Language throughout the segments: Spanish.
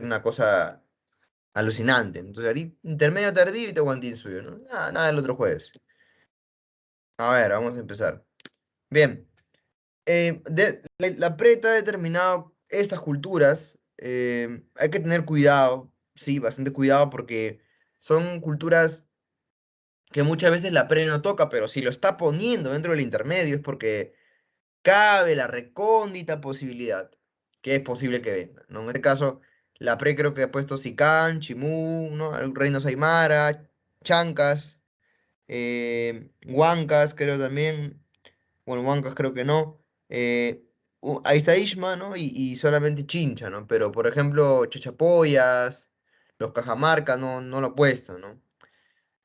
una cosa alucinante. Entonces, ahorita, intermedio tardío y te suyo, ¿no? Nada del otro jueves. A ver, vamos a empezar. Bien, la preta ha determinado estas culturas. Hay que tener cuidado, sí, bastante cuidado, porque son culturas que muchas veces la pre no toca, pero si lo está poniendo dentro del intermedio es porque cabe la recóndita posibilidad que es posible que venga, ¿no? En este caso, la pre creo que ha puesto Sicán, Chimú, ¿no? Reinos Aymara, Chancas, Huancas creo también, bueno, Huancas creo que no, ahí está Ishma, ¿no? Y solamente Chincha, ¿no? Pero, por ejemplo, Chachapoyas, los Cajamarca no lo ha puesto, ¿no?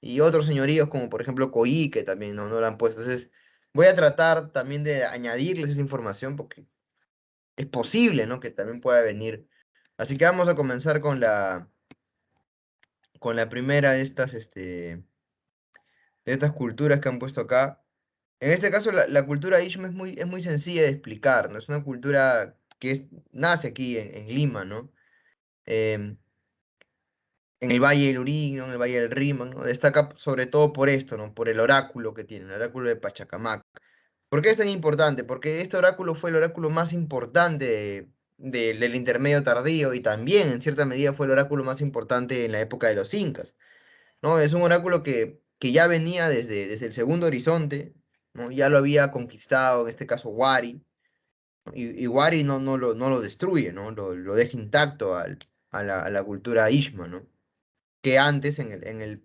Y otros señoríos como por ejemplo Coique también no lo han puesto. Entonces voy a tratar también de añadirles esa información porque es posible, ¿no? Que también pueda venir. Así que vamos a comenzar con la primera de estas culturas que han puesto acá. En este caso la cultura Ishma es muy sencilla de explicar, ¿no? Es una cultura que nace aquí en Lima, ¿no? Em, en el Valle del Urí, ¿no? En el Valle del Rímac, ¿no? Destaca sobre todo por esto, ¿no? Por el oráculo que tiene, el oráculo de Pachacamac. ¿Por qué es tan importante? Porque este oráculo fue el oráculo más importante del intermedio tardío y también en cierta medida fue el oráculo más importante en la época de los incas, ¿no? Es un oráculo que ya venía desde el segundo horizonte, ¿no? Ya lo había conquistado, en este caso Wari, ¿no? Y Wari no lo destruye, ¿no? Lo deja intacto a la cultura Ishma, ¿no? Que antes, en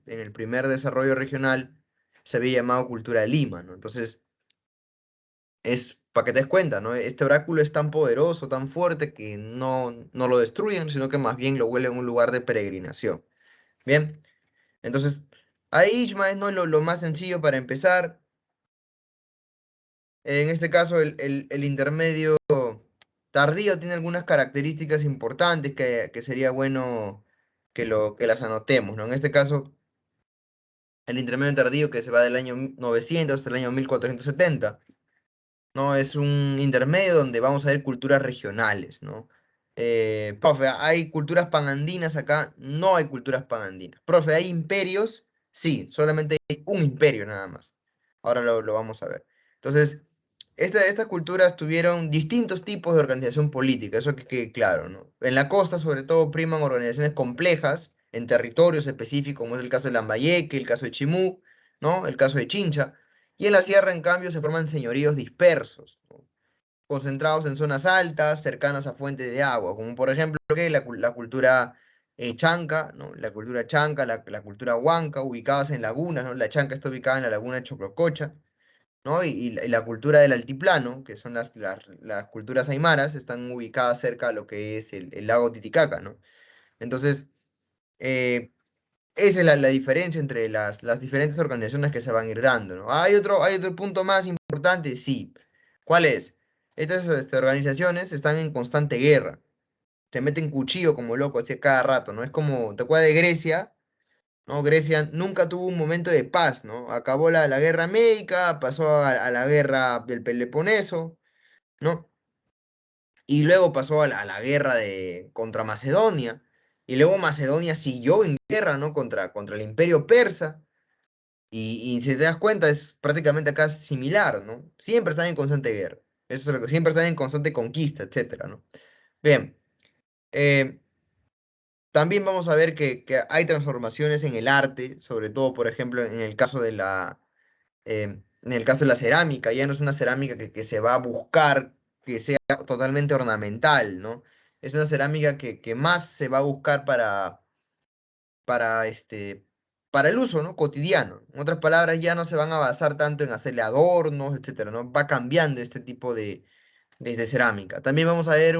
el primer desarrollo regional, se había llamado cultura de Lima, ¿no? Entonces, es para que te des cuenta, ¿no? Este oráculo es tan poderoso, tan fuerte, que no lo destruyen, sino que más bien lo vuelven un lugar de peregrinación. Bien, entonces, ahí Ishma es, ¿no? Lo más sencillo para empezar. En este caso, el intermedio tardío tiene algunas características importantes que sería bueno que las anotemos, ¿no? En este caso, el intermedio tardío que se va del año 900 hasta el año 1470. ¿No? Es un intermedio donde vamos a ver culturas regionales, ¿no? Profe, ¿hay culturas panandinas acá? No hay culturas panandinas. Profe, ¿hay imperios? Sí, solamente hay un imperio nada más. Ahora lo vamos a ver. Entonces, estas culturas tuvieron distintos tipos de organización política, eso que quede claro, ¿no? En la costa, sobre todo, priman organizaciones complejas en territorios específicos, como es el caso de Lambayeque, el caso de Chimú, ¿no? El caso de Chincha. Y en la sierra, en cambio, se forman señoríos dispersos, ¿no? Concentrados en zonas altas, cercanas a fuentes de agua, como por ejemplo la cultura chanca, ¿no? La cultura chanca, la cultura huanca, ubicadas en lagunas, ¿no? La chanca está ubicada en la laguna de Choclococha, ¿no? Y la cultura del altiplano, que son las culturas aymaras, están ubicadas cerca de lo que es el lago Titicaca, ¿no? Entonces, eh, esa es la diferencia entre las diferentes organizaciones que se van a ir dando, ¿no? Hay otro punto más importante, sí. ¿Cuál es? Estas organizaciones están en constante guerra. Se meten cuchillo como loco hacia cada rato, ¿no? Es como, ¿te acuerdas de Grecia? ¿No? Grecia nunca tuvo un momento de paz, ¿no? Acabó la guerra médica, pasó a la guerra del Peloponeso, ¿no? Y luego pasó a la guerra contra Macedonia. Y luego Macedonia siguió en guerra, ¿no? Contra el imperio persa. Y si te das cuenta, es prácticamente acá similar, ¿no? Siempre están en constante guerra. Eso es lo que siempre están en constante conquista, etcétera, ¿no? Bien. eh, También vamos a ver que hay transformaciones en el arte, sobre todo, por ejemplo, en el caso de en el caso de la cerámica. Ya no es una cerámica que se va a buscar que sea totalmente ornamental, ¿no? Es una cerámica que más se va a buscar para, para el uso, ¿no? Cotidiano. En otras palabras, ya no se van a basar tanto en hacerle adornos, etcétera, ¿no? Va cambiando este tipo de cerámica. También vamos a ver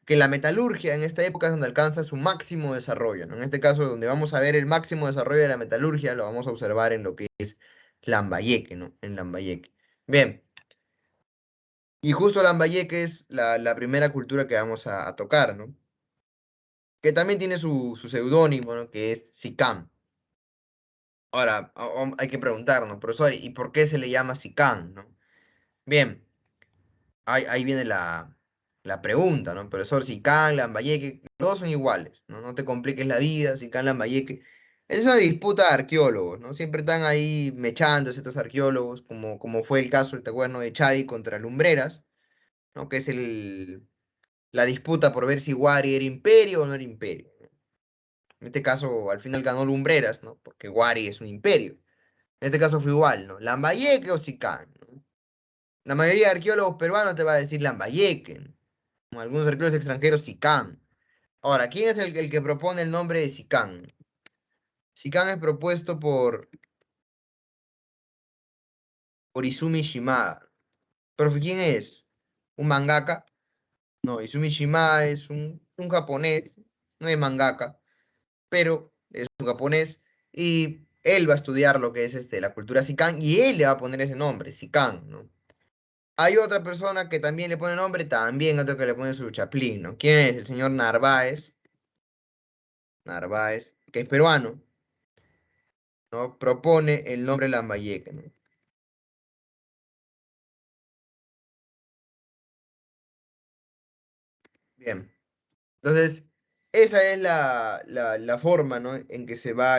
que la metalurgia en esta época es donde alcanza su máximo desarrollo, ¿no? En este caso, donde vamos a ver el máximo desarrollo de la metalurgia, lo vamos a observar en lo que es Lambayeque, ¿no? En Lambayeque. Bien, y justo Lambayeque es la primera cultura que vamos a tocar, ¿no? Que también tiene su seudónimo, ¿no? Que es Sicam. Ahora, hay que preguntarnos, profesor, ¿y por qué se le llama Sicam, no? Bien, ahí viene La pregunta, ¿no? Profesor, Sican, Lambayeque, todos son iguales, ¿no? No te compliques la vida, Sican, Lambayeque. Es una disputa de arqueólogos, ¿no? Siempre están ahí mechándose estos arqueólogos, como fue el caso, ¿te acuerdas, no? De Chadi contra Lumbreras, ¿no? Que es la disputa por ver si Wari era imperio o no era imperio. En este caso, al final ganó Lumbreras, ¿no? Porque Wari es un imperio. En este caso fue igual, ¿no? Lambayeque o Sican, ¿no? La mayoría de arqueólogos peruanos te va a decir Lambayeque, ¿no? Como algunos arqueólogos extranjeros, Sican. Ahora, ¿quién es el que propone el nombre de Sican? Sican es propuesto por Izumi Shimada. ¿Profe, quién es? ¿Un mangaka? No, Izumi Shimada es un japonés, no es mangaka, pero es un japonés y él va a estudiar lo que es la cultura Sican y él le va a poner ese nombre, Sican, ¿no? Hay otra persona que también le pone nombre, también otro que le pone su chaplín, ¿no? ¿Quién es? El señor Narváez, que es peruano, ¿no? Propone el nombre Lambayeque, ¿no? Bien. Entonces, esa es la forma, ¿no? En que se va,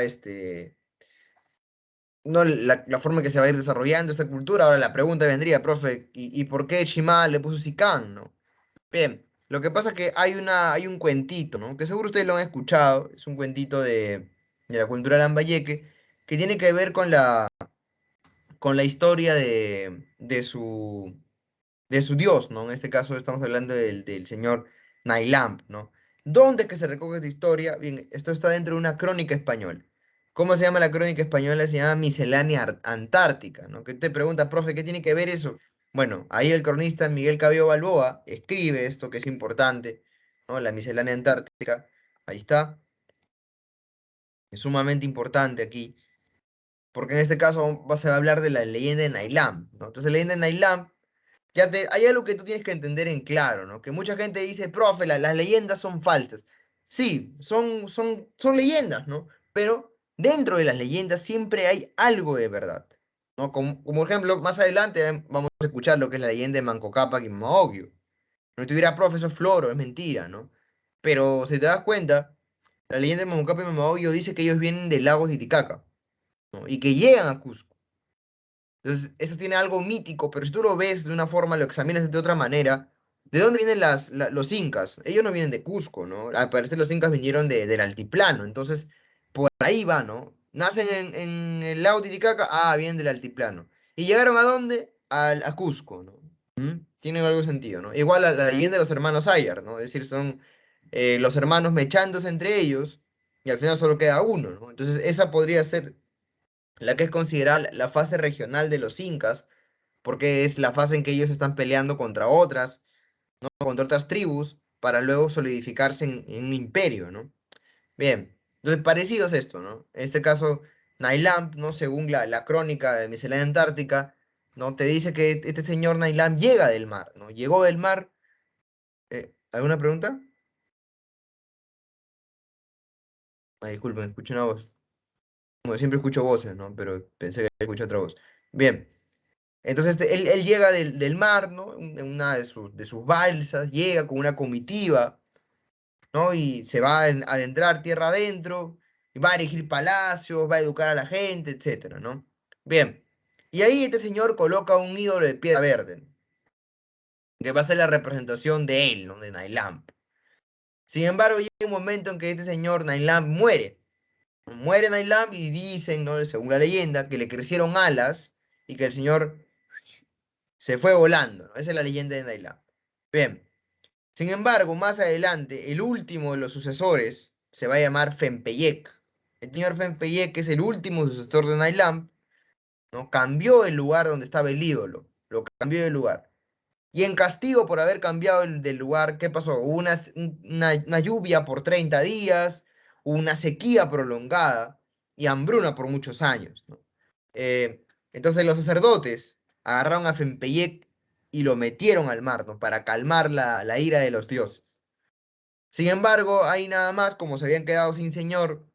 no, la forma en que se va a ir desarrollando esta cultura. Ahora la pregunta vendría, profe, ¿y por qué Shima le puso Sican, ¿no? Bien, lo que pasa es que hay un cuentito, ¿no? Que seguro ustedes lo han escuchado, es un cuentito de la cultura lambayeque, que tiene que ver con la historia de su dios, ¿no? En este caso estamos hablando del señor Nailamp, ¿no? ¿Dónde es que se recoge esta historia? Bien, esto está dentro de una crónica española. ¿Cómo se llama la crónica española? Se llama Miscelánea Antártica, ¿no? Que te pregunta, profe, ¿qué tiene que ver eso? Bueno, ahí el cronista Miguel Cabello Balboa escribe esto que es importante, ¿no? La Miscelánea Antártica, ahí está, es sumamente importante aquí, porque en este caso vas a hablar de la leyenda de Nailamp, ¿no? Entonces, la leyenda de Nailamp hay algo que tú tienes que entender en claro, ¿no? Que mucha gente dice, profe, las leyendas son falsas. Sí, son leyendas, ¿no? Pero dentro de las leyendas siempre hay algo de verdad, ¿no? Como ejemplo, más adelante vamos a escuchar lo que es la leyenda de Manco Cápac y Mama Ocllo. No te dirá, profe, eso es floro, es mentira, ¿no? Pero si te das cuenta, la leyenda de Manco Cápac y Mama Ocllo dice que ellos vienen del lago Titicaca, ¿no? Y que llegan a Cusco. Entonces, eso tiene algo mítico, pero si tú lo ves de una forma, lo examinas de otra manera, ¿de dónde vienen los incas? Ellos no vienen de Cusco, ¿no? Al parecer los incas vinieron del altiplano, entonces por ahí va, ¿no? Nacen en el lago Titicaca, vienen del altiplano. ¿Y llegaron a dónde? A Cusco, ¿no? Tiene algo de sentido, ¿no? Igual la leyenda de los hermanos Ayar, ¿no? Es decir, son los hermanos mechándose entre ellos y al final solo queda uno, ¿no? Entonces, esa podría ser la que es considerada la fase regional de los incas, porque es la fase en que ellos están peleando contra otras, ¿no? Contra otras tribus, para luego solidificarse en un imperio, ¿no? Bien, entonces parecido es esto, ¿no? En este caso, Nailamp, ¿no? Según la crónica de Miscelánea Antártica, ¿no? Te dice que este señor Nailamp llega del mar, ¿no? Llegó del mar. ¿Alguna pregunta? Disculpen, escucho una voz. Como siempre escucho voces, ¿no? Pero pensé que escuché otra voz. Bien. Entonces él llega del mar, ¿no? En una de sus balsas, llega con una comitiva, ¿no? Y se va a adentrar tierra adentro, y va a erigir palacios, va a educar a la gente, etcétera, ¿no? Bien. Y ahí este señor coloca un ídolo de piedra verde, que va a ser la representación de él, ¿no? De Nailamp. Sin embargo, llega un momento en que este señor Nailamp muere. Muere Nailamp y dicen, ¿no? Según la leyenda, que le crecieron alas y que el señor se fue volando, ¿no? Esa es la leyenda de Nailamp. Bien. Sin embargo, más adelante, el último de los sucesores se va a llamar Fempeyek. El señor Fempeyek, que es el último sucesor de Nailamp, ¿no? Cambió el lugar donde estaba el ídolo. Lo cambió de lugar. Y en castigo por haber cambiado del lugar, ¿qué pasó? Hubo una lluvia por 30 días, una sequía prolongada y hambruna por muchos años, ¿no? Entonces los sacerdotes agarraron a Fempeyek y lo metieron al mar, ¿no? Para calmar la ira de los dioses. Sin embargo, ahí nada más, como se habían quedado sin señor,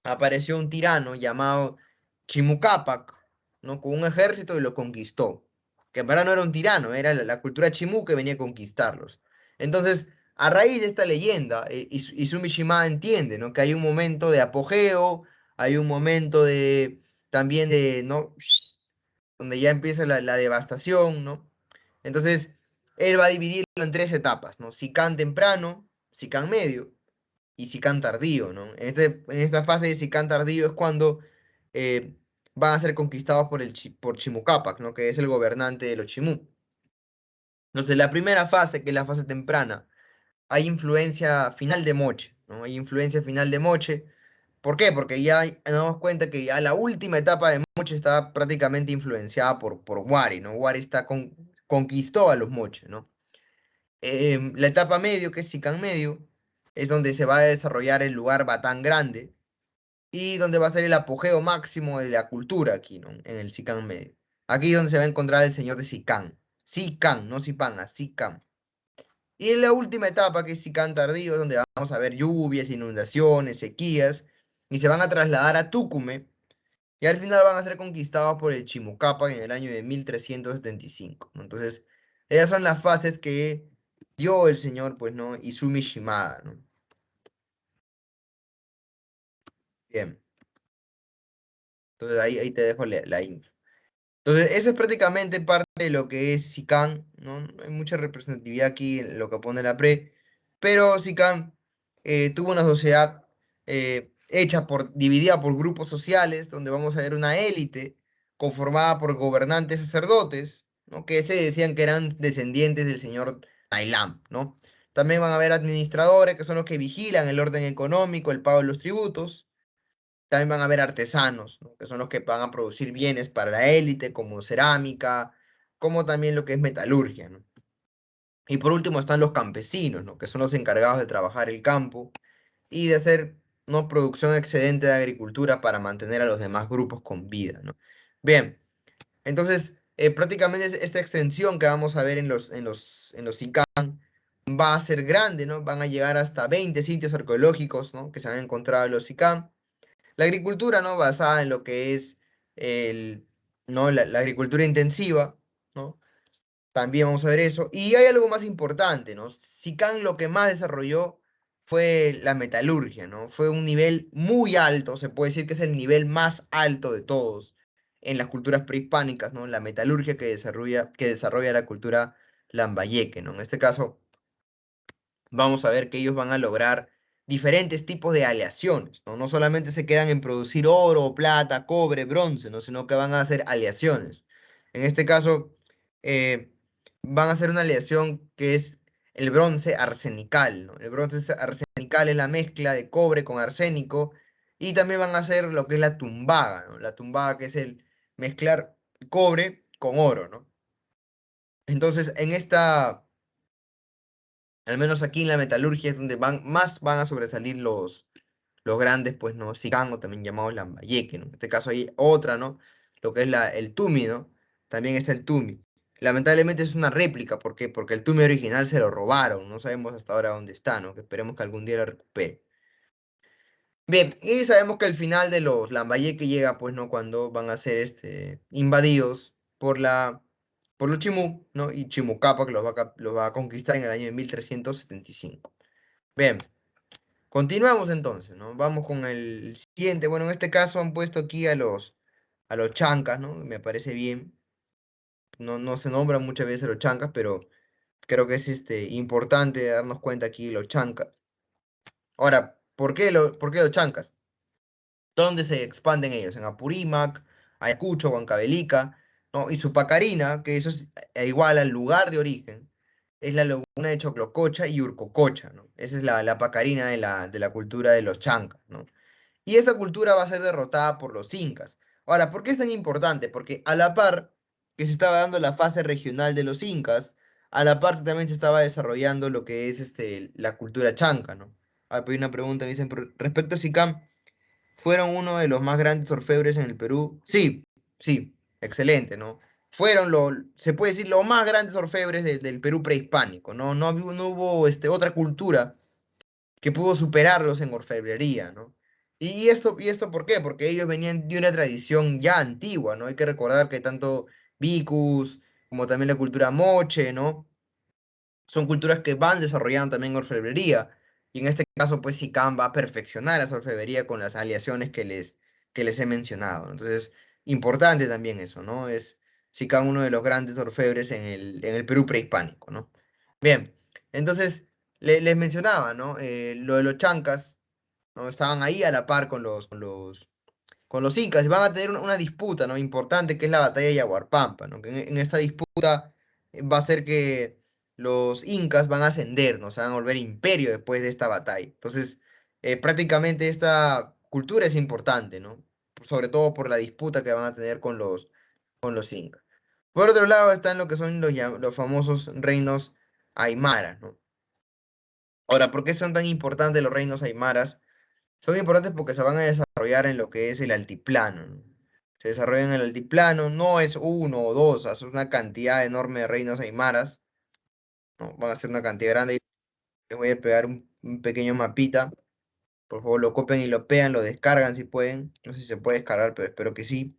apareció un tirano llamado Chimucapac, ¿no? Con un ejército y lo conquistó. ¿Ok? que en verdad no era un tirano, era la cultura chimú que venía a conquistarlos. Entonces, a raíz de esta leyenda, Izumi Shimada entiende, ¿no? Que hay un momento de apogeo, hay un momento de también de, ¿no? Donde ya empieza la devastación, ¿no? Entonces, él va a dividirlo en tres etapas, ¿no? Sikan temprano, Sikan medio y Sikan tardío, ¿no? En esta fase de Sikan tardío es cuando eh, van a ser conquistados por Chimucapac, ¿no? Que es el gobernante de los Chimú. Entonces, la primera fase, que es la fase temprana, hay influencia final de Moche, ¿no? Hay influencia final de Moche. ¿Por qué? Porque ya nos damos cuenta que ya la última etapa de Moche está prácticamente influenciada por Wari, ¿no? Wari conquistó a los Moche, ¿no? La etapa medio, que es Sican medio, es donde se va a desarrollar el lugar Batán Grande y donde va a ser el apogeo máximo de la cultura aquí, ¿no? En el Sican medio. Aquí es donde se va a encontrar el señor de Sican. Sican, no Sipanga, Sican. Y en la última etapa, que es Sican tardío, es donde vamos a ver lluvias, inundaciones, sequías, y se van a trasladar a Tucumán, y al final van a ser conquistados por el Chimucapa en el año de 1375, ¿no? Entonces, esas son las fases que dio el señor, pues, ¿no? Izumi Shimada, ¿no? Bien, entonces ahí te dejo la info. Entonces, eso es prácticamente parte de lo que es SICAN, ¿no? No hay mucha representatividad aquí en lo que pone la pre, pero SICAN tuvo una sociedad dividida por grupos sociales, donde vamos a ver una élite conformada por gobernantes sacerdotes, ¿no? Que se decían que eran descendientes del señor Tailam, ¿no? También van a haber administradores, que son los que vigilan el orden económico, el pago de los tributos. También van a haber artesanos, ¿no? Que son los que van a producir bienes para la élite, como cerámica, como también lo que es metalurgia, ¿no? Y por último están los campesinos, ¿no? Que son los encargados de trabajar el campo y de hacer, ¿no? Producción excedente de agricultura para mantener a los demás grupos con vida, ¿no? Bien, entonces, prácticamente esta extensión que vamos a ver en los ICANN va a ser grande, ¿no? Van a llegar hasta 20 sitios arqueológicos, ¿no? Que se han encontrado en los ICANN. La agricultura, ¿no? Basada en lo que es ¿no? La agricultura intensiva, ¿no? También vamos a ver eso. Y hay algo más importante, ¿no? Sican lo que más desarrolló fue la metalurgia, ¿no? Fue un nivel muy alto, se puede decir que es el nivel más alto de todos en las culturas prehispánicas, ¿no? La metalurgia que desarrolla la cultura lambayeque, ¿no? En este caso, vamos a ver que ellos van a lograr diferentes tipos de aleaciones, ¿no? No solamente se quedan en producir oro, plata, cobre, bronce, ¿no? Sino que van a hacer aleaciones. En este caso, eh, van a hacer una aleación que es el bronce arsenical, ¿no? El bronce arsenical es la mezcla de cobre con arsénico, y también van a hacer lo que es la tumbaga, ¿no? La tumbaga, que es el mezclar cobre con oro, ¿no? Entonces, al menos aquí en la metalurgia es donde más van a sobresalir los grandes, pues, ¿no? Sicango, también llamados Lambayeque, ¿no? En este caso hay otra, ¿no? Lo que es el Tumi, ¿no? También está el Tumi. Lamentablemente es una réplica, ¿por qué? Porque el Tumi original se lo robaron, no sabemos hasta ahora dónde está, ¿no? Que esperemos que algún día lo recupere. Bien, y sabemos que el final de los Lambayeque llega, pues, ¿no? Cuando van a ser invadidos por los Chimú, ¿no? Y Chimucapa, que los va a conquistar en el año de 1375. Bien, continuamos entonces, ¿no? Vamos con el siguiente. Bueno, en este caso han puesto aquí a los chancas, ¿no? Me parece bien. No se nombran muchas veces los chancas, pero creo que es importante darnos cuenta aquí de los chancas. Ahora, ¿por qué los chancas? ¿Dónde se expanden ellos? En Apurímac, Ayacucho, Huancavelica, ¿no? Y su pacarina, que eso es igual al lugar de origen, es la laguna de Choclococha y Urcococha, ¿no? Esa es la pacarina de la cultura de los chancas, ¿no? Y esta cultura va a ser derrotada por los incas. Ahora, ¿por qué es tan importante? Porque a la par que se estaba dando la fase regional de los incas, a la par también se estaba desarrollando lo que es la cultura chanca, ¿no? Ah, pues hay una pregunta, me dicen, respecto a Sicam, ¿fueron uno de los más grandes orfebres en el Perú? Sí, sí, excelente, ¿no? Se puede decir, los más grandes orfebres del Perú prehispánico, ¿no? No hubo otra cultura que pudo superarlos en orfebrería, ¿no? ¿Y esto por qué? Porque ellos venían de una tradición ya antigua, ¿no? Hay que recordar que tanto Vicus, como también la cultura moche, ¿no? Son culturas que van desarrollando también orfebrería. Y en este caso, pues Sicam va a perfeccionar esa orfebrería con las aleaciones que les he mencionado, ¿no? Entonces, importante también eso, ¿no? Es Sicam uno de los grandes orfebres en el Perú prehispánico, ¿no? Bien, entonces, les mencionaba, ¿no? Lo de los chancas, ¿no? Estaban ahí a la par con los incas y van a tener una disputa, ¿no? Importante, que es la batalla de Yaguarpampa, ¿no? Que en esta disputa va a ser que los incas van a ascender, ¿no? Se van a volver imperio después de esta batalla. Entonces, prácticamente esta cultura es importante, ¿no? Sobre todo por la disputa que van a tener con los incas. Por otro lado, están lo que son los famosos reinos aymaras, ¿no? Ahora, ¿por qué son tan importantes los reinos aymaras? Son importantes porque se van a desarrollar en lo que es el altiplano, ¿no? Se desarrollan en el altiplano, no es uno o dos, es una cantidad enorme de reinos aymaras, ¿no? Van a ser una cantidad grande. Les voy a pegar un pequeño mapita. Por favor, lo copian y lo pegan, lo descargan si pueden. No sé si se puede descargar, pero espero que sí.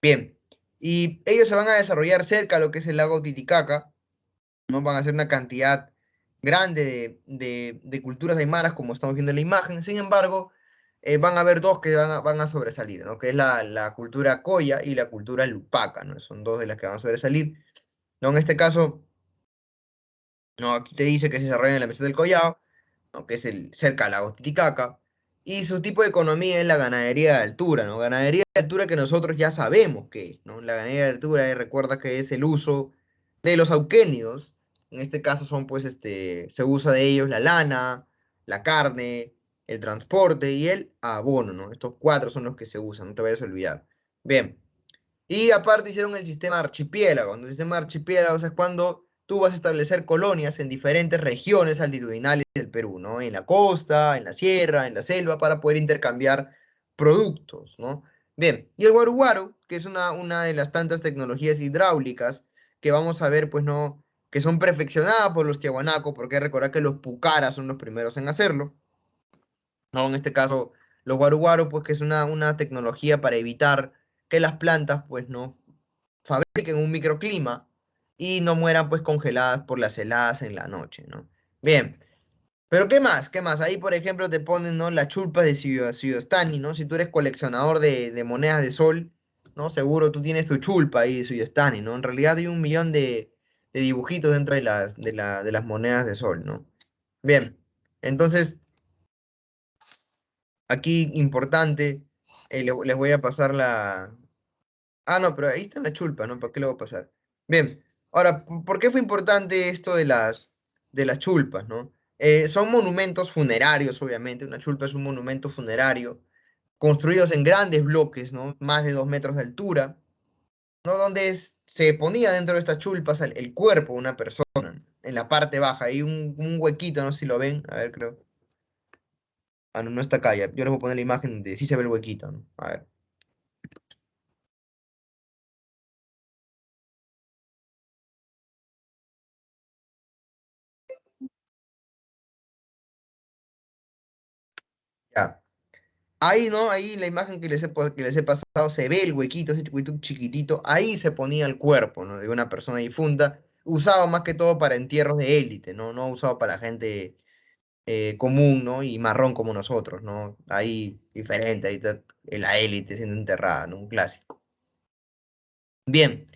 Bien. Y ellos se van a desarrollar cerca a lo que es el lago Titicaca, ¿no? Van a ser una cantidad grande de culturas aymaras, como estamos viendo en la imagen. Sin embargo, van a haber dos que van a sobresalir, ¿no? Que es la cultura Coya y la cultura Lupaca, ¿no? Son dos de las que van a sobresalir. ¿No? En este caso, ¿no? Aquí te dice que se desarrolla en la meseta del Collao, ¿no? Que es cerca del lago Titicaca. Y su tipo de economía es la ganadería de altura, ¿no? Ganadería de altura que nosotros ya sabemos que es, ¿no? La ganadería de altura, recuerda que es el uso de los auquénidos. En este caso son, pues, se usa de ellos la lana, la carne, el transporte y el abono, ¿no? Estos cuatro son los que se usan, no te vayas a olvidar. Bien. Y aparte hicieron el sistema archipiélago. El sistema archipiélago es cuando tú vas a establecer colonias en diferentes regiones altitudinales del Perú, ¿no? En la costa, en la sierra, en la selva, para poder intercambiar productos, ¿no? Bien, y el guaru que es una de las tantas tecnologías hidráulicas que vamos a ver, pues, ¿no? Que son perfeccionadas por los tiahuanacos, porque recordar que los pucaras son los primeros en hacerlo, ¿no? En este caso, los guaru pues, que es una tecnología para evitar que las plantas, pues, ¿no? Fabriquen un microclima y no mueran pues congeladas por las heladas en la noche, ¿no? Bien, pero ¿qué más? ¿Qué más? Ahí, por ejemplo, te ponen, ¿no? Las chulpas de Suyostani, ¿no? Si tú eres coleccionador de monedas de sol, ¿no? Seguro tú tienes tu chulpa ahí de Suyostani, ¿no? En realidad hay un millón de dibujitos dentro de las monedas de sol, ¿no? Bien, entonces, aquí importante, les voy a pasar la, ah, no, pero ahí está la chulpa, ¿no? ¿Para qué lo voy a pasar? Bien, ahora, ¿por qué fue importante esto de las chulpas, ¿no? Son monumentos funerarios, obviamente. Una chulpa es un monumento funerario, construidos en grandes bloques, ¿no? Más de 2 metros de altura, ¿no? Donde se ponía dentro de estas chulpas el cuerpo de una persona, ¿no? En la parte baja. Hay un huequito, no sé si lo ven. A ver, creo. Ah, no, no está acá ya. Yo les voy a poner la imagen donde sí se ve el huequito, ¿no? A ver. Ya. Ahí, ¿no? Ahí en la imagen que les he pasado se ve el huequito, ese huequito chiquitito. Ahí se ponía el cuerpo, ¿no? De una persona difunta. Usado más que todo para entierros de élite, ¿no? No usado para gente común, ¿no? Y marrón como nosotros, ¿no? Ahí diferente, ahí está la élite siendo enterrada, ¿no? Un clásico. Bien,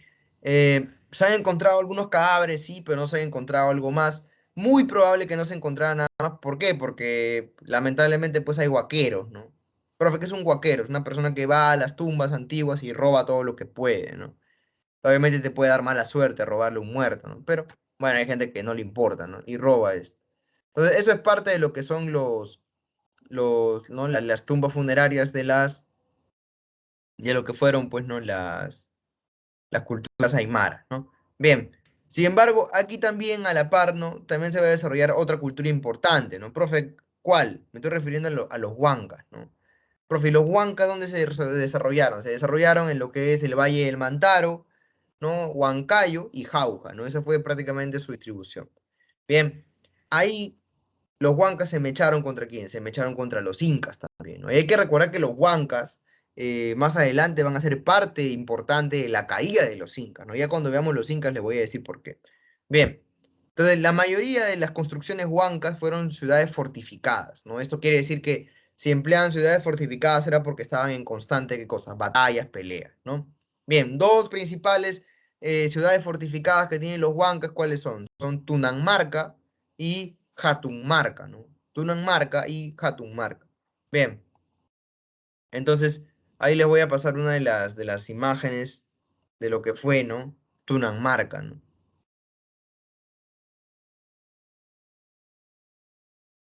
se han encontrado algunos cadáveres, sí, pero no se ha encontrado algo más. Muy probable que no se encontrara nada más. ¿Por qué? Porque lamentablemente pues hay guaqueros, ¿no? Profe, ¿qué es un guaquero? Es una persona que va a las tumbas antiguas y roba todo lo que puede, ¿no? Obviamente te puede dar mala suerte robarle un muerto, ¿no? Pero bueno, hay gente que no le importa, ¿no? Y roba esto. Entonces, eso es parte de lo que son ¿no? Las tumbas funerarias de lo que fueron, pues, ¿no? Las culturas aymaras, ¿no? Bien, sin embargo, aquí también a la par, ¿no? También se va a desarrollar otra cultura importante, ¿no? Profe, ¿cuál? Me estoy refiriendo a los huancas, ¿no? Profe, ¿y los huancas dónde se desarrollaron? Se desarrollaron en lo que es el Valle del Mantaro, ¿no? Huancayo y Jauja, ¿no? Esa fue prácticamente su distribución. Bien, ahí los huancas se me echaron contra quién? Se me echaron contra los incas también, ¿no? Y hay que recordar que los huancas más adelante van a ser parte importante de la caída de los incas, ¿no? Ya cuando veamos los incas les voy a decir por qué. Bien, entonces la mayoría de las construcciones huancas fueron ciudades fortificadas, ¿no? Esto quiere decir que si empleaban ciudades fortificadas era porque estaban en constante, ¿qué cosa? Batallas, peleas, ¿no? Bien, dos principales ciudades fortificadas que tienen los huancas, ¿cuáles son? Son Tunanmarca y Jatunmarca, ¿no? Tunanmarca y Jatunmarca. Bien, entonces ahí les voy a pasar una de las imágenes de lo que fue, ¿no? Tunanmarca, ¿no?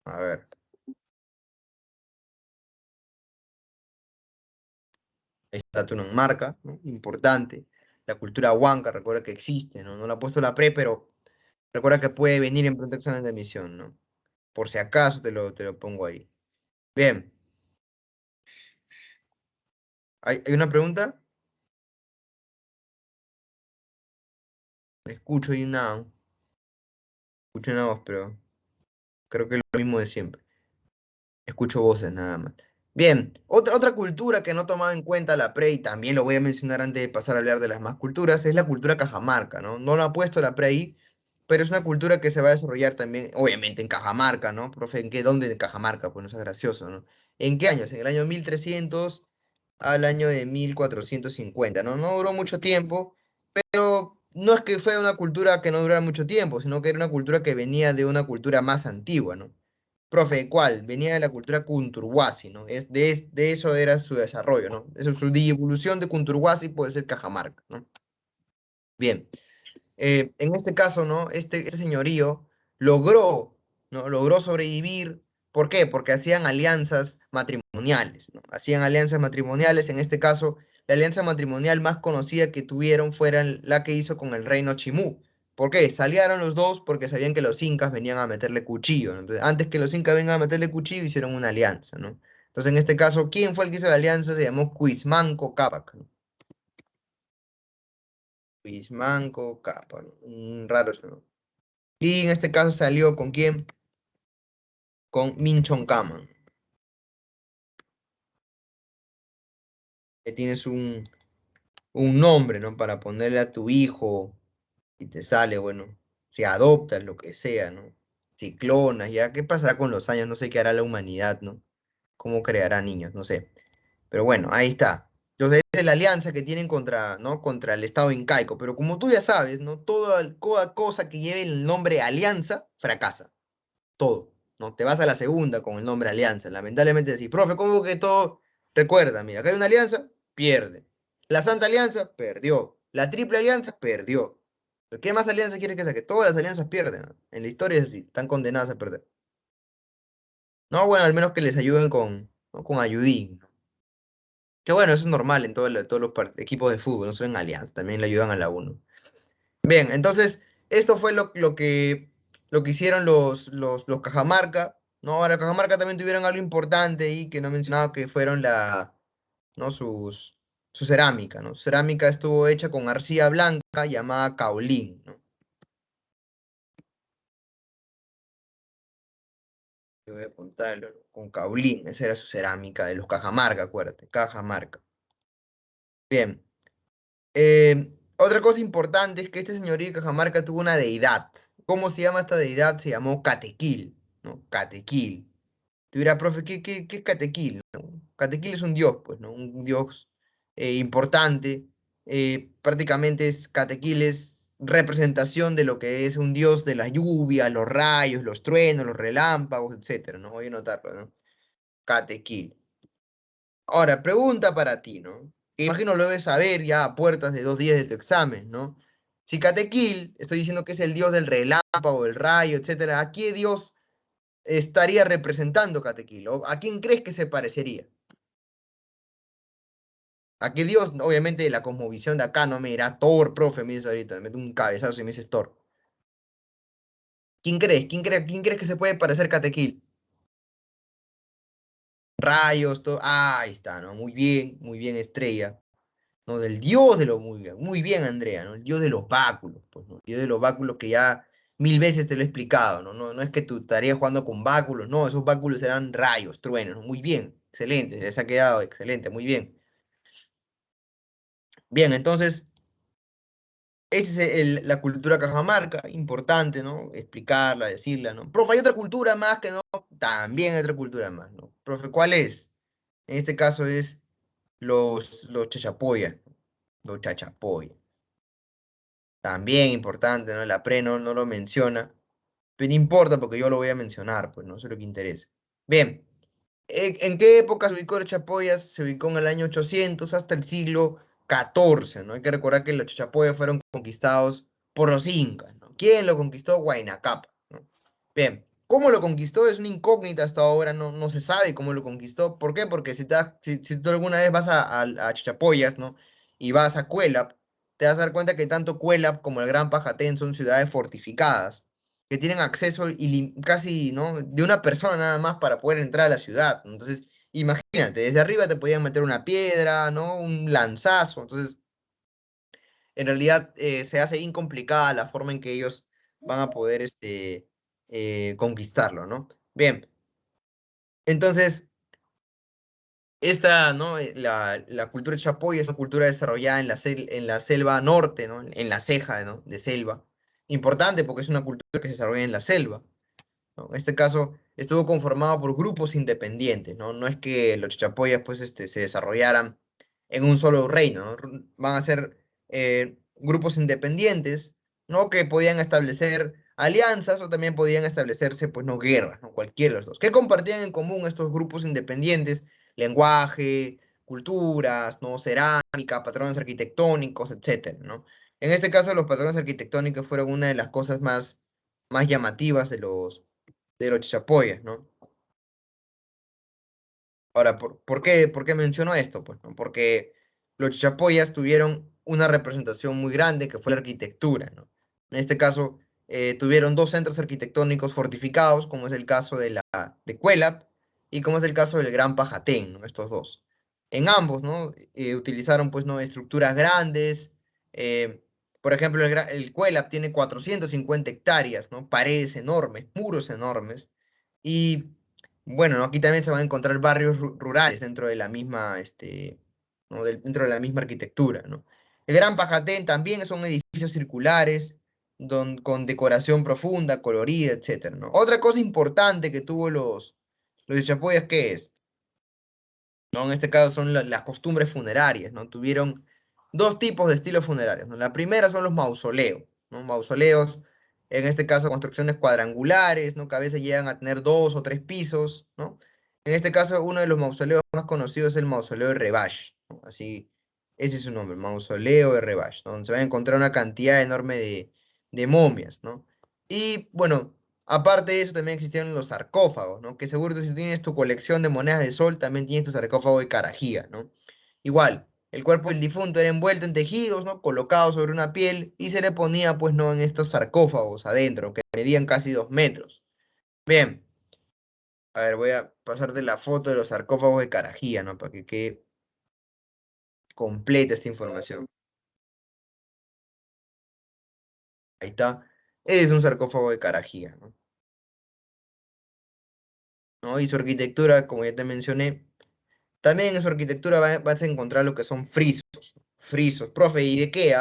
A ver, ahí está Tunanmarca, ¿no? Importante. La cultura huanca, recuerda que existe, ¿no? No la ha puesto la pre, pero recuerda que puede venir en pronto examen de admisión, ¿no? Por si acaso te lo pongo ahí. Bien, ¿hay una pregunta? Escucho ahí escucho una voz, pero creo que es lo mismo de siempre. Escucho voces nada más. Bien, otra cultura que no tomaba en cuenta la PRE, y también lo voy a mencionar antes de pasar a hablar de las más culturas, es la cultura cajamarca, ¿no? No lo ha puesto la PRE ahí, pero es una cultura que se va a desarrollar también, obviamente, en Cajamarca, ¿no? Profe, ¿dónde en Cajamarca? Pues no es gracioso, ¿no? ¿En qué años? En el año 1300 al año de 1450, ¿no? No duró mucho tiempo, pero no es que fue una cultura que no durara mucho tiempo, sino que era una cultura que venía de una cultura más antigua, ¿no? Profe, ¿cuál? Venía de la cultura Kunturhuasi, ¿no? De eso era su desarrollo, ¿no? Eso, su evolución de Kunturhuasi puede ser Cajamarca, ¿no? Bien. En este caso, ¿no? Este señorío logró, ¿no? Logró sobrevivir. ¿Por qué? Porque hacían alianzas matrimoniales, ¿no? Hacían alianzas matrimoniales. En este caso, la alianza matrimonial más conocida que tuvieron fuera la que hizo con el reino Chimú. ¿Por qué? Salieron los dos porque sabían que los incas venían a meterle cuchillo, ¿no? Entonces, antes que los incas vengan a meterle cuchillo, hicieron una alianza, ¿no? Entonces, en este caso, ¿quién fue el que hizo la alianza? Se llamó Cuismanco Cápac, ¿no? Cuismanco Cápac, ¿no? Raro eso, ¿no? Y en este caso salió con quién? Con Minchon Kaman. Que tienes un nombre, ¿no? Para ponerle a tu hijo y te sale, bueno, si adoptas, lo que sea, ¿no? Si clonas, ya, ¿qué pasará con los años? No sé qué hará la humanidad, ¿no? ¿Cómo creará niños? No sé. Pero bueno, ahí está. Entonces, esa es la alianza que tienen contra, ¿no? Contra el Estado incaico. Pero como tú ya sabes, ¿no? Toda cosa que lleve el nombre alianza fracasa. Todo, ¿no? Te vas a la segunda con el nombre Alianza. Lamentablemente decís, profe, ¿cómo que todo? Recuerda, mira, acá hay una alianza, pierde. La Santa Alianza, perdió. La Triple Alianza, perdió. ¿Qué más alianza quieres que saque? Todas las alianzas pierden, ¿no? En la historia es así, están condenadas a perder. No, bueno, al menos que les ayuden ¿no? Con ayudín, ¿no? Que bueno, eso es normal en todos los equipos de fútbol, no solo en alianza, también le ayudan a la uno. Bien, entonces, esto fue lo que hicieron los Cajamarca, ¿no? Ahora, Cajamarca también tuvieron algo importante y que no he mencionado, que fueron ¿no? Su cerámica, ¿no? Su cerámica estuvo hecha con arcilla blanca llamada caolín, ¿no? Yo voy a apuntarlo, ¿no? Con caolín, esa era su cerámica de los Cajamarca, acuérdate, Cajamarca. Bien, otra cosa importante es que este señorío de Cajamarca tuvo una deidad. ¿Cómo se llama esta deidad? Se llamó Catequil, ¿no? Catequil. Te dirá, profe, ¿qué es Catequil? ¿No? Catequil es un dios, pues, ¿no? Un dios importante. Prácticamente Catequil es representación de lo que es un dios de la lluvia, los rayos, los truenos, los relámpagos, etcétera, ¿no? Voy a anotarlo, ¿no? Catequil. Ahora, pregunta para ti, ¿no? Que imagino lo debes saber ya a puertas de 2 días de tu examen, ¿no? Si Catequil, estoy diciendo que es el dios del relámpago, del rayo, etcétera, ¿a qué dios estaría representando Catequil? ¿O a quién crees que se parecería? ¿A qué dios? Obviamente la cosmovisión de acá no me dirá Thor, profe, me dice ahorita, me mete un cabezazo y me dices Thor. ¿Quién crees? ¿Quién crees que se puede parecer Catequil? Rayos, todo. Ah, ahí está, ¿no? Muy bien, Estrella. ¿No? Del dios de los, muy bien, Andrea, ¿no? El dios de los báculos, pues, ¿no? El dios de los báculos que ya 1000 veces te lo he explicado, ¿no? No es que tú estarías jugando con báculos, no, esos báculos eran rayos, truenos, ¿no? Muy bien, excelente, les ha quedado excelente, muy bien. Bien, entonces, esa es la cultura cajamarca, importante, ¿no? Explicarla, decirla, ¿no? Profe, hay otra cultura más que no, también hay otra cultura más, ¿no? Profe, ¿cuál es? En este caso es los chachapoyas, los chachapoyas. También importante, ¿no? La pre no lo menciona, pero no importa porque yo lo voy a mencionar, pues no sé lo que interesa. Bien, ¿en qué época se ubicó el Chachapoyas? Se ubicó en el año 800 hasta el siglo XIV, ¿no? Hay que recordar que los Chachapoyas fueron conquistados por los incas, ¿no? ¿Quién lo conquistó? Huayna Cápac, ¿no? Bien, ¿cómo lo conquistó? Es una incógnita hasta ahora, no se sabe cómo lo conquistó. ¿Por qué? Porque si tú alguna vez vas a Chachapoyas, ¿no? Y vas a Cuelap, te vas a dar cuenta que tanto Cuelap como el Gran Pajatén son ciudades fortificadas que tienen acceso casi, ¿no? De una persona nada más para poder entrar a la ciudad. Entonces, imagínate, desde arriba te podían meter una piedra, ¿no? Un lanzazo. Entonces, en realidad se hace bien complicada la forma en que ellos van a poder conquistarlo, ¿no? Bien, entonces, esta, ¿no? La cultura chapoy es una cultura desarrollada en la selva norte, ¿no? En la ceja, ¿no? De selva. Importante porque es una cultura que se desarrolla en la selva. ¿No? En este caso, estuvo conformado por grupos independientes, ¿no? No es que los chachapoyas pues, se desarrollaran en un solo reino, ¿no? Van a ser grupos independientes, ¿no? Que podían establecer alianzas o también podían establecerse, pues, no guerras, ¿no? Cualquiera de los dos. ¿Qué compartían en común estos grupos independientes? Lenguaje, culturas, ¿no? Cerámica, patrones arquitectónicos, etcétera, ¿no? En este caso, los patrones arquitectónicos fueron una de las cosas más llamativas de los chapoyas, ¿no? Ahora, ¿por qué menciono esto? Pues, ¿no? Porque los chapoyas tuvieron una representación muy grande que fue la arquitectura, ¿no? En este caso, tuvieron dos centros arquitectónicos fortificados, como es el caso de Cuelap y como es el caso del Gran Pajatén, ¿no? Estos dos. En ambos, ¿no? Utilizaron, pues, ¿no? Estructuras grandes. eh, por ejemplo, el Cuelap tiene 450 hectáreas, ¿no? Paredes enormes, muros enormes. Y bueno, ¿no? Aquí también se van a encontrar barrios rurales dentro de la misma, ¿no? Dentro de la misma arquitectura, ¿no? El Gran Pajatén también son edificios circulares, con decoración profunda, colorida, etcétera, ¿no? Otra cosa importante que tuvo los Chapoyas, ¿qué es? ¿No? En este caso son las costumbres funerarias, ¿no? Tuvieron dos tipos de estilos funerarios, ¿no? La primera son los mausoleos, ¿no? Mausoleos, en este caso construcciones cuadrangulares, ¿no? Que a veces llegan a tener dos o tres pisos, ¿no? En este caso uno de los mausoleos más conocidos es el mausoleo de Rebash, ¿no? Así, ese es su nombre, mausoleo de Rebash, ¿no? Donde se va a encontrar una cantidad enorme de momias, ¿no? Y bueno, aparte de eso, también existieron los sarcófagos, ¿no? Que seguro si tienes tu colección de monedas de sol, también tienes tu sarcófago de carajía, ¿no? Igual, el cuerpo del difunto era envuelto en tejidos, ¿no? Colocado sobre una piel y se le ponía, pues, ¿no? En estos sarcófagos adentro, que medían casi 2 metros. Bien, a ver, voy a pasarte la foto de los sarcófagos de carajía, ¿no? Para que quede completa esta información. Ahí está. Es un sarcófago de carajía, ¿no? ¿No? Y su arquitectura, como ya te mencioné, también en su arquitectura vas a encontrar lo que son frisos. Frisos, profe, ¿y de qué?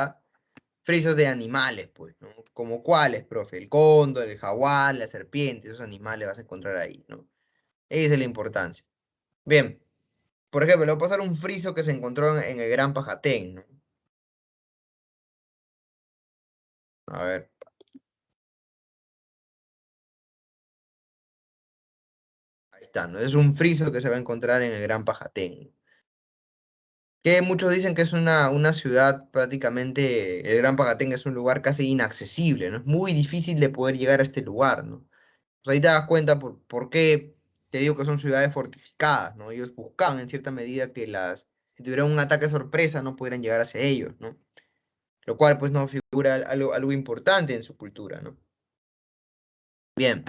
Frisos de animales, pues, ¿no? ¿Como cuáles, profe? El cóndor, el jaguar, la serpiente, esos animales vas a encontrar ahí, ¿no? Esa es la importancia. Bien, por ejemplo, le voy a pasar un friso que se encontró en el Gran Pajatén, ¿no? A ver, ahí está, ¿no? Es un friso que se va a encontrar en el Gran Pajatén. Que muchos dicen que es una ciudad prácticamente, el Gran Pajatén es un lugar casi inaccesible, ¿no? Es muy difícil de poder llegar a este lugar, ¿no? Pues ahí te das cuenta por qué te digo que son ciudades fortificadas, ¿no? Ellos buscaban en cierta medida que si tuvieran un ataque sorpresa, no pudieran llegar hacia ellos, ¿no? Lo cual, pues, no figura algo importante en su cultura, ¿no? Bien,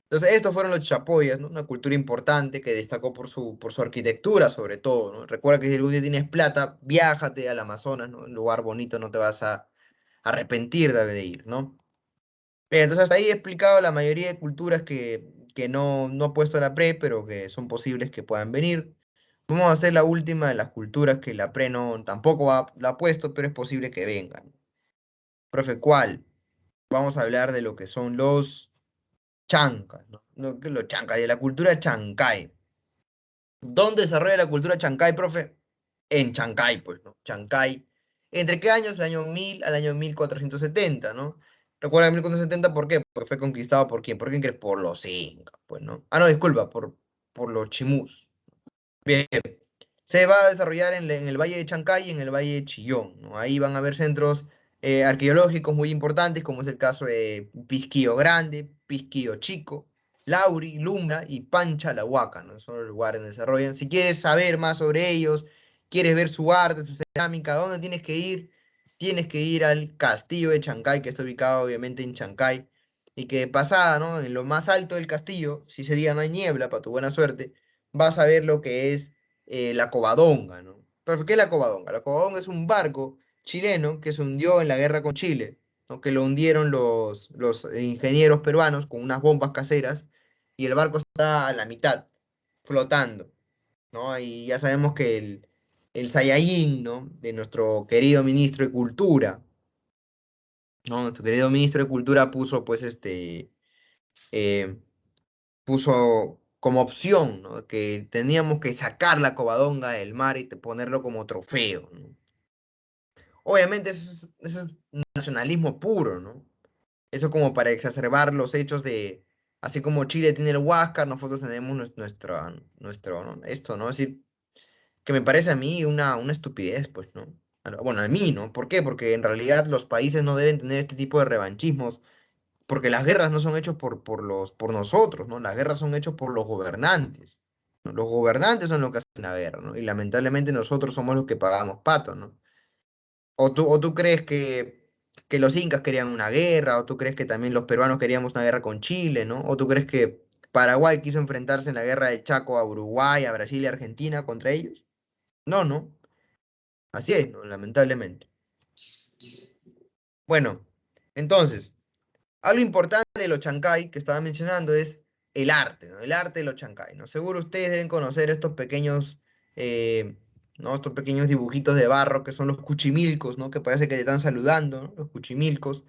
entonces estos fueron los chapoyas, ¿no? Una cultura importante que destacó por su arquitectura, sobre todo, ¿no? Recuerda que si algún día tienes plata, viájate al Amazonas, ¿no? Un lugar bonito, no te vas a arrepentir de ir, ¿no? Bien, entonces hasta ahí he explicado la mayoría de culturas que no he puesto a la pre, pero que son posibles que puedan venir. Vamos a hacer la última de las culturas que la pre no tampoco la ha puesto, pero es posible que vengan. Profe, ¿cuál? Vamos a hablar de lo que son los chancas, ¿no? ¿Qué es los chancas? De la cultura chancay. ¿Dónde desarrolla la cultura chancay, profe? En Chancay, pues, ¿no? Chancay. ¿Entre qué años? El año 1000 al año 1470, ¿no? Recuerda 1470, ¿por qué? Porque fue conquistado ¿por quién? ¿Por quién crees? Por los incas, pues, ¿no? Ah, no, disculpa, por los chimús. Bien. Se va a desarrollar en el Valle de Chancay y en el Valle de Chillón, ¿no? Ahí van a haber centros arqueológicos muy importantes, como es el caso de Pisquillo Grande, Pisquillo Chico, Lauri, Lumna y Pancha la Huaca, ¿no? Son los lugares donde se desarrollan. Si quieres saber más sobre ellos, quieres ver su arte, su cerámica, ¿dónde tienes que ir? Tienes que ir al castillo de Chancay, que está ubicado obviamente en Chancay, y que de pasada, ¿no? En lo más alto del castillo, si ese día no hay niebla, para tu buena suerte, vas a ver lo que es la Covadonga, ¿no? ¿Pero qué es la Covadonga? La Covadonga es un barco chileno que se hundió en la guerra con Chile, ¿no? Que lo hundieron los ingenieros peruanos con unas bombas caseras y el barco está a la mitad, flotando, ¿no? Y ya sabemos que el Saiyajin, ¿no? De nuestro querido ministro de Cultura, ¿no? Nuestro querido ministro de Cultura puso, pues, eh, puso como opción, ¿no? Que teníamos que sacar la Covadonga del mar y ponerlo como trofeo, ¿no? Obviamente eso es nacionalismo puro, ¿no? Eso como para exacerbar los hechos de, así como Chile tiene el Huáscar, nosotros tenemos nuestro, ¿no? Esto, ¿no? Es decir, que me parece a mí una estupidez, pues, ¿no? Bueno, a mí, ¿no? ¿Por qué? Porque en realidad los países no deben tener este tipo de revanchismos porque las guerras no son hechas por nosotros, ¿no? Las guerras son hechas por los gobernantes, ¿no? Los gobernantes son los que hacen la guerra, ¿no? Y lamentablemente nosotros somos los que pagamos pato, ¿no? ¿O tú crees que los incas querían una guerra? ¿O tú crees que también los peruanos queríamos una guerra con Chile, ¿no? ¿O tú crees que Paraguay quiso enfrentarse en la guerra del Chaco a Uruguay, a Brasil y a Argentina contra ellos? No, no. Así es, ¿no? Lamentablemente. Bueno, entonces, algo importante de los chancay que estaba mencionando es el arte, ¿no? El arte de los chancay, ¿no? Seguro ustedes deben conocer estos pequeños, eh, ¿no? Estos pequeños dibujitos de barro que son los cuchimilcos, ¿no? Que parece que te están saludando, ¿no? Los cuchimilcos.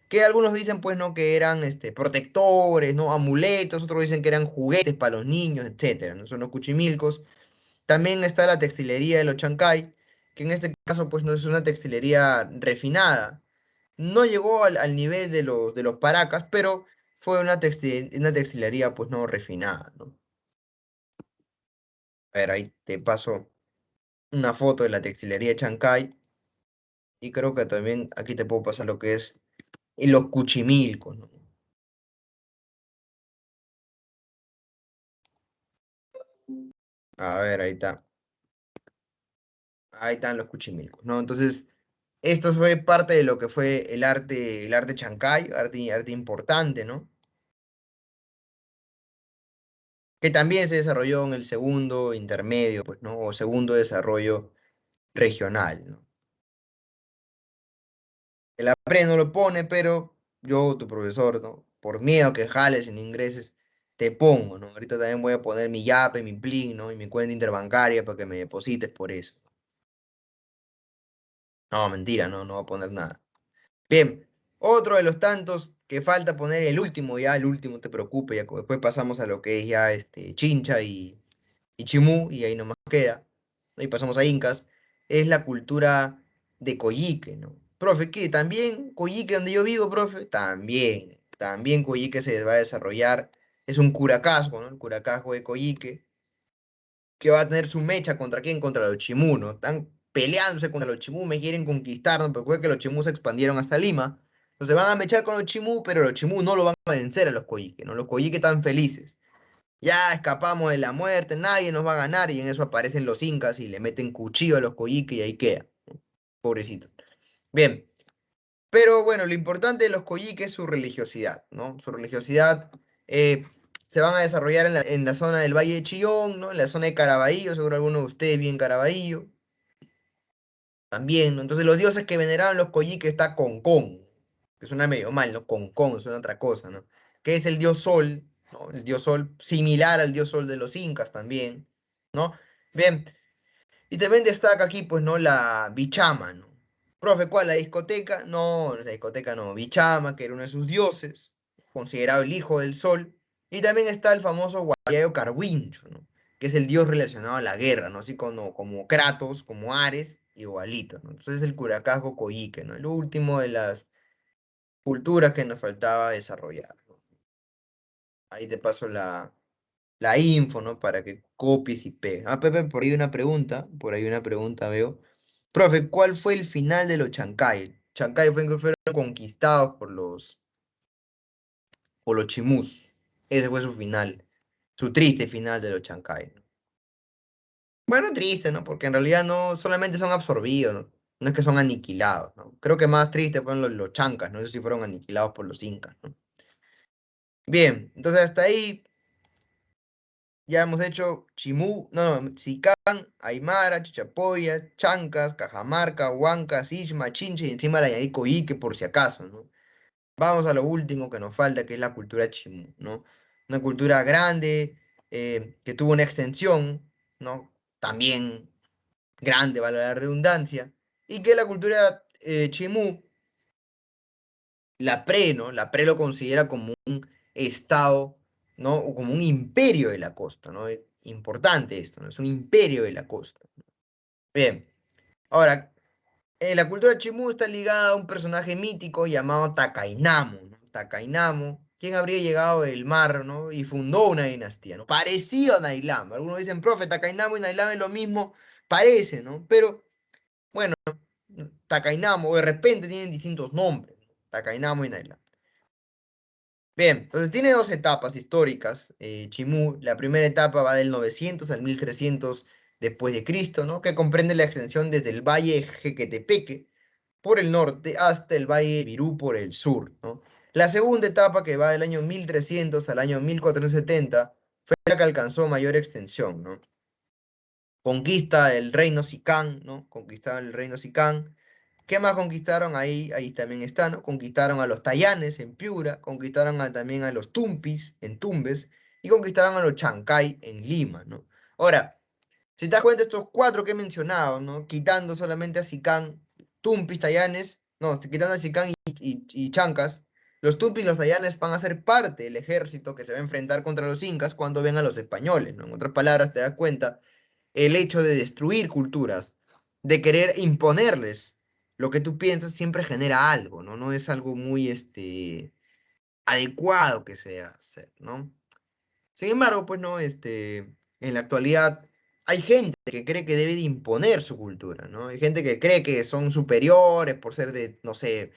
Que algunos dicen, pues, ¿no? Que eran protectores, ¿no? Amuletos, otros dicen que eran juguetes para los niños, etcétera, ¿no? Son los cuchimilcos. También está la textilería de los chancay, que en este caso, pues, no es una textilería refinada, no llegó al nivel de los Paracas, pero fue una textilería pues no refinada, ¿no? A ver, ahí te paso una foto de la textilería de Chancay y creo que también aquí te puedo pasar lo que es los cuchimilcos, ¿no? A ver, ahí está. Ahí están los cuchimilcos, ¿no? Entonces, esto fue parte de lo que fue el arte Chancay, arte importante, ¿no? Que también se desarrolló en el segundo intermedio, pues, ¿no? O segundo desarrollo regional, ¿no? El APRE no lo pone, pero yo, tu profesor, ¿no? Por miedo que jales y no ingreses, te pongo, ¿no? Ahorita también voy a poner mi YAPE, mi PLIN, ¿no? Y mi cuenta interbancaria para que me deposites por eso. No, mentira, no voy a poner nada. Bien, otro de los tantos que falta poner, el último ya, el último, te preocupes, ya después pasamos a lo que es ya Chincha y Chimú, y ahí nomás queda, ¿no? Y pasamos a Incas, es la cultura de Coyique, ¿no? Profe, ¿qué? ¿También Coyique donde yo vivo, profe? También Coyique se va a desarrollar, es un curacazgo, ¿no? El curacazgo de Coyique, que va a tener su mecha ¿contra quién? Contra los Chimú, ¿no? Están peleándose contra los Chimú, me quieren conquistar, ¿no? Porque fue que los Chimú se expandieron hasta Lima, entonces van a mechar con los Chimú, pero los Chimú no lo van a vencer a los Coyique, ¿no? Los Coyique están felices. Ya escapamos de la muerte, nadie nos va a ganar, y en eso aparecen los incas y le meten cuchillo a los coyiques y ahí queda, pobrecito. Bien, pero bueno, lo importante de los coyiques es su religiosidad, ¿no? Su religiosidad se van a desarrollar en la zona del Valle de Chillón, ¿no? En la zona de Caraballo, seguro alguno de ustedes vive en Caraballo, también, ¿no? Entonces los dioses que veneraban los coyiques está Concón, que suena medio mal, ¿no? Concón suena otra cosa, ¿no? Que es el dios Sol, ¿no? El dios Sol, similar al dios Sol de los incas también, ¿no? Bien, y también destaca aquí, pues, ¿no? La Bichama, ¿no? Profe, ¿cuál? ¿La discoteca? No, la discoteca no. Bichama, que era uno de sus dioses, considerado el hijo del sol. Y también está el famoso Guayayo Carwincho, ¿no? Que es el dios relacionado a la guerra, ¿no? Así como Kratos, como Ares, igualito, ¿no? Entonces el Curacajo Coyique, ¿no? El último de las culturas que nos faltaba desarrollar, ¿no? Ahí te paso la info, ¿no? Para que copies y pegues. Ah, Pepe, por ahí una pregunta veo. Profe, ¿cuál fue el final de los Chancay? Chancay fueron conquistados por los chimús. Ese fue su final, su triste final de los Chancay. Bueno, triste, ¿no? Porque en realidad no solamente son absorbidos, ¿no? No es que son aniquilados, ¿no? Creo que más triste fueron los chancas, ¿no? Esos sí fueron aniquilados por los incas, ¿no? Bien, entonces hasta ahí ya hemos hecho Chimú, no, Sican, Aymara, Chichapoya, Chancas, Cajamarca, Huancas, Ishma, Chinche y encima le añadí Coyique por si acaso, ¿no? Vamos a lo último que nos falta, que es la cultura Chimú, ¿no? Una cultura grande, que tuvo una extensión, ¿no? También grande, vale la redundancia, y que la cultura Chimú, la pre, ¿no? La pre lo considera como un estado, ¿no? O como un imperio de la costa, ¿no? Es importante esto, ¿no? Es un imperio de la costa. Bien, ahora, la cultura Chimú está ligada a un personaje mítico llamado Takainamo, ¿no? Takainamo, quien habría llegado del mar, ¿no? Y fundó una dinastía, ¿no? Parecido a Nailam. Algunos dicen, profe, Takainamo y Nailam es lo mismo, parece, ¿no? Pero, bueno, Takainamo, o de repente tienen distintos nombres, ¿no? Takainamo y Nailam. Bien, entonces tiene dos etapas históricas, Chimú. La primera etapa va del 900 al 1300 después de Cristo, ¿no? Que comprende la extensión desde el valle de Jequetepeque por el norte hasta el valle de Virú por el sur, ¿no? La segunda etapa, que va del año 1300 al año 1470, fue la que alcanzó mayor extensión, ¿no? Conquista el reino Sicán, ¿no? Conquistaron el reino Sicán. ¿Qué más conquistaron? Ahí también está, ¿no? Conquistaron a los Tayanes en Piura, conquistaron también a los Tumpis en Tumbes y conquistaron a los Chancay en Lima, ¿no? Ahora, si te das cuenta, estos cuatro que he mencionado, ¿no? Quitando solamente a Sicán, Tumpis, Tayanes, no, quitando a Sicán y Chancas, los Tumpis y los Tayanes van a ser parte del ejército que se va a enfrentar contra los incas cuando vengan los españoles, ¿no? En otras palabras, te das cuenta el hecho de destruir culturas, de querer imponerles lo que tú piensas siempre genera algo, ¿no? No es algo muy adecuado que se hacer, ¿no? Sin embargo, pues no, en la actualidad hay gente que cree que debe de imponer su cultura, ¿no? Hay gente que cree que son superiores por ser de, no sé,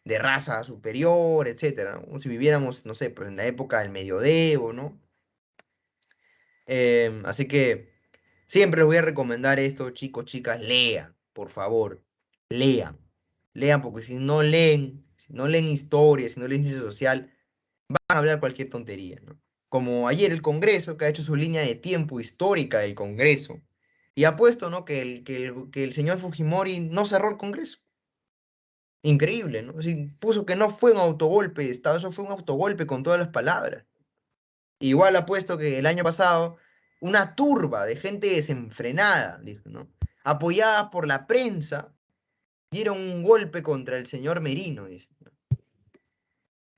de raza superior, etcétera, ¿no? Como si viviéramos, no sé, pues en la época del medioevo, ¿no? Así que siempre les voy a recomendar esto, chicos, chicas, lean, por favor, lean. Lean, porque si no leen historia, si no leen ciencia social, van a hablar cualquier tontería, ¿no? Como ayer el Congreso, que ha hecho su línea de tiempo histórica del Congreso, y ha puesto, ¿no? que el señor Fujimori no cerró el Congreso. Increíble, ¿no? Así, puso que no fue un autogolpe de Estado, eso fue un autogolpe con todas las palabras. Igual ha puesto que el año pasado una turba de gente desenfrenada, dijo, ¿no? Apoyada por la prensa, dieron un golpe contra el señor Merino, dice, ¿no?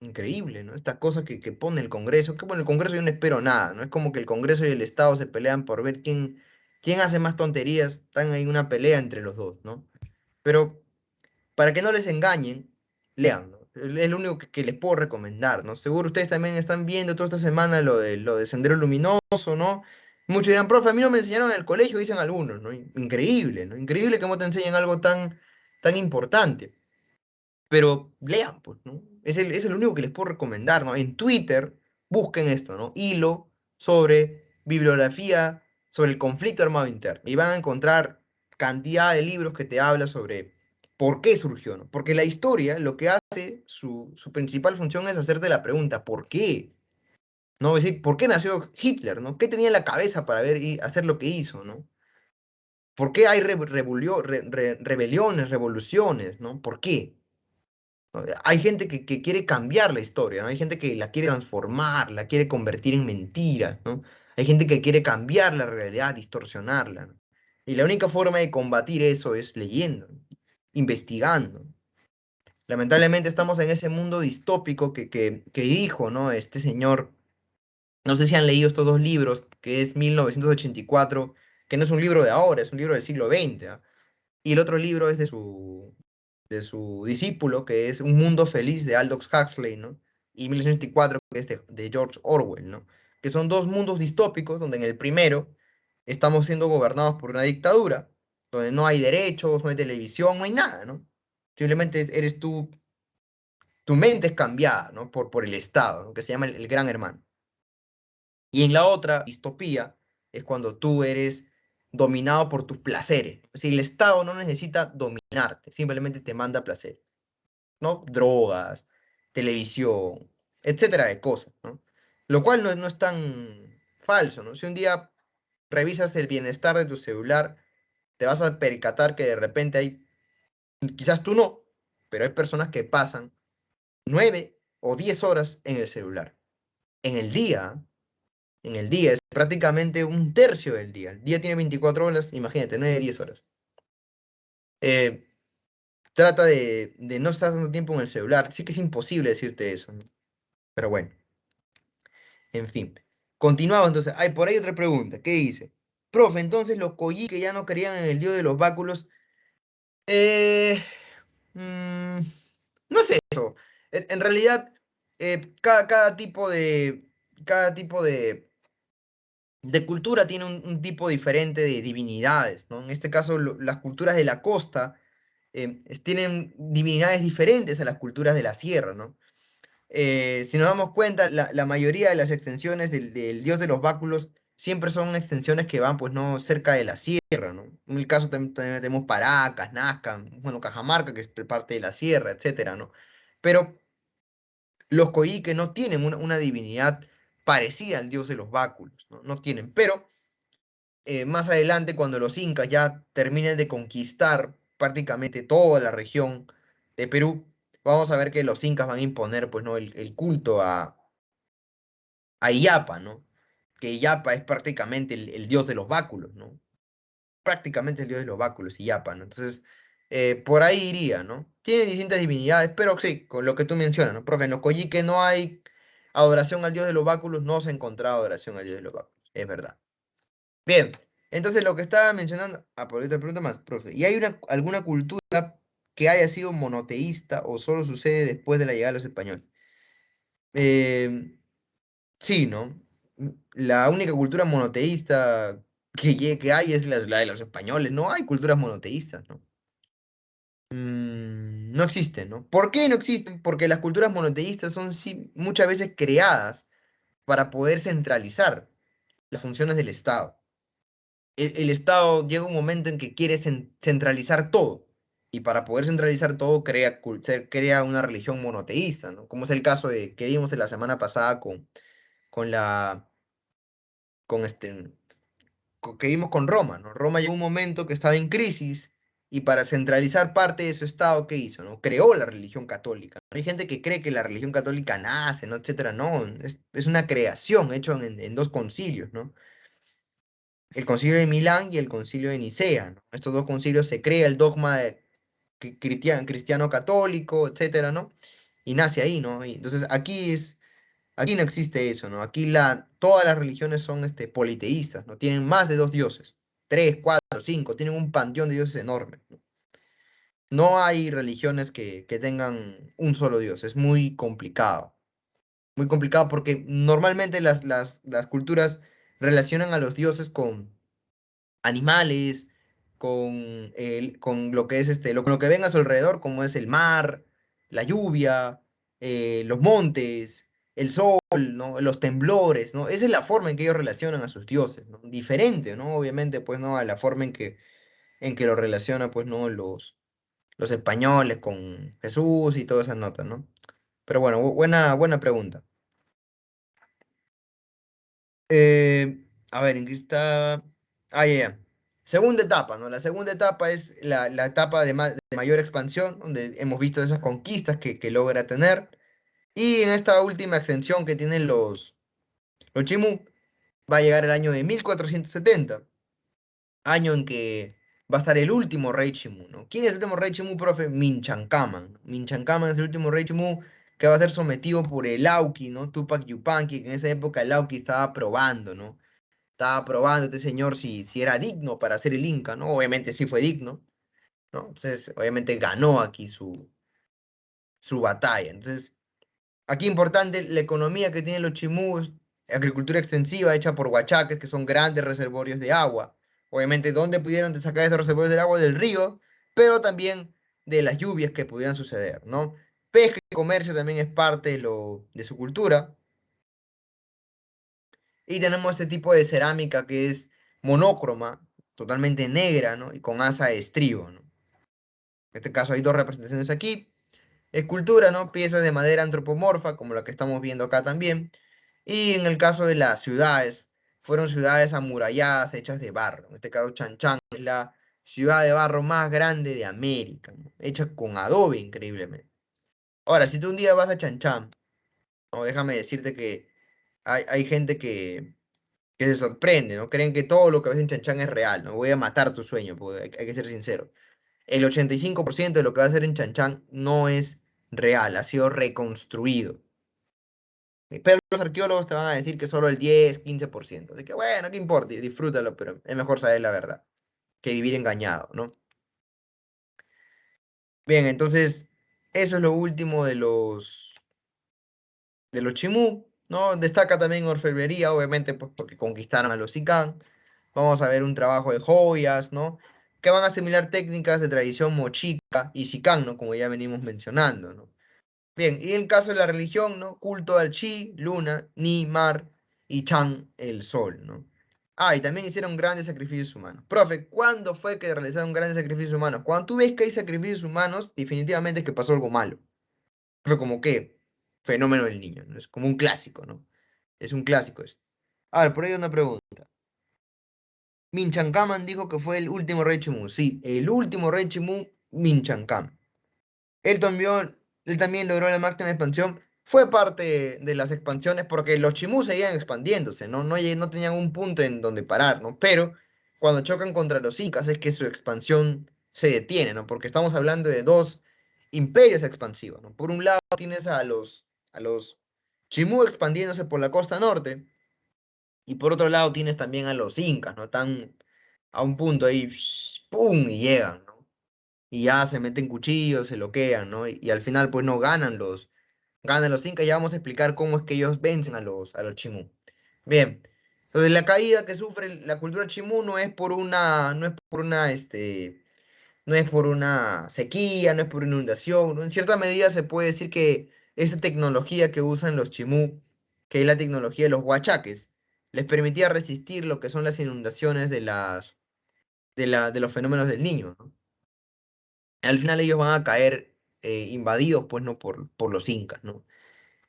Increíble, ¿no? Estas cosas que pone el Congreso, que bueno, el Congreso yo no espero nada, ¿no? Es como que el Congreso y el Estado se pelean por ver quién hace más tonterías, están ahí una pelea entre los dos, ¿no? Pero para que no les engañen, lean, ¿no? Es lo único que les puedo recomendar, ¿no? Seguro ustedes también están viendo toda esta semana lo de Sendero Luminoso, ¿no? Muchos dirán, profe, a mí no me enseñaron en el colegio, dicen algunos, ¿no? Increíble, ¿no? Increíble que no te enseñen algo tan importante. Pero lean, pues, ¿no? Es el único que les puedo recomendar, ¿no? En Twitter, busquen esto, ¿no? Hilo sobre bibliografía, sobre el conflicto armado interno. Y van a encontrar cantidad de libros que te hablan sobre por qué surgió, ¿no? Porque la historia, lo que hace, su principal función es hacerte la pregunta, ¿por qué? ¿No? Es decir, ¿por qué nació Hitler, ¿no? ¿Qué tenía en la cabeza para ver y hacer lo que hizo, ¿no? ¿Por qué hay rebeliones, revoluciones, ¿no? ¿Por qué? ¿No? Hay gente que quiere cambiar la historia, ¿no? Hay gente que la quiere transformar, la quiere convertir en mentira, ¿no? Hay gente que quiere cambiar la realidad, distorsionarla, ¿no? Y la única forma de combatir eso es leyendo, ¿no? Investigando. Lamentablemente estamos en ese mundo distópico que dijo, ¿no? Este señor, no sé si han leído estos dos libros, que es 1984, que no es un libro de ahora, es un libro del siglo XX, ¿ah? Y el otro libro es de su discípulo, que es Un Mundo Feliz de Aldous Huxley, ¿no? Y 1984, que es de George Orwell, ¿no? Que son dos mundos distópicos, donde en el primero estamos siendo gobernados por una dictadura, donde no hay derechos, no hay televisión, no hay nada, ¿no? Simplemente eres tú, tu mente es cambiada, ¿no? Por el Estado, ¿no? Que se llama el Gran Hermano. Y en la otra distopía es cuando tú eres dominado por tus placeres. Si el Estado no necesita dominarte, simplemente te manda placer, ¿no? Drogas, televisión, etcétera de cosas, ¿no? Lo cual no es tan falso, ¿no? Si un día revisas el bienestar de tu celular, te vas a percatar que de repente hay, quizás tú no, pero hay personas que pasan 9 o 10 horas en el celular. En el día, en el día es prácticamente un tercio del día. El día tiene 24 horas, imagínate, 9 o 10 horas. Eh, Trata de no estar tanto tiempo en el celular. Sí que es imposible decirte eso, ¿no? Pero bueno, en fin. Continuamos entonces. Hay por ahí otra pregunta. ¿Qué dice? Profe, entonces los Koyi que ya no creían en el dios de los báculos. Eh, mm, no sé eso. En realidad, cada tipo de cultura tiene un tipo diferente de divinidades, ¿no? En este caso, las culturas de la costa tienen divinidades diferentes a las culturas de la sierra, ¿no? Si nos damos cuenta, la mayoría de las extensiones del dios de los báculos siempre son extensiones que van, pues, no cerca de la sierra, ¿no? En el caso también tenemos Paracas, Nazca, bueno, Cajamarca, que es parte de la sierra, etcétera, ¿no? Pero los coíques no tienen una divinidad parecida al dios de los báculos, ¿no? No tienen, pero más adelante, cuando los incas ya terminen de conquistar prácticamente toda la región de Perú, vamos a ver que los incas van a imponer, pues, ¿no? el culto a Illapa, ¿no? Que Illapa es prácticamente el dios de los báculos, ¿no? Prácticamente el dios de los báculos, Illapa, ¿no? Entonces, por ahí iría, ¿no? Tiene distintas divinidades, pero sí, con lo que tú mencionas, ¿no? Profe, en los Coyique no hay adoración al dios de los báculos, no se ha encontrado adoración al dios de los báculos, es verdad. Bien, entonces lo que estaba mencionando, por otra pregunta más, profe, ¿y hay alguna cultura que haya sido monoteísta o solo sucede después de la llegada de los españoles? Em, sí, ¿no? La única cultura monoteísta que hay es la de los españoles, no hay culturas monoteístas, ¿no? No existen, ¿no? ¿Por qué no existen? Porque las culturas monoteístas son sí, muchas veces creadas para poder centralizar las funciones del Estado. El Estado llega un momento en que quiere centralizar todo. Y para poder centralizar todo, crea una religión monoteísta, ¿no? Como es el caso que vimos en la semana pasada con la, con este, que vimos con Roma, ¿no? Roma llegó un momento que estaba en crisis y para centralizar parte de su Estado, ¿qué hizo, no? Creó la religión católica. Hay gente que cree que la religión católica nace, ¿no? Etcétera. No, es una creación hecha en dos concilios, ¿no? El concilio de Milán y el concilio de Nicea, ¿no? Estos dos concilios se crea el dogma cristiano católico, etcétera, ¿no? Y nace ahí, ¿no? Y entonces aquí no existe eso, ¿no? Aquí todas las religiones son politeístas, ¿no? Tienen más de dos dioses, tres, cuatro, cinco, tienen un panteón de dioses enorme, ¿no? No hay religiones que tengan un solo dios, es muy complicado porque normalmente las culturas relacionan a los dioses con animales, con lo que es lo que ven a su alrededor, como es el mar, la lluvia, los montes, el sol, ¿no? Los temblores, ¿no? Esa es la forma en que ellos relacionan a sus dioses, ¿no? Diferente, ¿no? Obviamente, pues, ¿no? A la forma en que lo relacionan, pues, ¿no? Los españoles con Jesús y todas esas notas, ¿no? Pero bueno, buena pregunta. A ver, ¿en qué está? Ah, ya, ya. Segunda etapa, ¿no? La segunda etapa es la etapa de mayor expansión, donde hemos visto esas conquistas que logra tener. Y en esta última extensión que tienen los Chimú, va a llegar el año de 1470, año en que va a estar el último rey Chimú, ¿no? ¿Quién es el último rey Chimú, profe? Minchacaman. Minchacaman es el último rey Chimú que va a ser sometido por el Auqui, ¿no? Tupac Yupanqui, que en esa época el Auqui estaba probando, ¿no? Estaba probando este señor si era digno para ser el Inca, ¿no? Obviamente sí fue digno, ¿no? Entonces, obviamente ganó aquí su batalla. Entonces, aquí importante, la economía que tienen los chimús, agricultura extensiva hecha por huachaques, que son grandes reservorios de agua. Obviamente, ¿dónde pudieron sacar esos reservorios del agua? Del río, pero también de las lluvias que pudieran suceder, ¿no? Pesca y comercio también es parte de su cultura. Y tenemos este tipo de cerámica que es monócroma, totalmente negra, ¿no? Y con asa de estribo, ¿no? En este caso hay dos representaciones aquí. Escultura, ¿no? Piezas de madera antropomorfa, como la que estamos viendo acá también. Y en el caso de las ciudades, fueron ciudades amuralladas hechas de barro. En este caso, Chan es la ciudad de barro más grande de América, ¿no? Hecha con adobe, increíblemente. Ahora, si tú un día vas a Chan, ¿no? Déjame decirte que hay gente que se sorprende, ¿no? Creen que todo lo que ves en Chan es real, ¿no? Voy a matar tu sueño, porque hay que ser sincero. El 85% de lo que va a hacer en Chan no es real, ha sido reconstruido. Pero los arqueólogos te van a decir que solo el 10, 15%. Así que bueno, qué importa, disfrútalo, pero es mejor saber la verdad que vivir engañado, ¿no? Bien, entonces, eso es lo último de los Chimú, ¿no? Destaca también orfebrería, obviamente, pues porque conquistaron a los Sicán. Vamos a ver un trabajo de joyas, ¿no? Que van a asimilar técnicas de tradición mochica y Sicán, ¿no? Como ya venimos mencionando, ¿no? Bien, y en el caso de la religión, ¿no? Culto al Chi, luna, Ni, mar, y Chan, el sol, ¿no? Ah, y también hicieron grandes sacrificios humanos. Profe, ¿cuándo fue que realizaron grandes sacrificios humanos? Cuando tú ves que hay sacrificios humanos, definitivamente es que pasó algo malo. Fue como que fenómeno del niño, ¿no? Es como un clásico, ¿no? Es un clásico esto. A ver, por ahí hay una pregunta. Minchancam dijo que fue el último rey Chimú. Sí, el último rey Chimú, Minchancam. Él también, él también logró la máxima expansión. Fue parte de las expansiones porque los Chimú seguían expandiéndose, ¿no? No tenían un punto en donde parar, ¿no? Pero cuando chocan contra los Incas es que su expansión se detiene, ¿no? Porque estamos hablando de dos imperios expansivos, ¿no? Por un lado tienes a los Chimú expandiéndose por la costa norte y por otro lado tienes también a los Incas, ¿no? Están a un punto ahí, ¡pum! Y llegan, ¿no? Y ya se meten cuchillos, se loquean, ¿no? Y al final pues no ganan los incas, ya vamos a explicar cómo es que ellos vencen a los chimú. Bien, entonces la caída que sufre la cultura chimú no es por una sequía, no es por inundación, ¿no? En cierta medida se puede decir que esa tecnología que usan los chimú, que es la tecnología de los huachaques, les permitía resistir lo que son las inundaciones de los fenómenos del niño, ¿no? Al final ellos van a caer invadidos, pues, ¿no? por los incas, ¿no?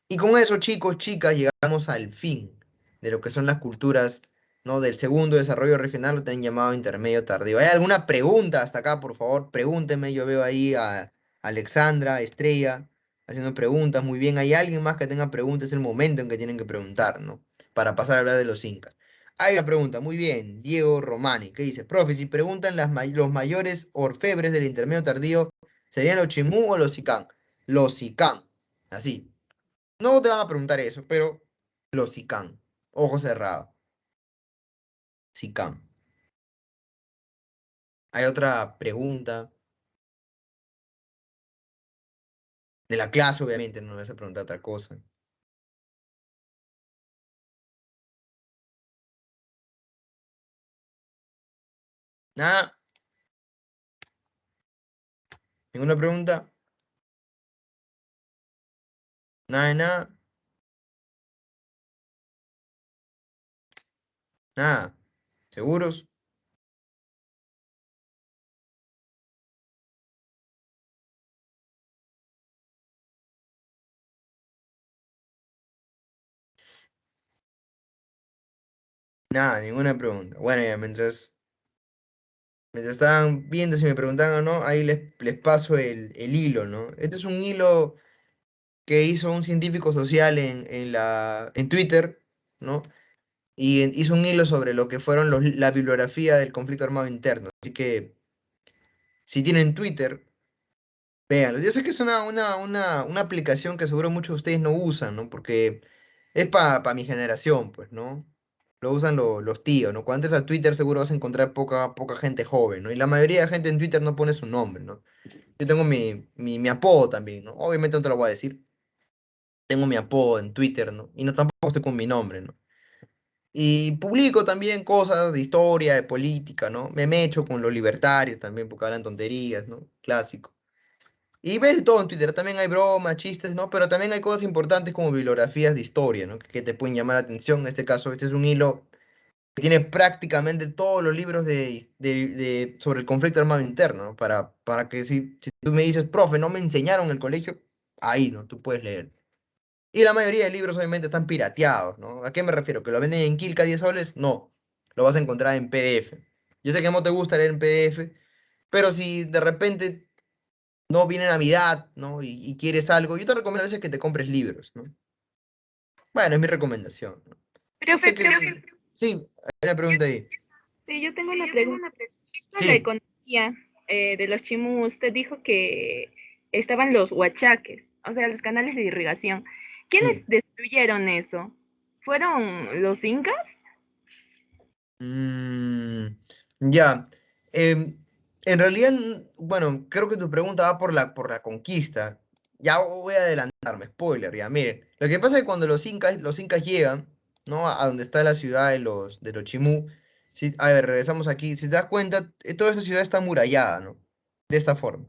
Y con eso, chicos, chicas, llegamos al fin de lo que son las culturas, ¿no? Del segundo desarrollo regional, lo tienen llamado intermedio tardío. ¿Hay alguna pregunta hasta acá, por favor? Pregúntenme, yo veo ahí a Alexandra, Estrella, haciendo preguntas, muy bien. ¿Hay alguien más que tenga preguntas? Es el momento en que tienen que preguntar, ¿no? Para pasar a hablar de los incas. Hay una pregunta, muy bien, Diego Romani, ¿qué dice? Profe, si preguntan los mayores orfebres del intermedio tardío, ¿serían los Chimú o los Sicán? Los Sicán, así. No te van a preguntar eso, pero los Sicán. Ojo cerrado. Sicán. Hay otra pregunta de la clase, obviamente, no me vas a preguntar otra cosa. Nada, ninguna pregunta, nada de nada, nada. ¿Seguros? Nada, ninguna pregunta. Bueno, ya mientras estaban viendo si me preguntaban o no, ahí les paso el hilo, ¿no? Este es un hilo que hizo un científico social en Twitter, ¿no? y hizo un hilo sobre lo que fueron la bibliografía del conflicto armado interno. Así que si tienen Twitter, véanlo. Yo sé que es una aplicación que seguro muchos de ustedes no usan, ¿no? Porque es para mi generación, pues, ¿no? Lo usan los tíos, ¿no? Cuando entres a Twitter seguro vas a encontrar poca gente joven, ¿no? Y la mayoría de gente en Twitter no pone su nombre, ¿no? Yo tengo mi apodo también, ¿no? Obviamente no te lo voy a decir. Tengo mi apodo en Twitter, ¿no? Y no tampoco estoy con mi nombre, ¿no? Y publico también cosas de historia, de política, ¿no? Me mecho con los libertarios también, porque hablan tonterías, ¿no? Clásico. Y ves de todo en Twitter, también hay bromas, chistes, ¿no? Pero también hay cosas importantes como bibliografías de historia, ¿no? Que te pueden llamar la atención. En este caso, este es un hilo que tiene prácticamente todos los libros sobre el conflicto armado interno, ¿no? Para que si tú me dices, profe, no me enseñaron en el colegio, ahí, ¿no? Tú puedes leer. Y la mayoría de libros obviamente están pirateados, ¿no? ¿A qué me refiero? ¿Que lo venden en Kilka 10 soles? No, lo vas a encontrar en PDF. Yo sé que no te gusta leer en PDF, pero si de repente no viene Navidad, ¿no? Y quieres algo, yo te recomiendo a veces que te compres libros, ¿no? Bueno, es mi recomendación, ¿no? No sé Profe, qué... Sí, hay una pregunta ahí. sí, yo tengo una pregunta. En la Sí, economía de los chimú, usted dijo que estaban los huachaques, o sea, los canales de irrigación. ¿Quiénes sí. destruyeron eso? ¿Fueron los incas? Mm, ya. En realidad, bueno, creo que tu pregunta va por la conquista. Ya voy a adelantarme, spoiler, ya. Miren, lo que pasa es que cuando los incas llegan, ¿no? A donde está la ciudad de los Chimú. A ver, regresamos aquí. Si te das cuenta, toda esta ciudad está amurallada, ¿no? De esta forma.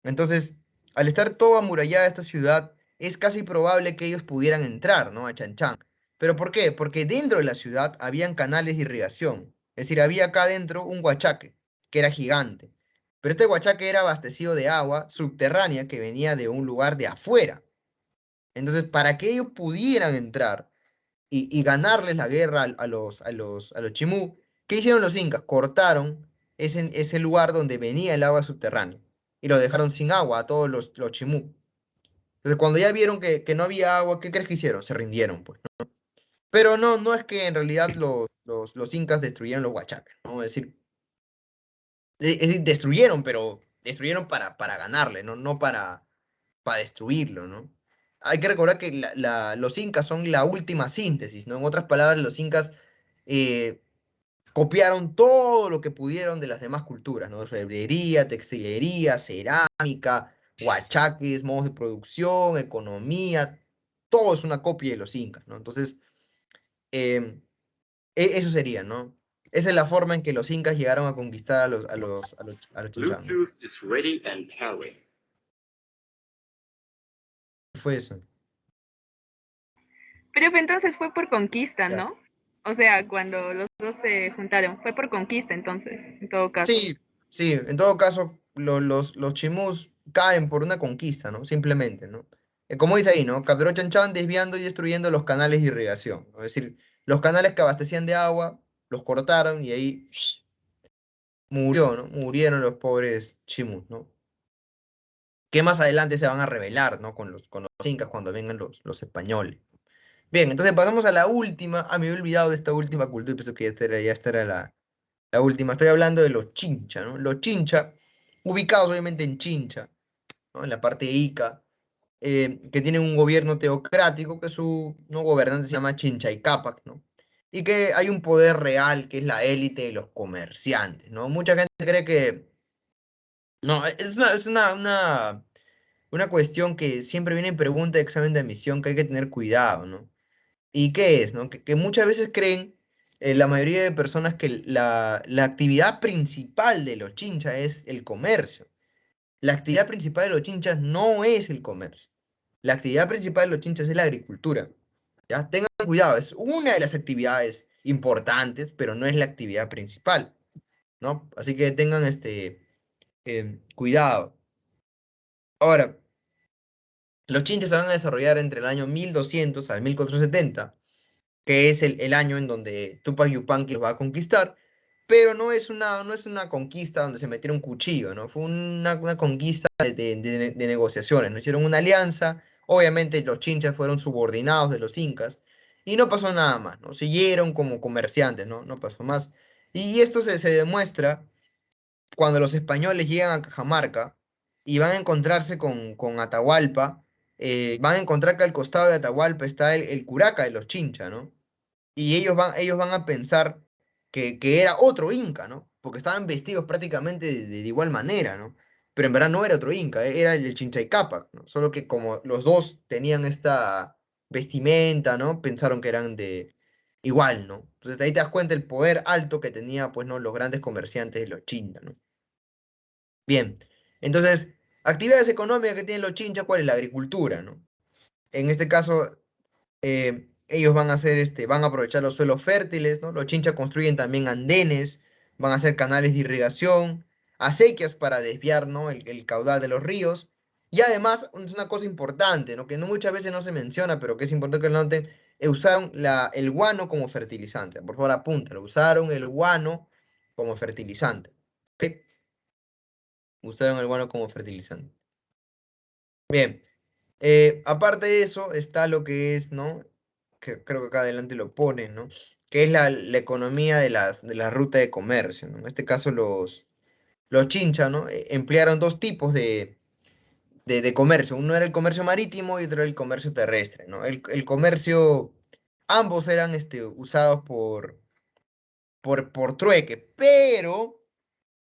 Entonces, al estar toda amurallada esta ciudad, es casi probable que ellos pudieran entrar, ¿no? A Chanchán. ¿Pero por qué? Porque dentro de la ciudad habían canales de irrigación. Es decir, había acá dentro un huachaque, que era gigante. Pero este huachaque era abastecido de agua subterránea que venía de un lugar de afuera. Entonces, para que ellos pudieran entrar y ganarles la guerra a los Chimú, ¿qué hicieron los incas? Cortaron ese lugar donde venía el agua subterránea y lo dejaron sin agua a todos los Chimú. Entonces, cuando ya vieron que no había agua, ¿qué crees que hicieron? Se rindieron, pues, ¿no? Pero no es que en realidad los incas destruyeron los huachacas, ¿no? Es decir, destruyeron, pero destruyeron para ganarle, no para destruirlo, ¿no? Hay que recordar que los incas son la última síntesis, ¿no? En otras palabras, los incas eh, copiaron todo lo que pudieron de las demás culturas, ¿no? Orfebrería, textilería, cerámica, huachaques, modos de producción, economía, todo es una copia de los incas, ¿no? Entonces, em, eso sería, ¿no? Esa es la forma en que los incas llegaron a conquistar a los chinchán, ¿no? Bluetooth is ready and pairing. Fue eso. Pero entonces fue por conquista, Ya. ¿no? O sea, cuando los dos se juntaron, fue por conquista entonces, en todo caso. Sí, sí, en todo caso, los chimús caen por una conquista, ¿no? Simplemente, ¿no? Como dice ahí, ¿no? Capturó Chan desviando y destruyendo los canales de irrigación, ¿no? Es decir, los canales que abastecían de agua, los cortaron y ahí murió, ¿no? Murieron los pobres chimús, ¿no? Que más adelante se van a rebelar, ¿no? Con los incas cuando vengan los españoles. Bien, entonces pasamos a la última. Ah, me había olvidado de esta última cultura, pensé que ya esta era la última. Estoy hablando de los chincha, ¿no? Los chincha, ubicados obviamente en Chincha, ¿no? En la parte de Ica, que tienen un gobierno teocrático, que su no gobernante se llama Chincha y Cápac, ¿no? Y que hay un poder real que es la élite de los comerciantes, ¿no? Mucha gente cree que... No, es una cuestión que siempre viene en pregunta de examen de admisión que hay que tener cuidado, ¿no? ¿Y qué es, no? Que muchas veces creen, la mayoría de personas, que la actividad principal de los chinchas es el comercio. La actividad principal de los chinchas no es el comercio. La actividad principal de los chinchas es la agricultura. ¿Ya? Tengan cuidado, es una de las actividades importantes, pero no es la actividad principal, ¿no? Así que tengan cuidado. Ahora, los chinchas se van a desarrollar entre el año 1200 al 1470, que es el año en donde Tupac Yupanqui los va a conquistar, pero no es una conquista donde se metiera un cuchillo, ¿no? Fue una conquista de negociaciones, ¿no? Hicieron una alianza, obviamente los chinchas fueron subordinados de los incas, y no pasó nada más, ¿no? Siguieron como comerciantes, ¿no? No pasó más. Y esto se demuestra cuando los españoles llegan a Cajamarca y van a encontrarse con Atahualpa, van a encontrar que al costado de Atahualpa está el curaca de los Chincha, ¿no? Y ellos van a pensar que era otro inca, ¿no? Porque estaban vestidos prácticamente de igual manera, ¿no? Pero en verdad no era otro inca, era el Chincha Cápac, ¿no? Solo que como los dos tenían esta vestimenta, ¿no? Pensaron que eran de igual, ¿no? Entonces de ahí te das cuenta el poder alto que tenía, pues, ¿no? Los grandes comerciantes de los Chincha, ¿no? Bien, entonces, actividades económicas que tienen los Chincha, ¿cuál es? La agricultura, ¿no? En este caso, ellos van a hacer, van a aprovechar los suelos fértiles, ¿no? Los Chincha construyen también andenes, van a hacer canales de irrigación, acequias para desviar, ¿no? el caudal de los ríos. Y además, es una cosa importante, ¿no? Que no muchas veces no se menciona, pero que es importante que lo noten, usaron el guano como fertilizante. Por favor, apúntalo, usaron el guano como fertilizante. ¿Ok? Usaron el guano como fertilizante. Bien, aparte de eso, está lo que es, ¿no? Que creo que acá adelante lo ponen, ¿no? Que es la economía de la ruta de comercio, ¿no? En este caso, los chincha, ¿no? Emplearon dos tipos de comercio. Uno era el comercio marítimo y otro era el comercio terrestre, ¿no? El comercio, ambos eran usados por trueque, pero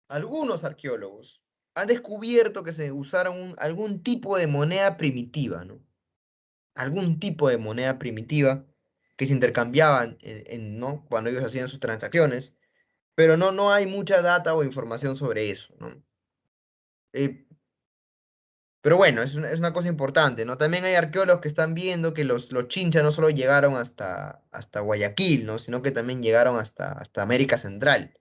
algunos arqueólogos han descubierto que se usaron algún tipo de moneda primitiva, ¿no? Algún tipo de moneda primitiva que se intercambiaban ¿no? Cuando ellos hacían sus transacciones, pero no hay mucha data o información sobre eso, ¿no? Eh, pero bueno, es una cosa importante, ¿no? También hay arqueólogos que están viendo que los chinchas no solo llegaron hasta Guayaquil, ¿no? Sino que también llegaron hasta América Central,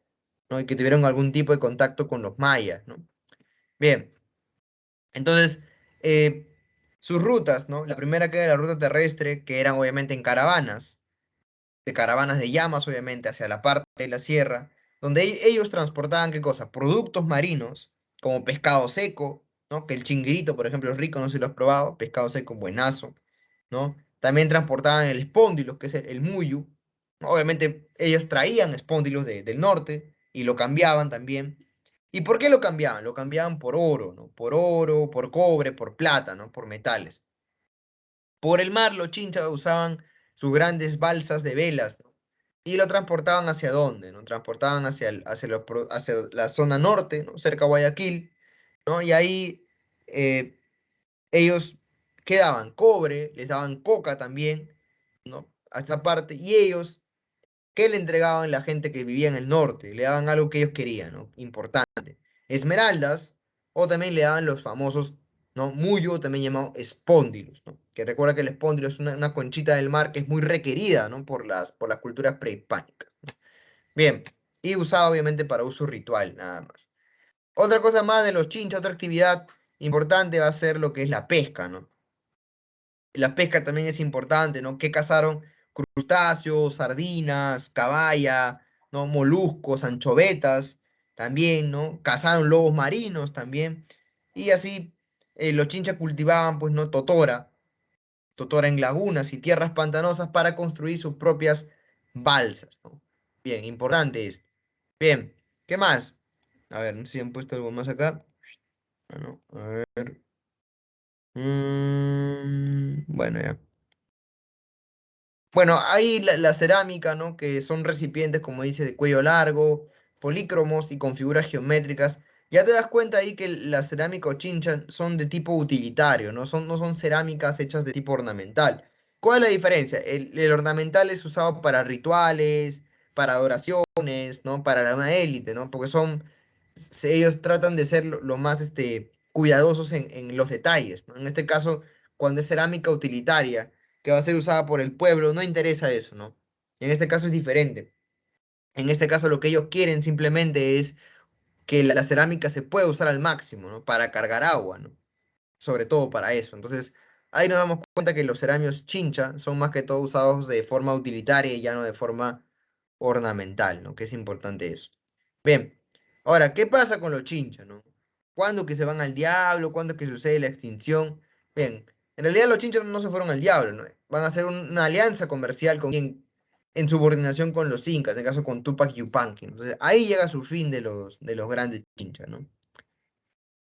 ¿no? Y que tuvieron algún tipo de contacto con los mayas, ¿no? Bien, entonces, eh, sus rutas, ¿no? La primera que era la ruta terrestre, que eran obviamente en caravanas, de caravanas de llamas, obviamente, hacia la parte de la sierra, donde ellos transportaban, ¿qué cosa? Productos marinos, como pescado seco, ¿no? Que el chinguirito, por ejemplo, es rico, no sé si lo has probado, pescado seco buenazo, ¿no? También transportaban el espóndilo, que es el muyu. Obviamente, ellos traían espóndilos del norte y lo cambiaban también. ¿Y por qué lo cambiaban? Lo cambiaban por oro, ¿no? Por oro, por cobre, por plata, ¿no? Por metales. Por el mar, los chinchas usaban sus grandes balsas de velas, ¿no? Y lo transportaban hacia dónde, ¿no? Transportaban hacia la zona norte, ¿no? Cerca de Guayaquil, ¿no? Y ahí ellos quedaban cobre, les daban coca también, ¿no? A esa parte, y ellos, ¿qué le entregaban a la gente que vivía en el norte? Le daban algo que ellos querían, ¿no? Importante. Esmeraldas, o también le daban los famosos, ¿no? Muyo, también llamado espóndilos, ¿no? Que recuerda que el espóndilo es una conchita del mar que es muy requerida, ¿no? Por las culturas prehispánicas. Bien, y usada obviamente para uso ritual, nada más. Otra cosa más de los chinchas, otra actividad importante va a ser lo que es la pesca, ¿no? La pesca también es importante, ¿no? Que cazaron crustáceos, sardinas, caballa, ¿no? Moluscos, anchovetas, también, ¿no? Cazaron lobos marinos también. Y así los chinchas cultivaban, pues, ¿no? Totora en lagunas y tierras pantanosas para construir sus propias balsas, ¿no? Bien, importante esto. Bien, ¿qué más? A ver, no sé si han puesto algo más acá. Bueno, a ver. Bueno, ya. Bueno, hay la cerámica, ¿no? Que son recipientes, como dice, de cuello largo, polícromos y con figuras geométricas. Ya te das cuenta ahí que la cerámica o chincha son de tipo utilitario, no son cerámicas hechas de tipo ornamental. ¿Cuál es la diferencia? El ornamental es usado para rituales, para adoraciones, ¿no? Para una élite, ¿no? Porque ellos tratan de ser lo más cuidadosos en los detalles, ¿no? En este caso, cuando es cerámica utilitaria que va a ser usada por el pueblo, no interesa eso, ¿no? En este caso es diferente. En este caso lo que ellos quieren simplemente es que la cerámica se pueda usar al máximo, ¿no? Para cargar agua, ¿no? Sobre todo para eso. Entonces, ahí nos damos cuenta que los ceramios chincha son más que todo usados de forma utilitaria y ya no de forma ornamental, ¿no? Que es importante eso. Bien, ahora, ¿qué pasa con los chinchas, no? ¿Cuándo que se van al diablo? ¿Cuándo que sucede la extinción? Bien, En realidad los chinchas no se fueron al diablo, ¿no? Van a hacer una alianza comercial con quien en subordinación con los incas, en este caso con Tupac Yupanqui. Entonces ahí llega su fin de los grandes chinchas, ¿no?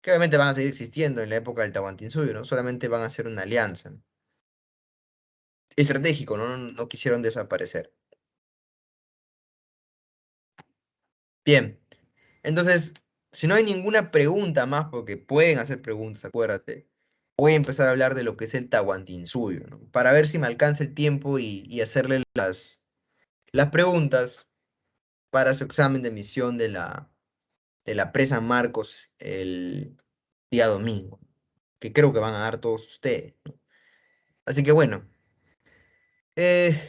Que obviamente van a seguir existiendo en la época del Tahuantinsuyo, ¿no? Solamente van a hacer una alianza, ¿no? Estratégico, ¿no? No quisieron desaparecer. Bien, entonces, si no hay ninguna pregunta más, porque pueden hacer preguntas, acuérdate, voy a empezar a hablar de lo que es el Tahuantinsuyo, ¿no? Para ver si me alcanza el tiempo y hacerle las preguntas para su examen de admisión de la presa Marcos el día domingo, que creo que van a dar todos ustedes, ¿no? Así que bueno, eh,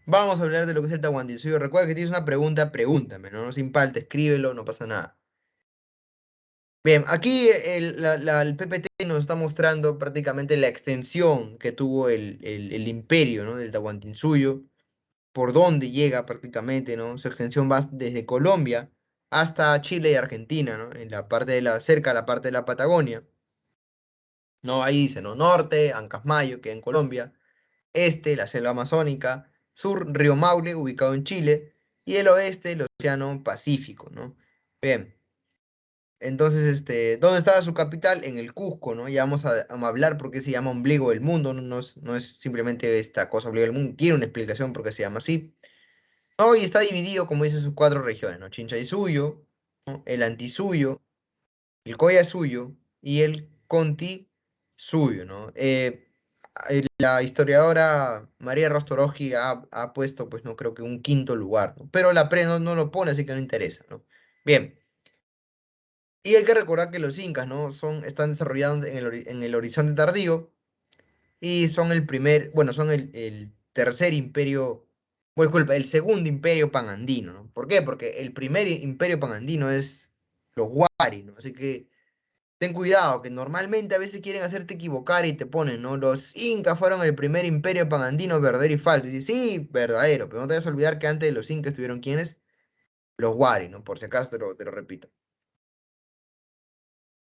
vamos a hablar de lo que es el Tahuantinsuyo. Recuerda que tienes una pregunta, pregúntame, ¿no? No sin falta, escríbelo, no pasa nada. Bien, aquí el PPT nos está mostrando prácticamente la extensión que tuvo el imperio, ¿no? Del Tahuantinsuyo, por dónde llega prácticamente, ¿no? Su extensión va desde Colombia hasta Chile y Argentina, ¿no? En la parte cerca de la parte de la Patagonia, ¿no? Ahí dice, ¿no? Norte, Ancasmayo, que en Colombia, este, la selva amazónica, sur, Río Maule, ubicado en Chile, y el oeste, el Océano Pacífico, ¿no? Bien. Entonces, ¿dónde estaba su capital? En el Cusco, ¿no? Ya vamos a hablar por qué se llama ombligo del mundo, no es simplemente esta cosa ombligo del mundo, tiene una explicación por qué se llama así. No, y está dividido, como dice, sus cuatro regiones, ¿no? Chinchay-Suyo, ¿no? El Antisuyo, el Collasuyo y el Conti-Suyo, ¿no? La historiadora María Rostorowski ha puesto, pues, no creo que un quinto lugar, ¿no? Pero la PRE no lo pone, así que no interesa, ¿no? Bien. Y hay que recordar que los incas, ¿no? Están desarrollados en el horizonte tardío y son el primer, bueno, son el tercer imperio, bueno, disculpa, el segundo imperio panandino, ¿no? ¿Por qué? Porque el primer imperio panandino es los Huari, ¿no? Así que ten cuidado, que normalmente a veces quieren hacerte equivocar y te ponen, ¿no? Los incas fueron el primer imperio panandino, verdadero y falso. Y dices, sí, verdadero, pero no te vas a olvidar que antes de los incas estuvieron ¿quiénes? Los Huari, ¿no? Por si acaso te lo repito.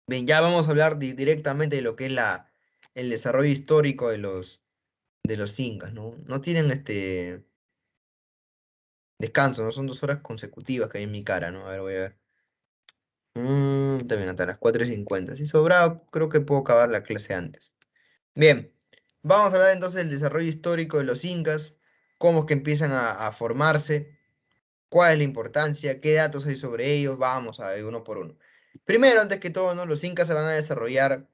Bien, ya vamos a hablar directamente de lo que es el desarrollo histórico de los incas, ¿no? No tienen descanso, ¿no? Son 2 horas consecutivas que hay en mi cara, ¿no? A ver, voy a ver. También hasta las 4:50. Si sobrado, creo que puedo acabar la clase antes. Bien, vamos a hablar entonces del desarrollo histórico de los incas, cómo es que empiezan a formarse, cuál es la importancia, qué datos hay sobre ellos, vamos a ver uno por uno. Primero, antes que todo, ¿no? Los incas se van a desarrollar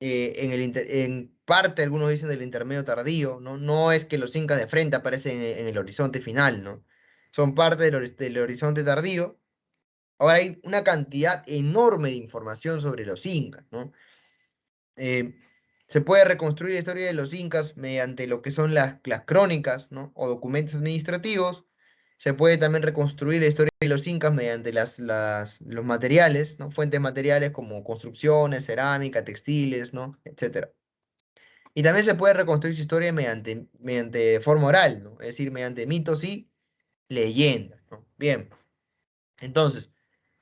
en parte, algunos dicen del intermedio tardío, ¿no? No es que los incas de frente aparecen en el horizonte final, ¿no? Son parte del horizonte tardío. Ahora hay una cantidad enorme de información sobre los incas, ¿no? Eh, Se puede reconstruir la historia de los incas mediante lo que son las crónicas, ¿no? O documentos administrativos. Se puede también reconstruir la historia de los incas mediante los materiales, ¿no? Fuentes materiales como construcciones, cerámica, textiles, ¿no? Etcétera. Y también se puede reconstruir su historia mediante forma oral, ¿no? Es decir, mediante mitos y leyendas, ¿no? Bien, entonces,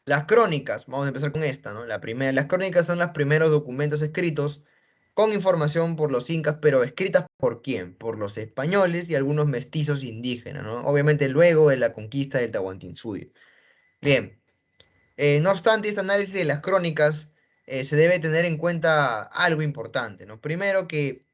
las crónicas, vamos a empezar con esta, ¿no? Las crónicas son los primeros documentos escritos con información por los incas, pero escritas ¿por quién? Por los españoles y algunos mestizos indígenas, ¿no? Obviamente luego de la conquista del Tahuantinsuyo. Bien, no obstante, este análisis de las crónicas se debe tener en cuenta algo importante, ¿no? Primero que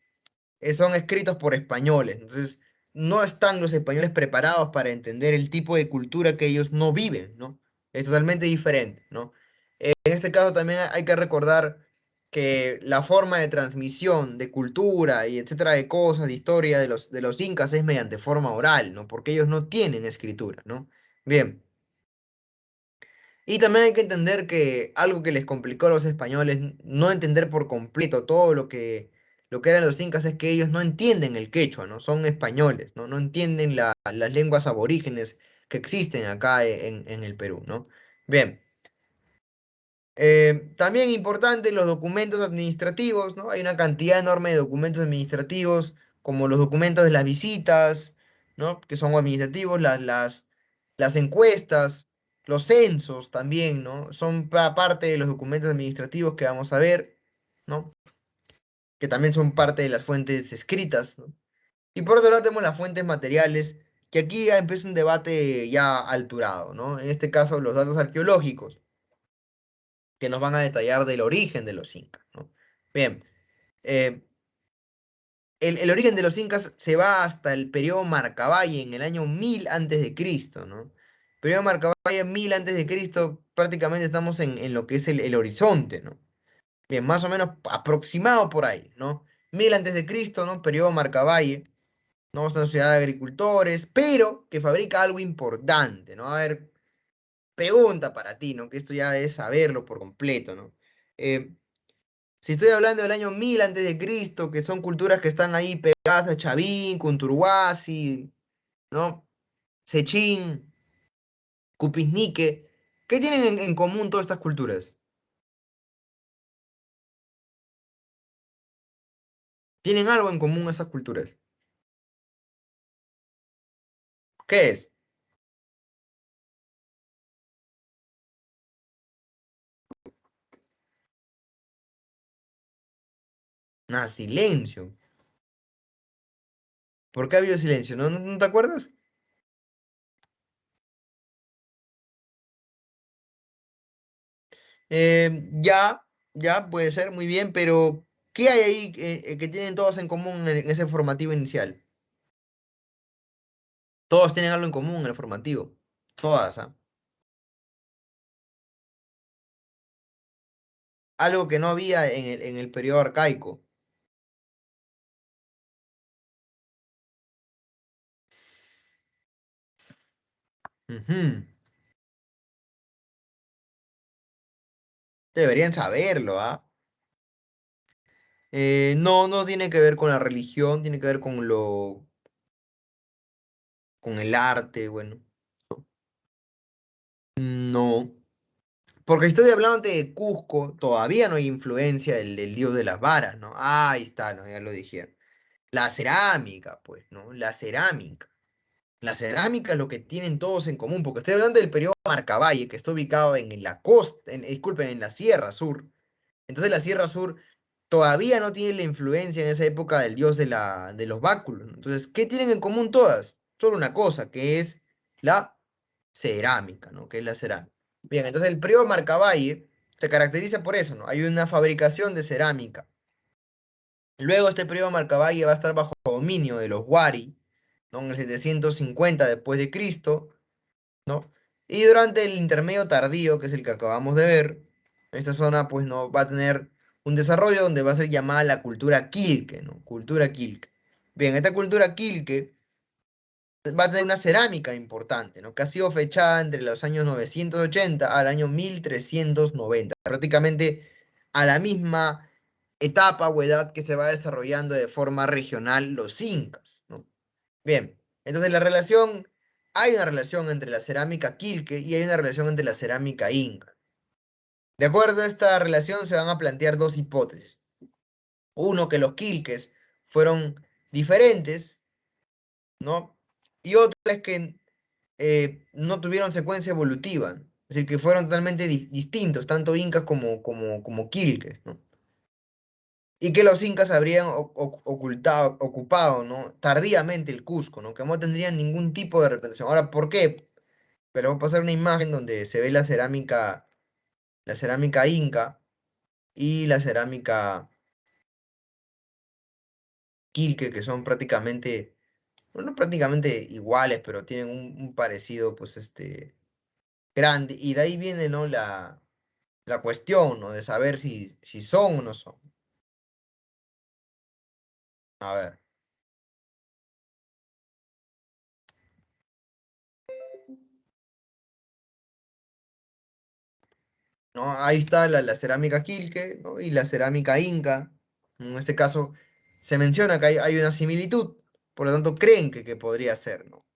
son escritos por españoles, entonces no están los españoles preparados para entender el tipo de cultura que ellos no viven, ¿no? Es totalmente diferente, ¿no? En este caso también hay que recordar que la forma de transmisión de cultura y etcétera de cosas, de historia de los incas es mediante forma oral, ¿no? Porque ellos no tienen escritura, ¿no? Bien. Y también hay que entender que algo que les complicó a los españoles, no entender por completo todo lo que eran los incas, es que ellos no entienden el quechua, ¿no? Son españoles, ¿no? No entienden las lenguas aborígenes que existen acá en el Perú, ¿no? Bien. También importante los documentos administrativos, ¿no? Hay una cantidad enorme de documentos administrativos, como los documentos de las visitas, ¿no? Que son administrativos, las encuestas, los censos también, ¿no? Son parte de los documentos administrativos que vamos a ver, ¿no? que también son parte de las fuentes escritas, ¿no? Y por otro lado tenemos las fuentes materiales, que aquí ya empieza un debate ya alturado, ¿no? En este caso, los datos arqueológicos, que nos van a detallar del origen de los incas, ¿no? Bien, eh, el origen de los incas se va hasta el periodo Marcavalle en el año 1000 antes de Cristo, ¿no? Periodo Marcavalle 1000 antes de Cristo, prácticamente estamos en lo que es el horizonte, ¿no? Bien, más o menos aproximado por ahí, ¿no? 1000 antes de Cristo, ¿no? Periodo Marcavalle, ¿no? Es una sociedad de agricultores, pero que fabrica algo importante, ¿no? A ver, pregunta para ti, ¿no? Que esto ya debes saberlo por completo, ¿no? Eh, si estoy hablando del año 1000 antes de Cristo, que son culturas que están ahí pegadas a Chavín, Cunturhuasi, ¿no? Sechín, Cupiznique, ¿qué tienen en común todas estas culturas? ¿Tienen algo en común esas culturas? ¿Qué es? Ah, silencio. ¿Por qué ha habido silencio? ¿No te acuerdas? Ya, ya, puede ser, muy bien, pero ¿qué hay ahí que tienen todos en común en ese formativo inicial? Todos tienen algo en común en el formativo. Todas, ¿ah? Algo que no había en el periodo arcaico. Ujú. Deberían saberlo, ¿ah? No, no tiene que ver con la religión, tiene que ver con el arte, bueno. No. Porque si estoy hablando de Cusco, todavía no hay influencia del dios de las varas, ¿no? Ahí está, ¿no? Ya lo dijeron. La cerámica, pues, ¿no? La cerámica. La cerámica es lo que tienen todos en común, porque estoy hablando del periodo Marcavalle, que está ubicado en la costa, disculpen, en la Sierra Sur. Entonces la Sierra Sur todavía no tiene la influencia en esa época del dios de los báculos, ¿no? Entonces, ¿qué tienen en común todas? Solo una cosa, que es la cerámica, ¿no? Que es la cerámica. Bien, entonces el periodo Marcavalle se caracteriza por eso, ¿no? Hay una fabricación de cerámica. Luego este periodo Marcavalle va a estar bajo dominio de los Wari, ¿no? En el 750 después de Cristo, ¿no? Y durante el intermedio tardío, que es el que acabamos de ver, esta zona pues no va a tener un desarrollo donde va a ser llamada la cultura Quilque, ¿no? Cultura Quilque. Bien, esta cultura Quilque va a tener una cerámica importante, ¿no? Que ha sido fechada entre los años 980 al año 1390, prácticamente a la misma etapa o edad que se va desarrollando de forma regional los incas, ¿no? Bien, entonces hay una relación entre la cerámica quilque y hay una relación entre la cerámica inca. De acuerdo a esta relación se van a plantear dos hipótesis. Uno, que los quilques fueron diferentes, ¿no? Y otra es que no tuvieron secuencia evolutiva, es decir, que fueron totalmente distintos, tanto incas como quilques, ¿no? Y que los incas habrían ocupado, ¿no? Tardíamente el Cusco, ¿no? Que no tendrían ningún tipo de representación. Ahora, ¿por qué? Pero voy a pasar una imagen donde se ve la cerámica inca y la cerámica quilque, que son prácticamente, bueno, no prácticamente iguales, pero tienen un parecido, pues, grande. Y de ahí viene, ¿no? La cuestión, ¿no? De saber si son o no son. A ver, ¿no? Ahí está la cerámica quilque, ¿no? Y la cerámica inca. En este caso, se menciona que hay una similitud, por lo tanto, creen que podría ser, ¿no?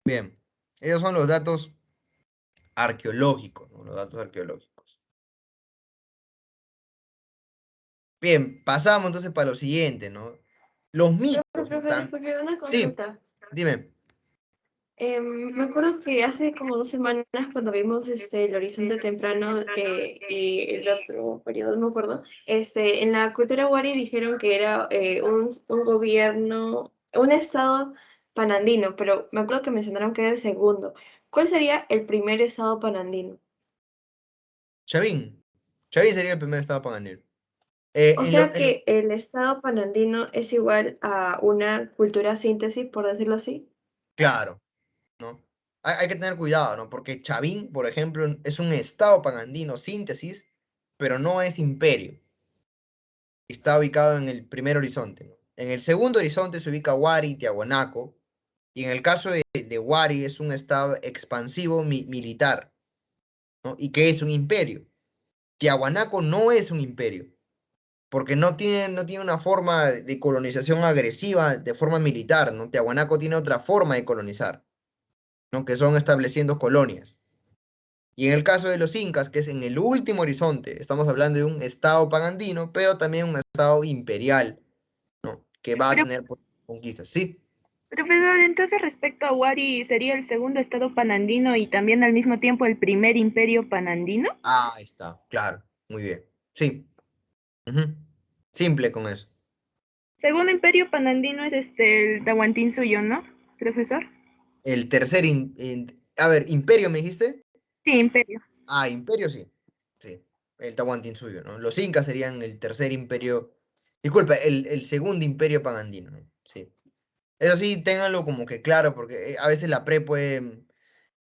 Bien, esos son los datos arqueológicos, ¿no? Los datos arqueológicos. Bien, pasamos entonces para lo siguiente, ¿no? Los mitos. Profe, disculpe, una Sí, consulta. dime. Me acuerdo que hace como 2 semanas cuando vimos el horizonte temprano y el otro periodo, no me acuerdo, en la cultura wari dijeron que era un gobierno, un estado panandino, pero me acuerdo que mencionaron que era el segundo. ¿Cuál sería el primer estado panandino? Chavín. Chavín sería el primer estado panandino. O sea que el estado panandino es igual a una cultura síntesis, por decirlo así. Claro, ¿no? Hay que tener cuidado, ¿no? Porque Chavín, por ejemplo, es un estado panandino síntesis, pero no es imperio. Está ubicado en el primer horizonte, ¿no? En el segundo horizonte se ubica Huari y Tiahuanaco, y en el caso de Huari es un estado expansivo militar, ¿no? ¿Y qué es un imperio? Tiahuanaco no es un imperio, porque no tiene una forma de colonización agresiva de forma militar, ¿no? Tiahuanaco tiene otra forma de colonizar, ¿no? Que son estableciendo colonias. Y en el caso de los incas, que es en el último horizonte, estamos hablando de un estado pagandino, pero también un estado imperial, ¿no? Que va a Pero, tener pues, conquistas, ¿sí? profesor, entonces respecto a Wari, ¿sería el segundo estado panandino y también al mismo tiempo el primer imperio panandino? Ah, ahí está, claro, muy bien. Sí, ujú. Simple con eso. Segundo imperio panandino es el Tahuantinsuyo, ¿no, profesor? El tercer, a ver, imperio me dijiste. Sí, imperio. Ah, imperio sí, sí, el Tahuantinsuyo, ¿no? Los incas serían el tercer imperio, disculpa, el segundo imperio pagandino, ¿no? Sí. Eso sí, ténganlo como que claro, porque a veces la pre puede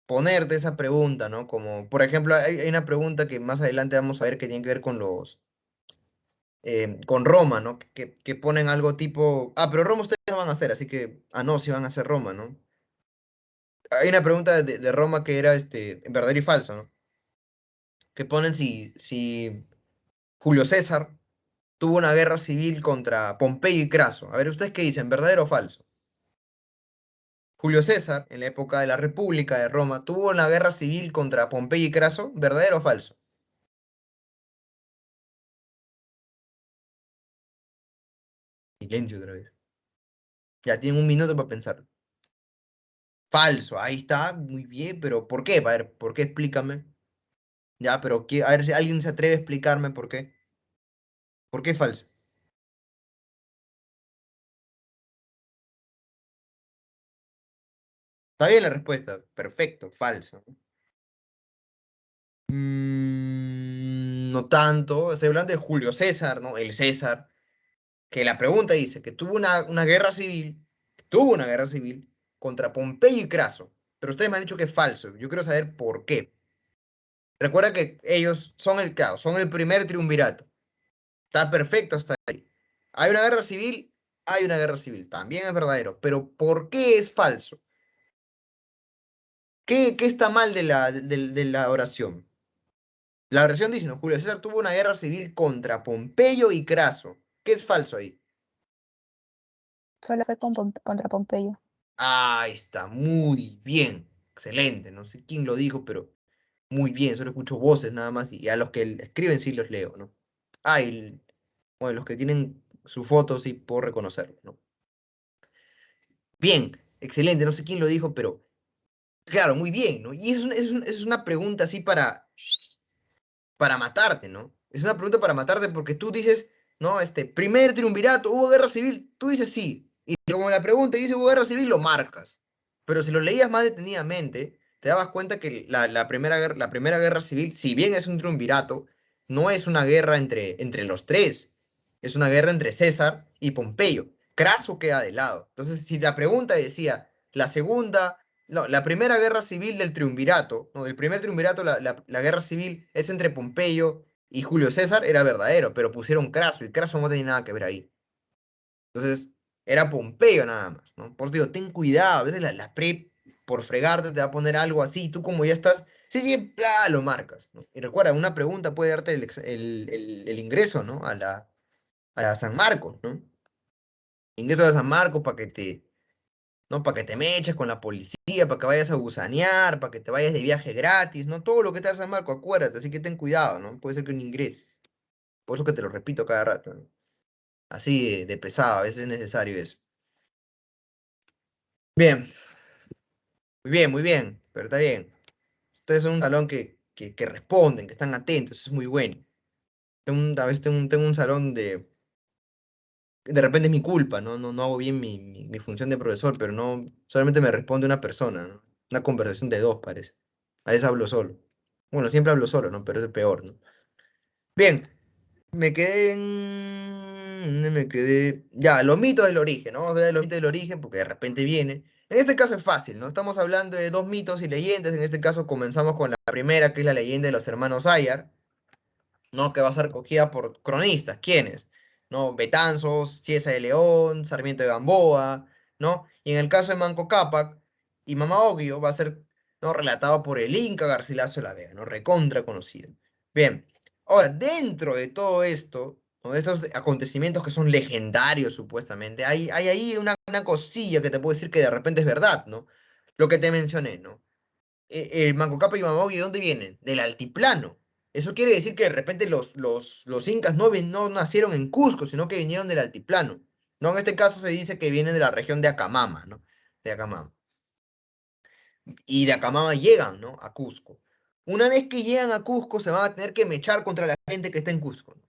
ponerte esa pregunta, ¿no? Como, por ejemplo, hay una pregunta que más adelante vamos a ver que tiene que ver con con Roma, ¿no? Que ponen algo tipo, pero Roma ustedes no van a hacer, así que, no, sí van a hacer Roma, ¿no? Hay una pregunta de Roma que era, verdadero y falso, ¿no? Que ponen si Julio César tuvo una guerra civil contra Pompeyo y Craso. A ver, ¿ustedes qué dicen, verdadero o falso? Julio César, en la época de la República de Roma, tuvo una guerra civil contra Pompeyo y Craso, ¿verdadero o falso? Silencio otra vez. Ya tienen un minuto para pensar. Falso, ahí está, muy bien, pero ¿por qué? A ver, ¿por qué? Explícame. Ya, pero a ver si alguien se atreve a explicarme por qué. ¿Por qué falso? Está bien la respuesta, perfecto, falso. No tanto, estoy hablando de Julio César, ¿no? El César, que la pregunta dice que tuvo una guerra civil contra Pompeyo y Craso, pero ustedes me han dicho que es falso. Yo quiero saber por qué. Recuerda que ellos son claro, son el primer triunvirato. Está perfecto hasta ahí. Hay una guerra civil, hay una guerra civil. También es verdadero. Pero ¿por qué es falso? ¿Qué está mal de la oración? La oración dice, no, Julio César tuvo una guerra civil contra Pompeyo y Craso. ¿Qué es falso ahí? Solo fue contra Pompeyo. Ahí está, muy bien. Excelente. No sé quién lo dijo, pero muy bien. Solo escucho voces nada más y a los que escriben sí los leo, ¿no? Bueno, los que tienen su foto sí puedo reconocerlos, ¿no? Bien, excelente. No sé quién lo dijo, pero claro, muy bien, ¿no? Y es una pregunta así para matarte, ¿no? Es una pregunta para matarte porque tú dices, no, primer triunvirato, ¿hubo guerra civil? Tú dices sí. Y como la pregunta dice hubo guerra civil, lo marcas. Pero si lo leías más detenidamente, te dabas cuenta que la primera guerra civil, si bien es un triunvirato, no es una guerra entre los tres. Es una guerra entre César y Pompeyo. Craso queda de lado. Entonces, si la pregunta decía la segunda, no, la primera guerra civil del triunvirato, no, del primer triunvirato, la guerra civil es entre Pompeyo y Julio César, era verdadero, pero pusieron Craso y Craso no tenía nada que ver ahí. Entonces, era Pompeyo nada más, ¿no? Por eso digo, ten cuidado, a veces la pre, por fregarte, te va a poner algo así, y tú como ya estás, sí, sí, bla, lo marcas, ¿no? Y recuerda, una pregunta puede darte el ingreso, ¿no? A la San Marcos, ¿no? Ingreso a San Marcos para que ¿no? Para que te meches con la policía, para que vayas a bucear, para que te vayas de viaje gratis, ¿no? Todo lo que te da San Marco, acuérdate, así que ten cuidado, ¿no? Puede ser que no ingreses. Por eso que te lo repito cada rato, ¿no? Así de pesado, a veces es necesario eso. Bien, muy bien, pero está bien. Ustedes son un salón que responden, que están atentos, eso es muy bueno. A veces tengo un salón de repente es mi culpa, no hago bien mi función de profesor, pero no, solamente me responde una persona, ¿no? Una conversación de dos, parece. A veces hablo solo. Bueno, siempre hablo solo, ¿no? Pero es peor, ¿no? Bien, me quedé en... ¿dónde me quedé? Ya, los mitos del origen, ¿no? Vamos a ver los mitos del origen porque de repente viene. En este caso es fácil, ¿no? Estamos hablando de dos mitos y leyendas. En este caso comenzamos con la primera, que es la leyenda de los hermanos Ayar, ¿no? Que va a ser recogida por cronistas. ¿Quiénes? ¿No? Betanzos, Cieza de León, Sarmiento de Gamboa, ¿no? Y en el caso de Manco Cápac y Mama Oglio va a ser, ¿no? Relatado por el Inca Garcilaso de la Vega, ¿no? Recontra conocido. Bien, ahora, dentro de todo esto, ¿no? De estos acontecimientos que son legendarios supuestamente, hay ahí una cosilla que te puedo decir que de repente es verdad, ¿no? Lo que te mencioné, ¿no? El Manco Cápac y Mamaogui, ¿de dónde vienen? Del altiplano. Eso quiere decir que de repente los incas no nacieron en Cusco, sino que vinieron del altiplano. ¿No? En este caso se dice que vienen de la región de Acamama, ¿no? De Acamama. Y de Acamama llegan, ¿no? A Cusco. Una vez que llegan a Cusco, se van a tener que mechar contra la gente que está en Cusco, ¿no?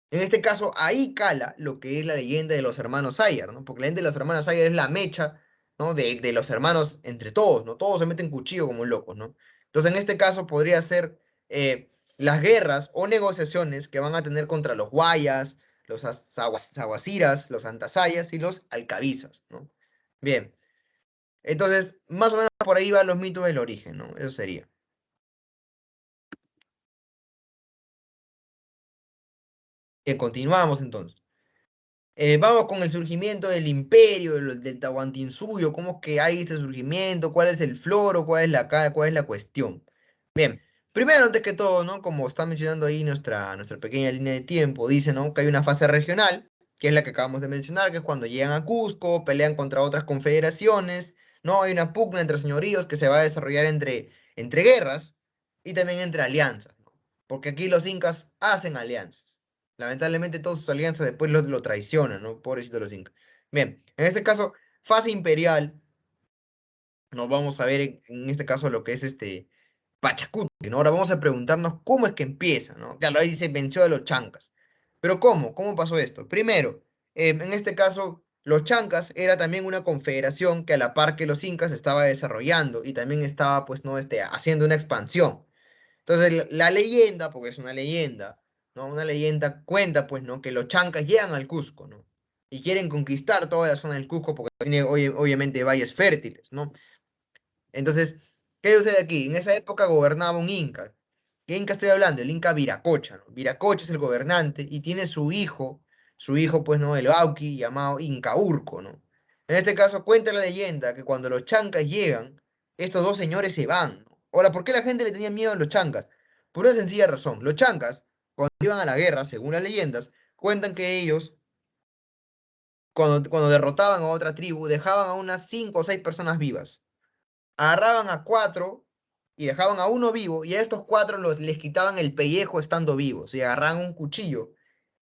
En este caso, ahí cala lo que es la leyenda de los hermanos Ayar, ¿no? Porque la leyenda de los hermanos Ayar es la mecha, ¿no? De los hermanos entre todos, ¿no? Todos se meten cuchillo como locos, ¿no? Entonces, en este caso, podría ser las guerras o negociaciones que van a tener contra los guayas, los saguaciras, los antasayas y los alcabizas, ¿no? Bien, entonces, más o menos por ahí van los mitos del origen, ¿no? Eso sería. Bien, continuamos entonces. Vamos con el surgimiento del imperio, del Tahuantinsuyo, cómo es que hay este surgimiento, cuál es el floro, cuál es la cuestión. Bien, primero, antes que todo, ¿no? Como está mencionando ahí nuestra pequeña línea de tiempo, dice, ¿no? Que hay una fase regional, que es la que acabamos de mencionar, que es cuando llegan a Cusco, pelean contra otras confederaciones, ¿no? Hay una pugna entre señoríos que se va a desarrollar entre guerras y también entre alianzas, ¿no? Porque aquí los incas hacen alianzas. Lamentablemente todas sus alianzas después lo traicionan, ¿no? Pobrecitos los incas. Bien, en este caso, fase imperial, nos vamos a ver en este caso lo que es Pachacuti, ¿no? Ahora vamos a preguntarnos cómo es que empieza, ¿no? Claro, ahí dice venció a los chancas. Pero ¿cómo? ¿Cómo pasó esto? Primero, en este caso, los chancas era también una confederación que a la par que los incas estaba desarrollando y también estaba, pues, ¿no? Haciendo una expansión. Entonces, la leyenda, porque es una leyenda, ¿no? Una leyenda cuenta, pues, ¿no? Que los chancas llegan al Cusco, ¿no? Y quieren conquistar toda la zona del Cusco porque tiene, obviamente, valles fértiles, ¿no? Entonces, ¿qué sucede aquí? En esa época gobernaba un inca. ¿Qué inca estoy hablando? El inca Viracocha, ¿no? Viracocha es el gobernante y tiene su hijo, pues, ¿no? El Auqui, llamado Inca Urco, ¿no? En este caso cuenta la leyenda que cuando los chancas llegan, estos dos señores se van, ¿no? Ahora, ¿por qué la gente le tenía miedo a los chancas? Por una sencilla razón. Los chancas, cuando iban a la guerra, según las leyendas, cuentan que ellos, cuando derrotaban a otra tribu, dejaban a unas 5 o 6 personas vivas, agarraban a 4 y dejaban a uno vivo, y a estos 4 les quitaban el pellejo estando vivos, y agarraban un cuchillo,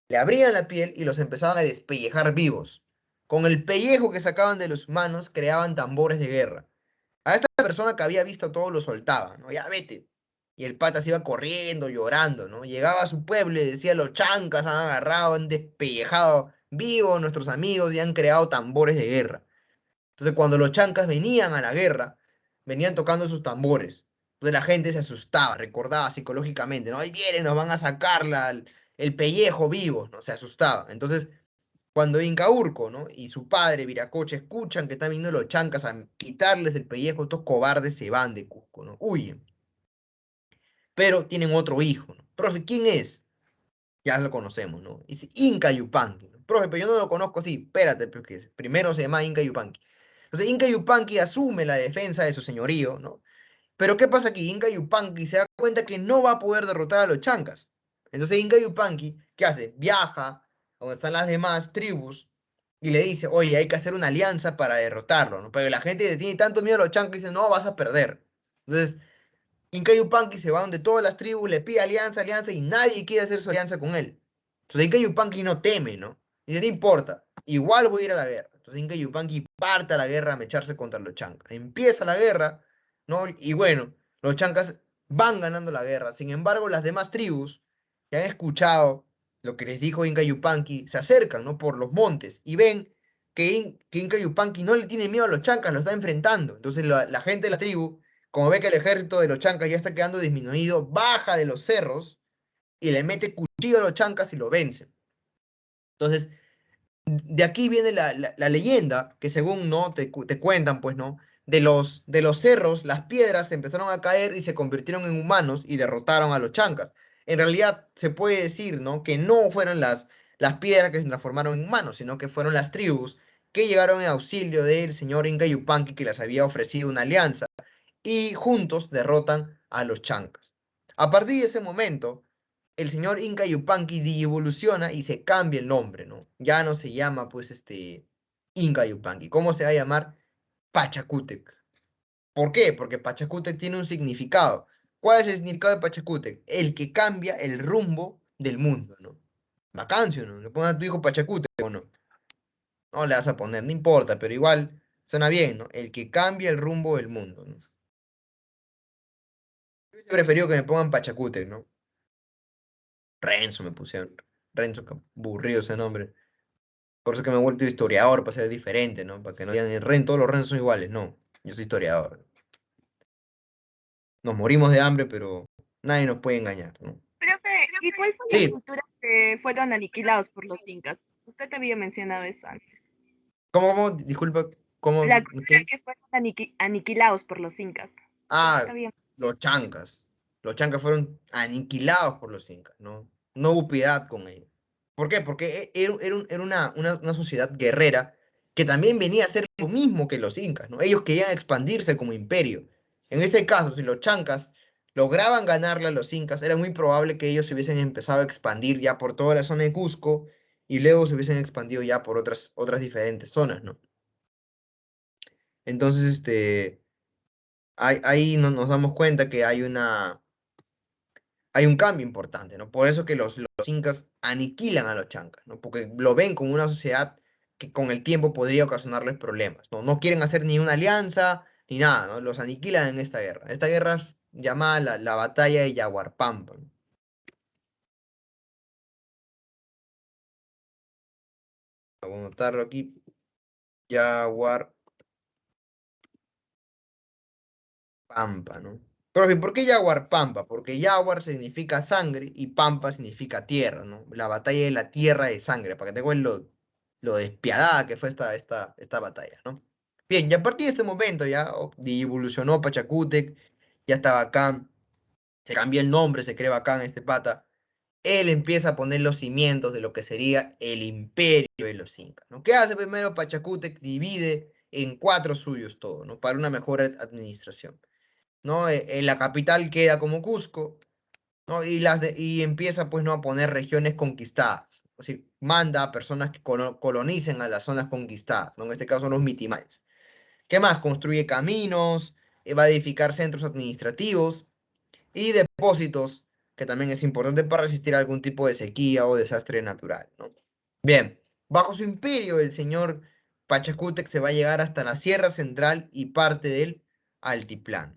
le abrían la piel y los empezaban a despellejar vivos. Con el pellejo que sacaban de las manos, creaban tambores de guerra. A esta persona que había visto todo lo soltaba, ¿no? Ya vete. Y el pata se iba corriendo, llorando, ¿no? Llegaba a su pueblo y decía, los chancas han agarrado, han despellejado vivos nuestros amigos y han creado tambores de guerra. Entonces, cuando los chancas venían a la guerra, venían tocando sus tambores. Entonces la gente se asustaba, recordaba psicológicamente, ¿no? Ahí vienen, nos van a sacar el pellejo vivos, ¿no? Se asustaba. Entonces, cuando Inca Urco, ¿no? Y su padre, Viracocha, escuchan que están viniendo los chancas a quitarles el pellejo, estos cobardes se van de Cusco, ¿no? Huyen. Pero tienen otro hijo, ¿no? Profe, ¿quién es? Ya lo conocemos, ¿no? Dice Inca Yupanqui, ¿no? Profe, pero yo no lo conozco así. Espérate, porque primero se llama Inca Yupanqui. Entonces Inca Yupanqui asume la defensa de su señorío, ¿no? Pero ¿qué pasa aquí? Inca Yupanqui se da cuenta que no va a poder derrotar a los chancas. Entonces Inca Yupanqui, ¿qué hace? Viaja a donde están las demás tribus y le dice, oye, hay que hacer una alianza para derrotarlo, ¿no? Pero la gente le tiene tanto miedo a los chancas y dice, no, vas a perder. Entonces Inca Yupanqui se va donde todas las tribus, le pide alianza, alianza y nadie quiere hacer su alianza con él. Entonces Inca Yupanqui no teme, ¿no? Dice, no importa, igual voy a ir a la guerra. Entonces Inca Yupanqui parte a la guerra a mecharse contra los chancas. Empieza la guerra ¿no? Y bueno, los chancas van ganando la guerra. Sin embargo, las demás tribus que han escuchado lo que les dijo Inca Yupanqui se acercan, ¿no? Por los montes y ven que Inca Yupanqui no le tiene miedo a los chancas, lo está enfrentando. Entonces la gente de la tribu, como ve que el ejército de los chancas ya está quedando disminuido, baja de los cerros y le mete cuchillo a los chancas y lo vence. Entonces, de aquí viene la leyenda, que según no te cuentan, pues, ¿no? De los cerros, las piedras empezaron a caer y se convirtieron en humanos y derrotaron a los chancas. En realidad, se puede decir, ¿no? Que no fueron las piedras que se transformaron en humanos, sino que fueron las tribus que llegaron en auxilio del señor Inca Yupanqui, que les había ofrecido una alianza, y juntos derrotan a los chancas. A partir de ese momento, el señor Inca Yupanqui evoluciona y se cambia el nombre, ¿no? Ya no se llama, pues, Inca Yupanqui. ¿Cómo se va a llamar? Pachacútec. ¿Por qué? Porque Pachacútec tiene un significado. ¿Cuál es el significado de Pachacútec? El que cambia el rumbo del mundo, ¿no? Vacancio, ¿no? Le pones a tu hijo Pachacútec o no. No le vas a poner, no importa, pero igual suena bien, ¿no? El que cambia el rumbo del mundo, ¿no? Yo hubiese preferido que me pongan Pachacútec, ¿no? Renzo me pusieron. Renzo, qué aburrido ese nombre. Por eso que me he vuelto historiador, para ser diferente, ¿no? Para que no digan, todos los Renzos son iguales. No, yo soy historiador. Nos morimos de hambre, pero nadie nos puede engañar, ¿no? Profe, ¿y cuál fue la Sí, cultura que fueron aniquilados por los incas? Usted había mencionado eso antes. ¿cómo? Disculpa, ¿cómo? La cultura ¿Qué? que fueron aniquilados por los incas. Ah, Había... los chancas. Los chancas fueron aniquilados por los incas, ¿no? No hubo piedad con ellos. ¿Por qué? Porque era una sociedad guerrera que también venía a ser lo mismo que los incas, ¿no? Ellos querían expandirse como imperio. En este caso, si los chancas lograban ganarle a los incas, era muy probable que ellos se hubiesen empezado a expandir ya por toda la zona de Cusco y luego se hubiesen expandido ya por otras diferentes zonas, ¿no? Entonces, ahí nos damos cuenta que hay un cambio importante, ¿no? Por eso que los incas aniquilan a los chancas, ¿no? Porque lo ven como una sociedad que con el tiempo podría ocasionarles problemas, ¿no? No quieren hacer ni una alianza ni nada, ¿no? Los aniquilan en esta guerra. Esta guerra es llamada la batalla de Yaguarpampa, ¿no? Vamos a anotarlo aquí. Yaguarpampa, ¿no? Profe, ¿por qué Yaguarpampa? Porque Yaguar significa sangre y Pampa significa tierra, ¿no? La batalla de la tierra de sangre, para que te cuenten lo despiadada que fue esta batalla, ¿no? Bien, y a partir de este momento ya evolucionó Pachacútec, ya está bacán, se cambió el nombre, se cree bacán este pata. Él empieza a poner los cimientos de lo que sería el imperio de los incas, ¿no? ¿Qué hace primero Pachacútec? Divide en 4 suyos todo, ¿no? Para una mejor administración, ¿no? En la capital queda como Cusco, ¿no? Y empieza pues, ¿no? A poner regiones conquistadas. Es decir, manda a personas que colonicen a las zonas conquistadas, ¿no? En este caso los mitimayas. ¿Qué más? Construye caminos, va a edificar centros administrativos y depósitos, que también es importante para resistir algún tipo de sequía o desastre natural, ¿no? Bien, bajo su imperio el señor Pachacútec se va a llegar hasta la Sierra Central y parte del Altiplano.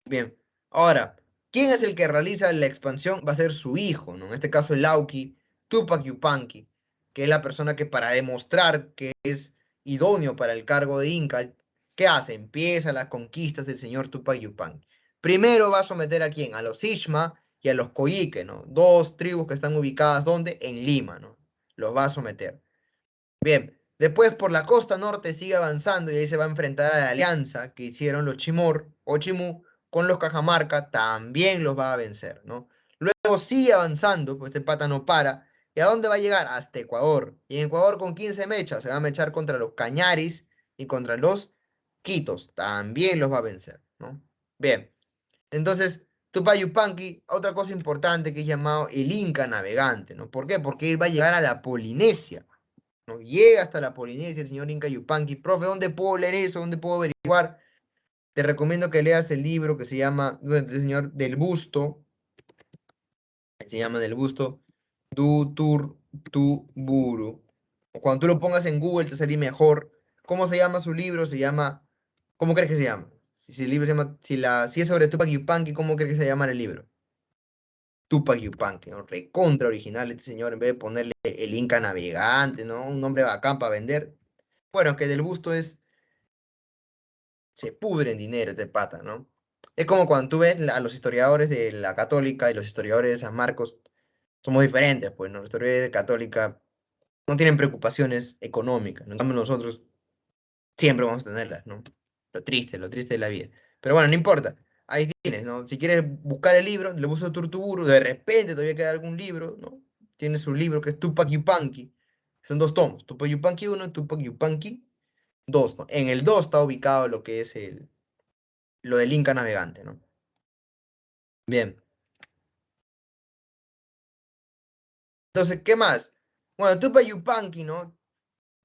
Bien, ahora, ¿quién es el que realiza la expansión? Va a ser su hijo, ¿no? En este caso el Lauki, Tupac Yupanqui, que es la persona que para demostrar que es idóneo para el cargo de Inca, ¿qué hace? Empieza las conquistas del señor Tupac Yupanqui. Primero va a someter a quién? A los Ishma y a los Coyique, ¿no? Dos tribus que están ubicadas, ¿dónde? En Lima, ¿no? Los va a someter. Bien, después por la costa norte sigue avanzando y ahí se va a enfrentar a la alianza que hicieron los Chimor o Chimú con los Cajamarca, también los va a vencer, ¿no? Luego sigue avanzando, pues este pata no para. ¿Y a dónde va a llegar? Hasta Ecuador. ¿Y en Ecuador con quién se mecha? Se va a mechar contra los Cañaris y contra los Quitos, también los va a vencer, ¿no? Bien, entonces Tupac Yupanqui, otra cosa importante que es llamado el Inca navegante, ¿no? ¿Por qué? Porque él va a llegar a la Polinesia, ¿no? Llega hasta la Polinesia el señor Inca Yupanqui. Profe, ¿dónde puedo leer eso? ¿Dónde puedo averiguar? Te recomiendo que leas el libro que se llama, del señor Del Busto, se llama Del Busto, Buru. Cuando tú lo pongas en Google te sale mejor. ¿Cómo se llama su libro? Se llama ¿Cómo crees que se llama? Si el libro se llama, si es sobre Tupac Yupanqui, ¿cómo crees que se llama el libro? Tupac Yupanqui, ¿no? Recontra original este señor, en vez de ponerle el Inca Navegante, ¿no? Un nombre bacán para vender. Bueno, que del gusto se pudre en dinero este pata, ¿no? Es como cuando tú ves a los historiadores de la Católica y los historiadores de San Marcos, somos diferentes, pues, ¿no? Los historiadores de Católica no tienen preocupaciones económicas, ¿no? En cambio nosotros siempre vamos a tenerlas, ¿no? Lo triste de la vida. Pero bueno, no importa. Ahí tienes, ¿no? Si quieres buscar el libro, le busco Turtuburu, de repente todavía queda algún libro, ¿no? Tiene su libro que es Tupac Yupanqui. Son 2 tomos, Tupac Yupanqui 1, Tupac Yupanqui 2, ¿no? En el 2 está ubicado lo que es lo del Inca navegante, ¿no? Bien. Entonces, ¿qué más? Bueno, Tupac Yupanqui, ¿no?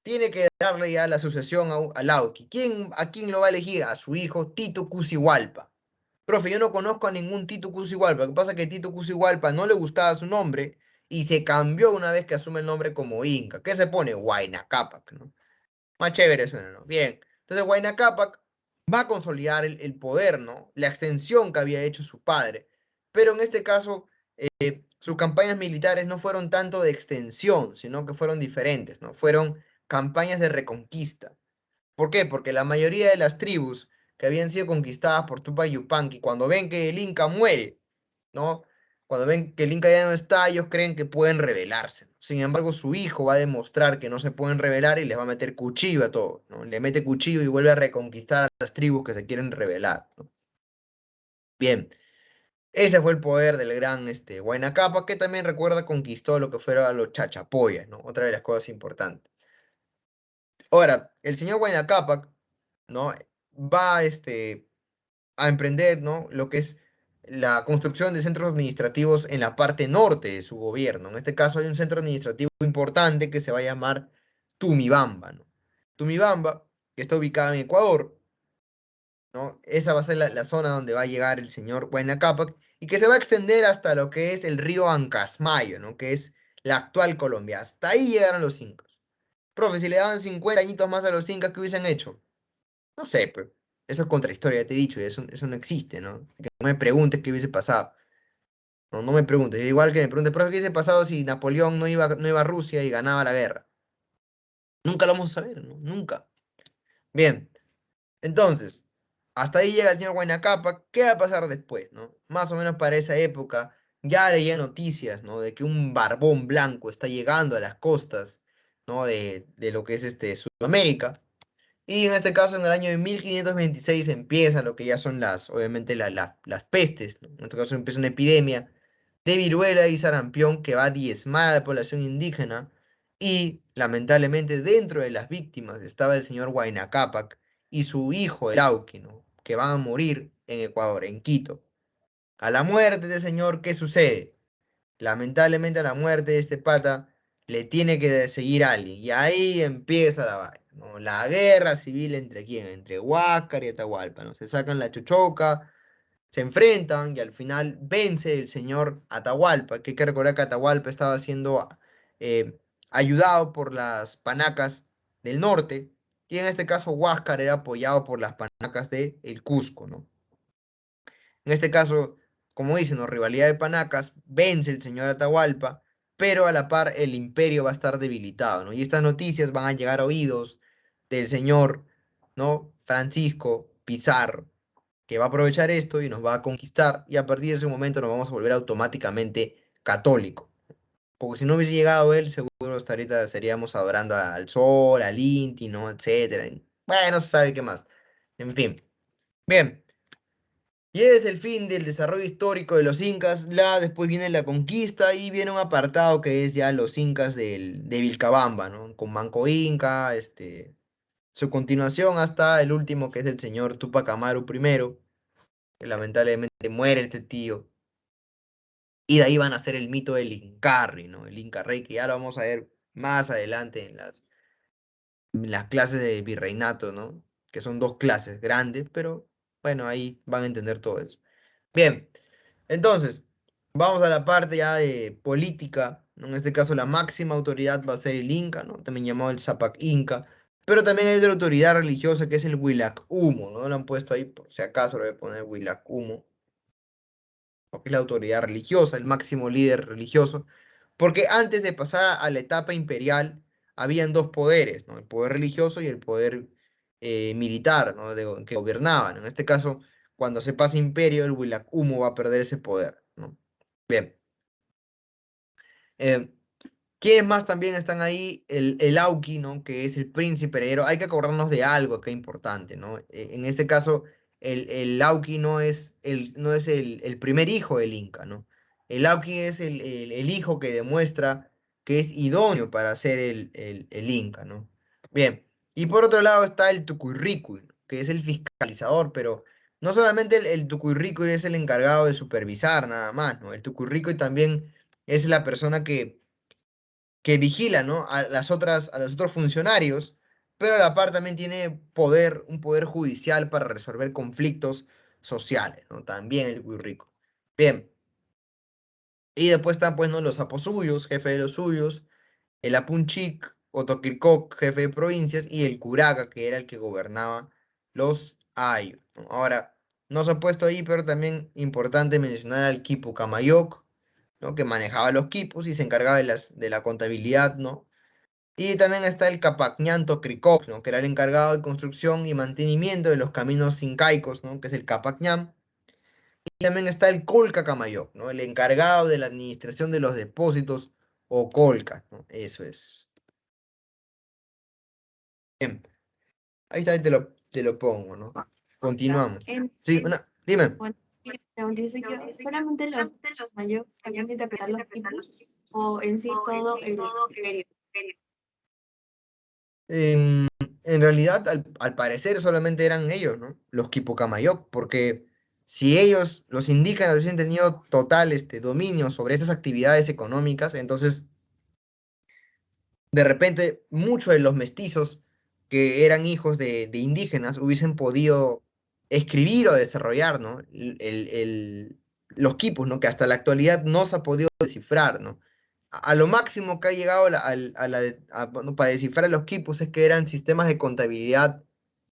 Tiene que darle ya la sucesión a Lauki. ¿A quién lo va a elegir? A su hijo Tito Cusihualpa. Profe, yo no conozco a ningún Tito Cusihualpa. Lo que pasa es que Tito Cusihualpa no le gustaba su nombre y se cambió una vez que asume el nombre como Inca. ¿Qué se pone? Huayna Cápac, ¿no? Más chévere suena, ¿no? Bien. Entonces Huayna Cápac va a consolidar el poder, ¿no? La extensión que había hecho su padre. Pero en este caso, sus campañas militares no fueron tanto de extensión, sino que fueron diferentes, ¿no? Fueron campañas de reconquista. ¿Por qué? Porque la mayoría de las tribus que habían sido conquistadas por Tupac Yupanqui, cuando ven que el Inca muere, ¿no? Cuando ven que el Inca ya no está, ellos creen que pueden rebelarse. Sin embargo, su hijo va a demostrar que no se pueden rebelar y les va a meter cuchillo a todos, ¿no? Le mete cuchillo y vuelve a reconquistar a las tribus que se quieren rebelar, ¿no? Bien, ese fue el poder del gran Huayna Cápac, que también recuerda conquistó lo que fueron los chachapoyas, ¿no? Otra de las cosas importantes. Ahora, el señor Huayna Cápac, ¿no? Va a emprender, ¿no? Lo que es la construcción de centros administrativos en la parte norte de su gobierno. En este caso hay un centro administrativo importante que se va a llamar Tumibamba, ¿no? Tumibamba, que está ubicado en Ecuador, ¿no? Esa va a ser la zona donde va a llegar el señor Huayna Cápac y que se va a extender hasta lo que es el río Ancasmayo, ¿no? Que es la actual Colombia. Hasta ahí llegaron los incas. Profe, si le daban 50 añitos más a los incas, ¿qué hubiesen hecho? No sé, pero eso es contrahistoria, ya te he dicho, y eso no existe, ¿no? Que no me preguntes qué hubiese pasado. No, no me preguntes. Igual que me preguntes, profe, ¿qué hubiese pasado si Napoleón no iba a Rusia y ganaba la guerra? Nunca lo vamos a saber, ¿no? Nunca. Bien, entonces, hasta ahí llega el señor Huayna Cápac. ¿Qué va a pasar después, no? Más o menos para esa época, ya leía noticias, ¿no? De que un barbón blanco está llegando a las costas, ¿no? De lo que es Sudamérica. Y en este caso, en el año de 1526 empieza lo que ya son obviamente las pestes, ¿no? En este caso empieza una epidemia de viruela y sarampión que va a diezmar a la población indígena y lamentablemente dentro de las víctimas estaba el señor Huayna Cápac y su hijo, el Auqui, ¿no? Que van a morir en Ecuador, en Quito. A la muerte del señor, ¿qué sucede? Lamentablemente a la muerte de este pata le tiene que seguir alguien. Y ahí empieza la vaina, ¿no? La guerra civil entre quién, entre Huáscar y Atahualpa, ¿no? Se sacan la chochoca, se enfrentan y al final vence el señor Atahualpa, que hay que recordar que Atahualpa estaba siendo eh, ayudado por las panacas del norte, y en este caso Huáscar era apoyado por las panacas de el Cusco, ¿no? En este caso, como dicen, ¿no? Rivalidad de panacas, vence el señor Atahualpa, pero a la par el imperio va a estar debilitado, ¿no? Y estas noticias van a llegar a oídos del señor, ¿no? Francisco Pizarro, que va a aprovechar esto y nos va a conquistar, y a partir de ese momento nos vamos a volver automáticamente católicos. Porque si no hubiese llegado él, seguro hasta ahorita estaríamos adorando al sol, al Inti, ¿no? Etcétera. Bueno, no se sabe qué más. En fin. Bien. Y es el fin del desarrollo histórico de los incas. Después viene la conquista y viene un apartado que es ya los incas de Vilcabamba, ¿no? Con Manco Inca, su continuación hasta el último que es el señor Tupac Amaru I, que lamentablemente muere este tío. Y de ahí van a hacer el mito del Incarri, ¿no? El Inca Rey, que ya lo vamos a ver más adelante en las clases de virreinato, ¿no? Que son 2 clases grandes, pero bueno, ahí van a entender todo eso. Bien, entonces, vamos a la parte ya de política, ¿no? En este caso la máxima autoridad va a ser el Inca, ¿no? También llamado el Zapac Inca, Pero también hay otra autoridad religiosa que es el Humo, ¿no? Lo han puesto ahí, por si acaso lo voy a poner Humo, porque es la autoridad religiosa, el máximo líder religioso. Porque antes de pasar a la etapa imperial, habían dos poderes, ¿no? El poder religioso y el poder militar, ¿no? Que gobernaban. En este caso, cuando se pasa imperio, el Humo va a perder ese poder, ¿no? Bien. Eh, ¿Quiénes más también están ahí? El Auqui, ¿no? Que es el príncipe heredero. Hay que acordarnos de algo que es importante, ¿no? En este caso, el Auqui no es el primer hijo del Inca, ¿no? El Auqui es el hijo que demuestra que es idóneo para ser el Inca, ¿no? Bien. Y por otro lado está el Tucuyrricuy, ¿no? Que es el fiscalizador, pero no solamente el Tucuyrricuy es el encargado de supervisar nada más, ¿no? El Tucuyrricuy también es la persona que vigila, ¿no? A los otros funcionarios, pero a la par también tiene un poder judicial para resolver conflictos sociales, ¿no? También el Guirrico. Bien. Y después están, pues, ¿no? Los aposuyos, jefe de los suyos, el Apunchic o Toquircoc, jefe de provincias, y el Curaca, que era el que gobernaba los Ayos, ¿no? Ahora, no se ha puesto ahí, pero también importante mencionar al Quipu Camayoc, ¿no? Que manejaba los quipus y se encargaba de la contabilidad, ¿no? Y también está el Capacñanto Cricoc, ¿no? Que era el encargado de construcción y mantenimiento de los caminos incaicos, ¿no? Que es el Capacñam. Y también está el Colca Camayoc, ¿no? El encargado de la administración de los depósitos o Colca, ¿no? Eso es. Bien. Ahí está, ahí te lo pongo, ¿no? Continuamos. En, Sí, dime. bueno, dice yo, solamente los mayores habían que interpretar los tipos o en sí todo el imperio. En realidad, al parecer, solamente eran ellos, ¿no? Los Quipucamayoc, porque si ellos, los indígenas, hubiesen tenido total dominio sobre esas actividades económicas, entonces, de repente, muchos de los mestizos que eran hijos de indígenas hubiesen podido escribir o desarrollar, ¿no? Los quipus, ¿no? Que hasta la actualidad no se ha podido descifrar, ¿no? A lo máximo que ha llegado bueno, para descifrar los quipus es que eran sistemas de contabilidad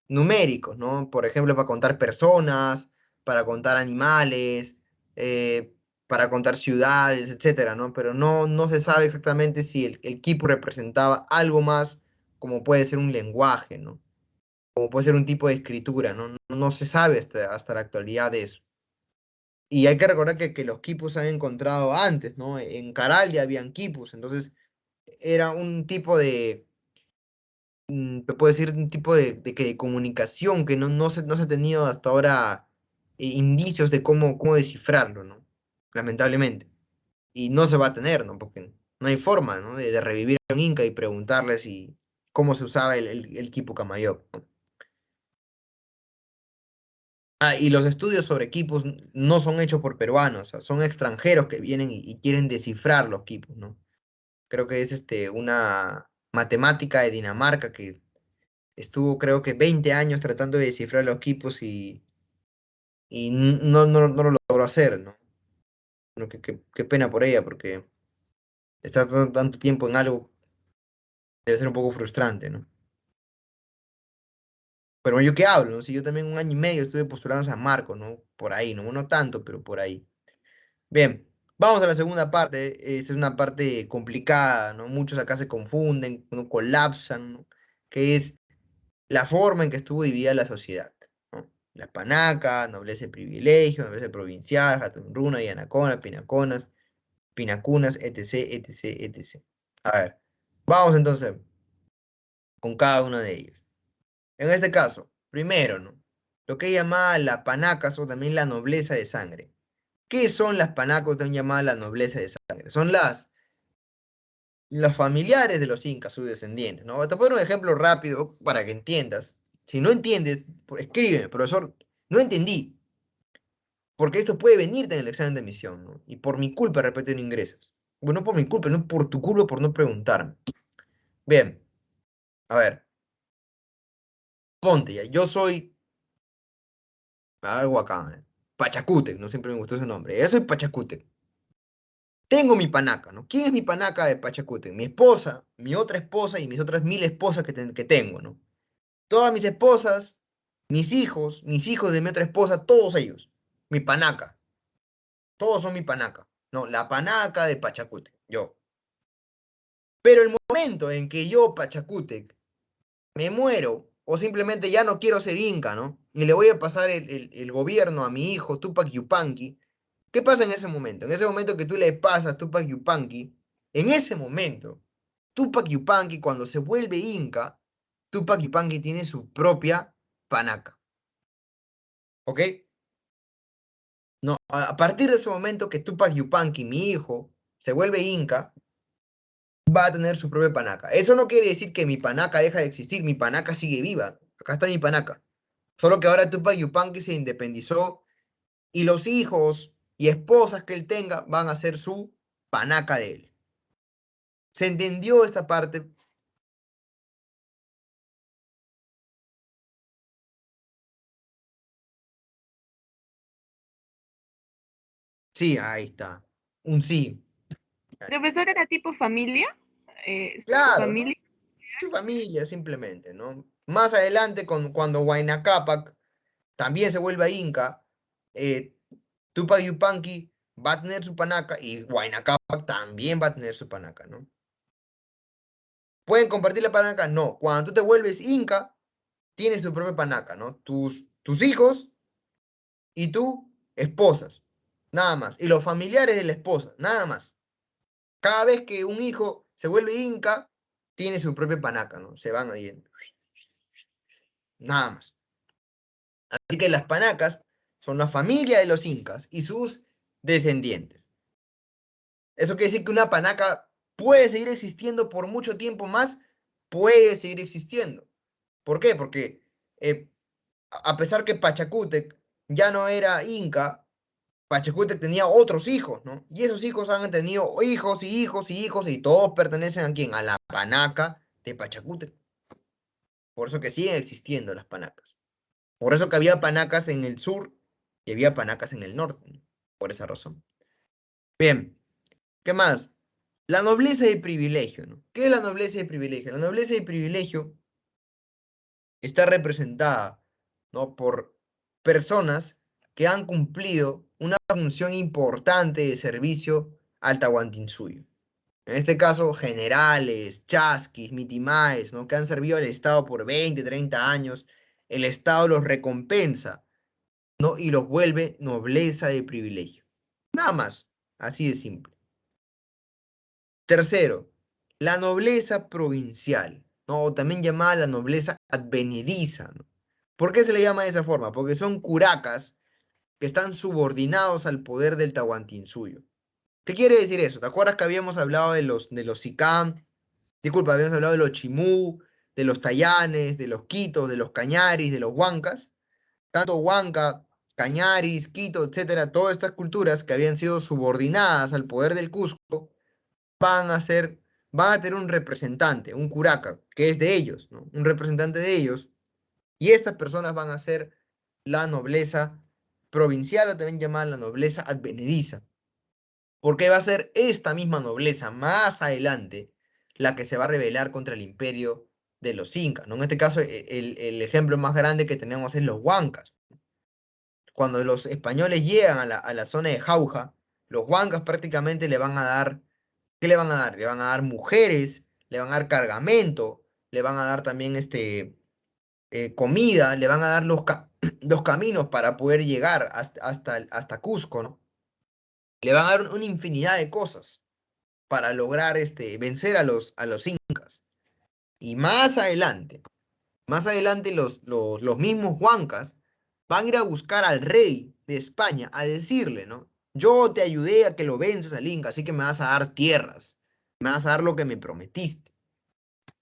numéricos, ¿no? Por ejemplo, para contar personas, para contar animales, eh, para contar ciudades, etcétera, ¿no? Pero no se sabe exactamente si el quipu representaba algo más, como puede ser un lenguaje, ¿no? Como puede ser un tipo de escritura, ¿no? No se sabe hasta la actualidad de eso. Y hay que recordar que los quipus se han encontrado antes, ¿no? En Caral ya habían quipus, entonces era un tipo te puedo decir, un tipo de comunicación que no se ha tenido hasta ahora indicios de cómo descifrarlo, ¿no? Lamentablemente. Y no se va a tener, ¿no? Porque no hay forma, ¿no? De revivir a un inca y preguntarle cómo se usaba el quipu camayoc, ¿no? Ah, y los estudios sobre quipus no son hechos por peruanos, o sea, son extranjeros que vienen y quieren descifrar los quipus, ¿no? Creo que es una matemática de Dinamarca que estuvo creo que 20 años tratando de descifrar los quipus y no lo logró hacer, ¿no? Bueno, qué pena por ella, porque estar tanto tiempo en algo debe ser un poco frustrante, ¿no? Pero bueno, ¿yo qué hablo, no? Si yo también un año y medio estuve postulando a San Marcos, ¿no? Por ahí, no tanto, pero por ahí. Bien, vamos a la segunda parte. Esta es una parte complicada, ¿no? Muchos acá se confunden, no colapsan, ¿no? Que es la forma en que estuvo dividida la sociedad, ¿no? La panaca, nobleza de privilegio, nobleza provincial, Hatunruna, Yanacona, Pinacunas, etc, etc, etc. A ver, vamos entonces con cada uno de ellos. En este caso, primero, ¿no? Lo que llamaba la panacas o también la nobleza de sangre. ¿Qué son las panacas o también llamadas la nobleza de sangre? Son los familiares de los incas, sus descendientes, ¿no? Te pongo un ejemplo rápido para que entiendas. Si no entiendes, escríbeme, profesor, no entendí. Porque esto puede venirte en el examen de admisión, ¿no? Y por mi culpa, de repente, no ingresas. Bueno, no por mi culpa, no por tu culpa por no preguntarme. Bien, a ver, ponte ya. Yo soy algo acá, Pachacútec, no siempre me gustó ese nombre. Yo soy Pachacútec. tengo mi panaca, ¿no? ¿Quién es mi panaca de Pachacútec? Mi esposa, mi otra esposa y mis otras 1000 esposas que tengo, ¿no? Todas mis esposas, mis hijos de mi otra esposa, todos ellos. Mi panaca. Todos son mi panaca. No, la panaca de Pachacútec, yo. Pero el momento en que yo, Pachacútec, me muero o simplemente ya no quiero ser inca, ¿no? Y le voy a pasar el gobierno a mi hijo Tupac Yupanqui, ¿qué pasa en ese momento? En ese momento que tú le pasas Tupac Yupanqui, en ese momento, Tupac Yupanqui cuando se vuelve inca, Tupac Yupanqui tiene su propia panaca. ¿Ok? No, a partir de ese momento que Tupac Yupanqui, mi hijo, se vuelve inca, va a tener su propia panaca. Eso no quiere decir que mi panaca deja de existir, mi panaca sigue viva. Acá está mi panaca. Solo que ahora Tupac Yupanqui se independizó y los hijos y esposas que él tenga van a ser su panaca de él. ¿Se entendió esta parte? Sí, ahí está. Un sí. Profesor, ¿era tipo familia? ¿Su Claro, ¿no? familia? Su familia simplemente, ¿no? Más adelante, cuando Huayna Cápac también se vuelve inca, eh, Tupac Yupanqui va a tener su panaca y Huayna Cápac también va a tener su panaca, ¿no? ¿Pueden compartir la panaca? No. Cuando tú te vuelves inca, tienes tu propia panaca, ¿no? Tus hijos y tú, esposas, nada más. Y los familiares de la esposa, nada más. Cada vez que un hijo se vuelve inca, tiene su propia panaca, ¿no? Se van ahí, nada más. Así que las panacas son la familia de los incas y sus descendientes. Eso quiere decir que una panaca puede seguir existiendo por mucho tiempo más, puede seguir existiendo. ¿Por qué? Porque eh, a pesar que Pachacútec ya no era inca, Pachacútec tenía otros hijos, ¿no? Y esos hijos han tenido hijos y hijos y hijos y todos pertenecen a quién? A la panaca de Pachacútec. Por eso que siguen existiendo las panacas. Por eso que había panacas en el sur y había panacas en el norte, ¿no? Por esa razón. Bien, ¿qué más? La nobleza y privilegio, ¿no? ¿Qué es la nobleza y privilegio? La nobleza y privilegio está representada, ¿no? Por personas que han cumplido una función importante de servicio al Tahuantinsuyo. En este caso, generales, chasquis, mitimaes, ¿no? Que han servido al Estado por 20, 30 años. El Estado los recompensa, ¿no? Y los vuelve nobleza de privilegio. Nada más, así de simple. Tercero, la nobleza provincial, ¿no? O también llamada la nobleza advenediza, ¿no? ¿Por qué se le llama de esa forma? Porque son curacas que están subordinados al poder del Tahuantinsuyo. ¿Qué quiere decir eso? ¿Te acuerdas que habíamos hablado de los Sicam? Disculpa, habíamos hablado de los Chimú, de los Tayanes, de los Quitos, de los Cañaris, de los Huancas. Tanto Huanca, Cañaris, Quito, etcétera, todas estas culturas que habían sido subordinadas al poder del Cusco, van a ser, van a tener un representante, un curaca, que es de ellos, ¿no? Un representante de ellos, y estas personas van a ser la nobleza provincial o también llamada la nobleza advenediza, porque va a ser esta misma nobleza más adelante la que se va a rebelar contra el imperio de los incas, ¿no? En este caso, el ejemplo más grande que tenemos es los huancas. Cuando los españoles llegan a la zona de Jauja, los huancas prácticamente le van a dar, ¿qué le van a dar? Le van a dar mujeres, le van a dar cargamento, le van a dar también comida, le van a dar los caminos para poder llegar hasta Cusco, ¿no? Le van a dar una infinidad de cosas para lograr vencer a los incas. Y más adelante los mismos huancas van a ir a buscar al rey de España a decirle, ¿no? Yo te ayudé a que lo venzas al Inca, así que me vas a dar tierras, me vas a dar lo que me prometiste.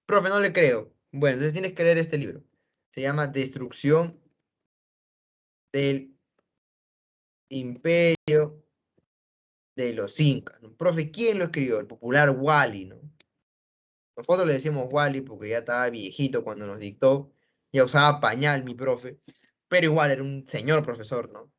Profe, no le creo. Bueno, entonces tienes que leer este libro. Se llama Destrucción del Imperio de los Incas, ¿no? Profe, ¿quién lo escribió? El popular Wally, ¿no? Nosotros le decimos Wally porque ya estaba viejito cuando nos dictó, ya usaba pañal mi profe, pero igual era un señor profesor, ¿no?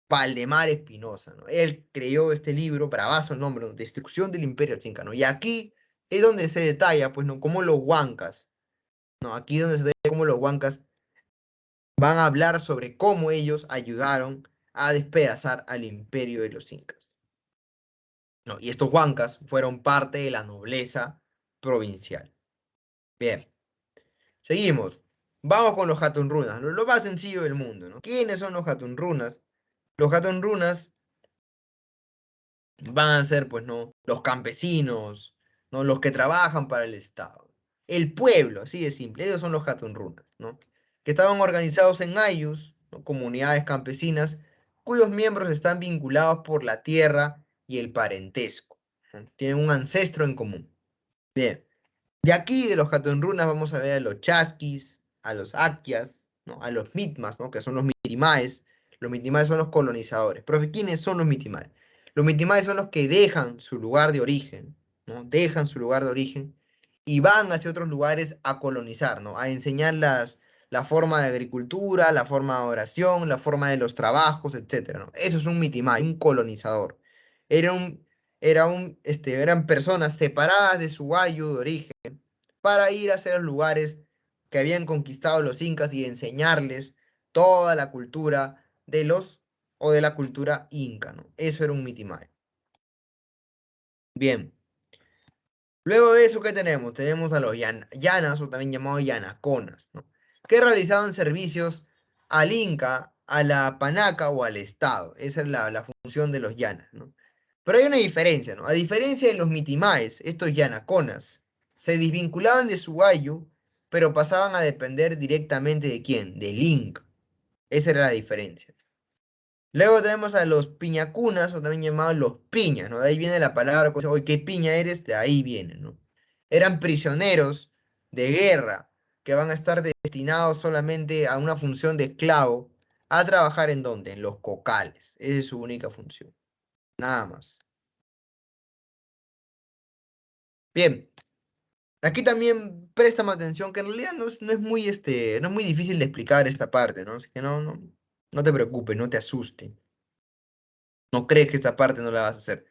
Valdemar Espinosa, ¿no? Él creó este libro, bravazo el nombre, ¿no? Destrucción del Imperio Inca, ¿no? Y aquí es donde se detalla, pues, ¿no? Cómo los huancas, ¿no? Aquí es donde se detalla cómo los huancas van a hablar sobre cómo ellos ayudaron a despedazar al imperio de los incas, ¿no? Y estos huancas fueron parte de la nobleza provincial. Bien, seguimos. Vamos con los Hatunrunas, lo más sencillo del mundo, ¿no? ¿Quiénes son los Hatunrunas? Los Hatunrunas van a ser, pues, ¿no? Los campesinos, ¿no? Los que trabajan para el Estado. El pueblo, así de simple. Ellos son los Hatunrunas, ¿no? Que estaban organizados en ayllus, ¿no? Comunidades campesinas, cuyos miembros están vinculados por la tierra y el parentesco, ¿no? Tienen un ancestro en común. Bien. De aquí, de los Hatunrunas, vamos a ver a los chasquis, a los aquias, ¿no? A los mitmas, ¿no? Que son los mitimaes. Los mitimaes son los colonizadores. Profe, ¿quiénes son los mitimaes? Los mitimaes son los que dejan su lugar de origen, ¿no? Dejan su lugar de origen y van hacia otros lugares a colonizar, ¿no? A enseñar la forma de agricultura, la forma de oración, la forma de los trabajos, etc., ¿no? Eso es un mitimay, un colonizador. Era un, eran personas separadas de su ayu de origen para ir hacia los lugares que habían conquistado los incas y enseñarles toda la cultura de de la cultura inca, ¿no? Eso era un mitimae. Bien. Luego de eso, ¿qué tenemos? Tenemos a los llanas, o también llamados yanaconas, ¿no? Que realizaban servicios al inca, a la panaca o al estado. Esa es la función de los llanas, ¿no? Pero hay una diferencia, ¿no? A diferencia de los mitimaes, estos yanaconas se desvinculaban de su ayu, pero pasaban a depender directamente ¿de quién? Del inca. Esa era la diferencia. Luego tenemos a los piñacunas, o también llamados los piñas, ¿no? De ahí viene la palabra, oye, ¿qué piña eres? De ahí viene, ¿no? Eran prisioneros de guerra que van a estar destinados solamente a una función de esclavo, a trabajar ¿en dónde? En los cocales. Esa es su única función. Nada más. Bien. Aquí también préstame atención, que en realidad no es muy, no es muy difícil de explicar esta parte, ¿no? Así que no te preocupes, no te asustes. No crees que esta parte no la vas a hacer.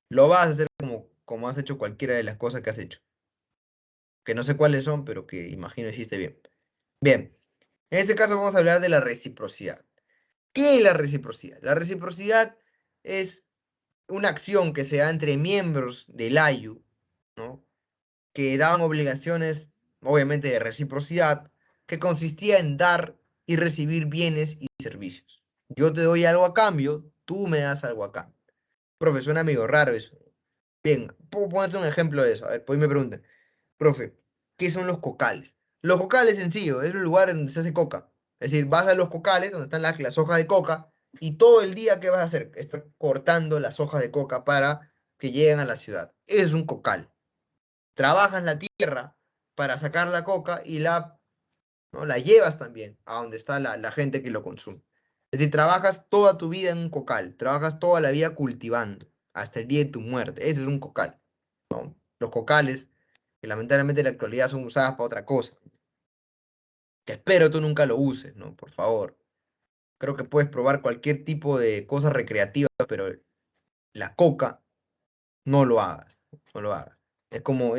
Lo vas a hacer como has hecho cualquiera de las cosas que has hecho. Que no sé cuáles son, pero que imagino hiciste bien. Bien, en este caso vamos a hablar de la reciprocidad. ¿Qué es la reciprocidad? La reciprocidad es una acción que se da entre miembros del AYU, ¿no? Que daban obligaciones, obviamente de reciprocidad, que consistía en dar y recibir bienes y servicios. Yo te doy algo a cambio, tú me das algo a cambio. Profe, suena medio raro eso. Bien, puedo ponerte un ejemplo de eso. A ver, pues me preguntan, profe, ¿qué son los cocales? Los cocales, sencillo, es un lugar donde se hace coca. Es decir, vas a los cocales, donde están las hojas de coca, y todo el día, ¿qué vas a hacer? Estás cortando las hojas de coca para que lleguen a la ciudad. Ese es un cocal. Trabajas la tierra para sacar la coca y ¿no? La llevas también a donde está la gente que lo consume. Es decir, trabajas toda tu vida en un cocal, trabajas toda la vida cultivando, hasta el día de tu muerte. Ese es un cocal, ¿no? Los cocales, que lamentablemente en la actualidad son usadas para otra cosa. Que espero tú nunca lo uses, ¿no? Por favor. Creo que puedes probar cualquier tipo de cosas recreativas, pero la coca, no lo hagas. No lo hagas. Es como,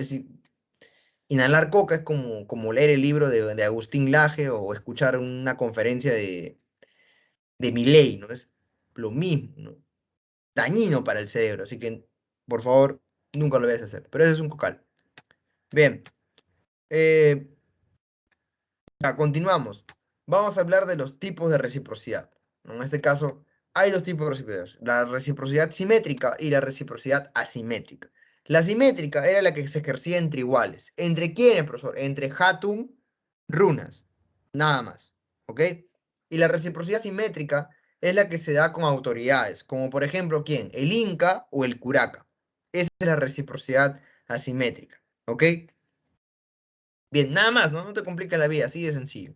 inhalar coca es como leer el libro de Agustín Laje o escuchar una conferencia de Milei, ¿no? Es lo mismo, ¿no? Dañino para el cerebro, así que, por favor, nunca lo vayas a hacer. Pero ese es un cocal. Bien. Continuamos. Vamos a hablar de los tipos de reciprocidad, ¿no? En este caso, hay dos tipos de reciprocidad. La reciprocidad simétrica y la reciprocidad asimétrica. La simétrica era la que se ejercía entre iguales. ¿Entre quiénes, profesor? Entre Hatun, runas. Nada más. ¿Ok? Y la reciprocidad simétrica es la que se da con autoridades, como por ejemplo, ¿quién? El Inca o el Curaca. Esa es la reciprocidad asimétrica. ¿Ok? Bien, nada más, ¿no? No te complica la vida, así de sencillo.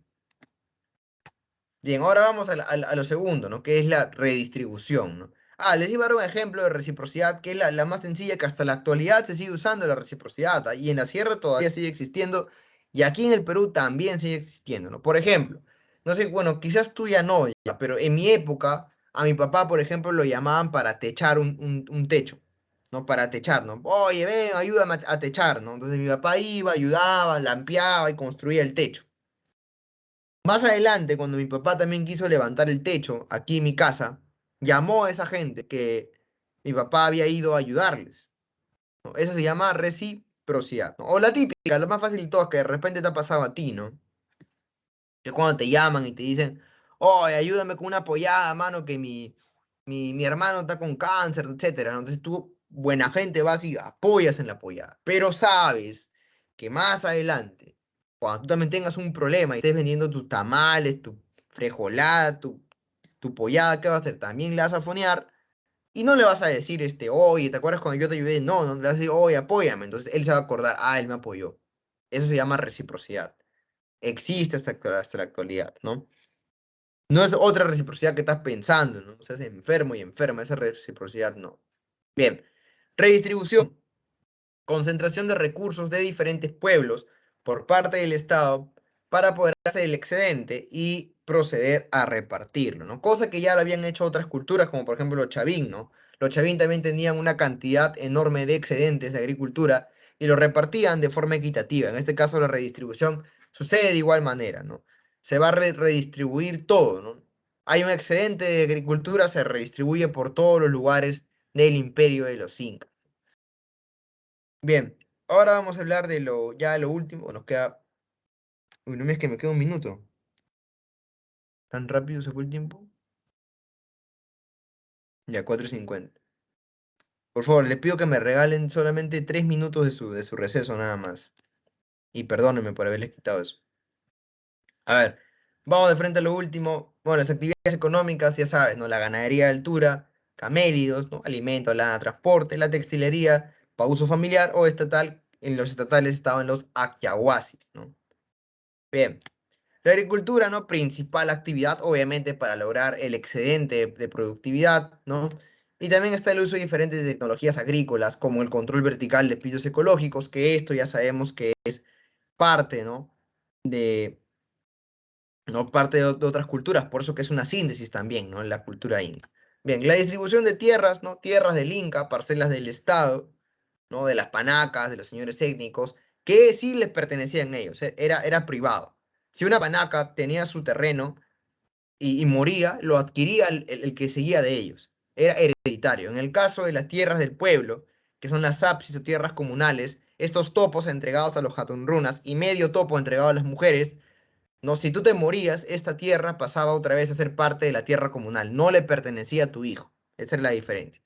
Bien, ahora vamos a lo segundo, ¿no? Que es la redistribución, ¿no? Les iba a dar un ejemplo de reciprocidad, que es la más sencilla, que hasta la actualidad se sigue usando la reciprocidad, y en la sierra todavía sigue existiendo, y aquí en el Perú también sigue existiendo, ¿no? Por ejemplo, no sé, bueno, quizás tú ya no, pero en mi época a mi papá, por ejemplo, lo llamaban para techar un techo, ¿no? Para techar, ¿no? Oye, ven, ayúdame a techar, ¿no? Entonces mi papá iba, ayudaba, lampeaba y construía el techo. Más adelante, cuando mi papá también quiso levantar el techo aquí en mi casa, llamó a esa gente que mi papá había ido a ayudarles, ¿no? Eso se llama reciprocidad, ¿no? O la típica, la más fácil de todas, que de repente te ha pasado a ti, ¿no? Que cuando te llaman y te dicen, oye, ayúdame con una apoyada, mano, que mi hermano está con cáncer, etcétera, ¿no? Entonces tú, buena gente, vas y apoyas en la apoyada. Pero sabes que más adelante, cuando tú también tengas un problema y estés vendiendo tus tamales, tu frejolada, tu pollada, ¿qué vas a hacer? También le vas a fonear y no le vas a decir, oye, ¿te acuerdas cuando yo te ayudé? No, no, le vas a decir, oye, apóyame. Entonces él se va a acordar, ah, él me apoyó. Eso se llama reciprocidad. Existe hasta la actualidad, ¿no? No es otra reciprocidad que estás pensando, ¿no? O sea, es enfermo y enferma, esa reciprocidad no. Bien, redistribución, concentración de recursos de diferentes pueblos por parte del Estado para poder hacer el excedente y proceder a repartirlo, ¿no? Cosa que ya lo habían hecho otras culturas, como por ejemplo los chavín, ¿no? Los chavín también tenían una cantidad enorme de excedentes de agricultura y lo repartían de forma equitativa. En este caso la redistribución sucede de igual manera, ¿no? Se va a redistribuir todo, ¿no? Hay un excedente de agricultura, se redistribuye por todos los lugares del imperio de los incas. Bien, ahora vamos a hablar de lo último. Nos queda. Uy, no me es que me queda un minuto. ¿Tan rápido se fue el tiempo? Ya, 4:50. Por favor, les pido que me regalen solamente 3 minutos de su receso nada más. Y perdónenme por haberles quitado eso. A ver, vamos de frente a lo último. Bueno, las actividades económicas, ya sabes, ¿no? La ganadería de altura, camélidos, ¿no? Alimento, lana, transporte, la textilería, para uso familiar o estatal. En los estatales estaban los aquyahuasis, ¿no? Bien. La agricultura, ¿no? Principal actividad, obviamente, para lograr el excedente de productividad, ¿no? Y también está el uso de diferentes tecnologías agrícolas, como el control vertical de pisos ecológicos, que esto ya sabemos que es parte, ¿no? De, ¿no? Parte de otras culturas, por eso que es una síntesis también, ¿no? En la cultura inca. Bien, la distribución de tierras, ¿no? Tierras del Inca, parcelas del Estado, ¿no? De las panacas, de los señores étnicos, que sí les pertenecían a ellos, era privado. Si una panaca tenía su terreno y moría, lo adquiría el que seguía de ellos. Era hereditario. En el caso de las tierras del pueblo, que son las apsis o tierras comunales, estos topos entregados a los hatunrunas y medio topo entregado a las mujeres, no, si tú te morías, esta tierra pasaba otra vez a ser parte de la tierra comunal, no le pertenecía a tu hijo. Esa es la diferencia.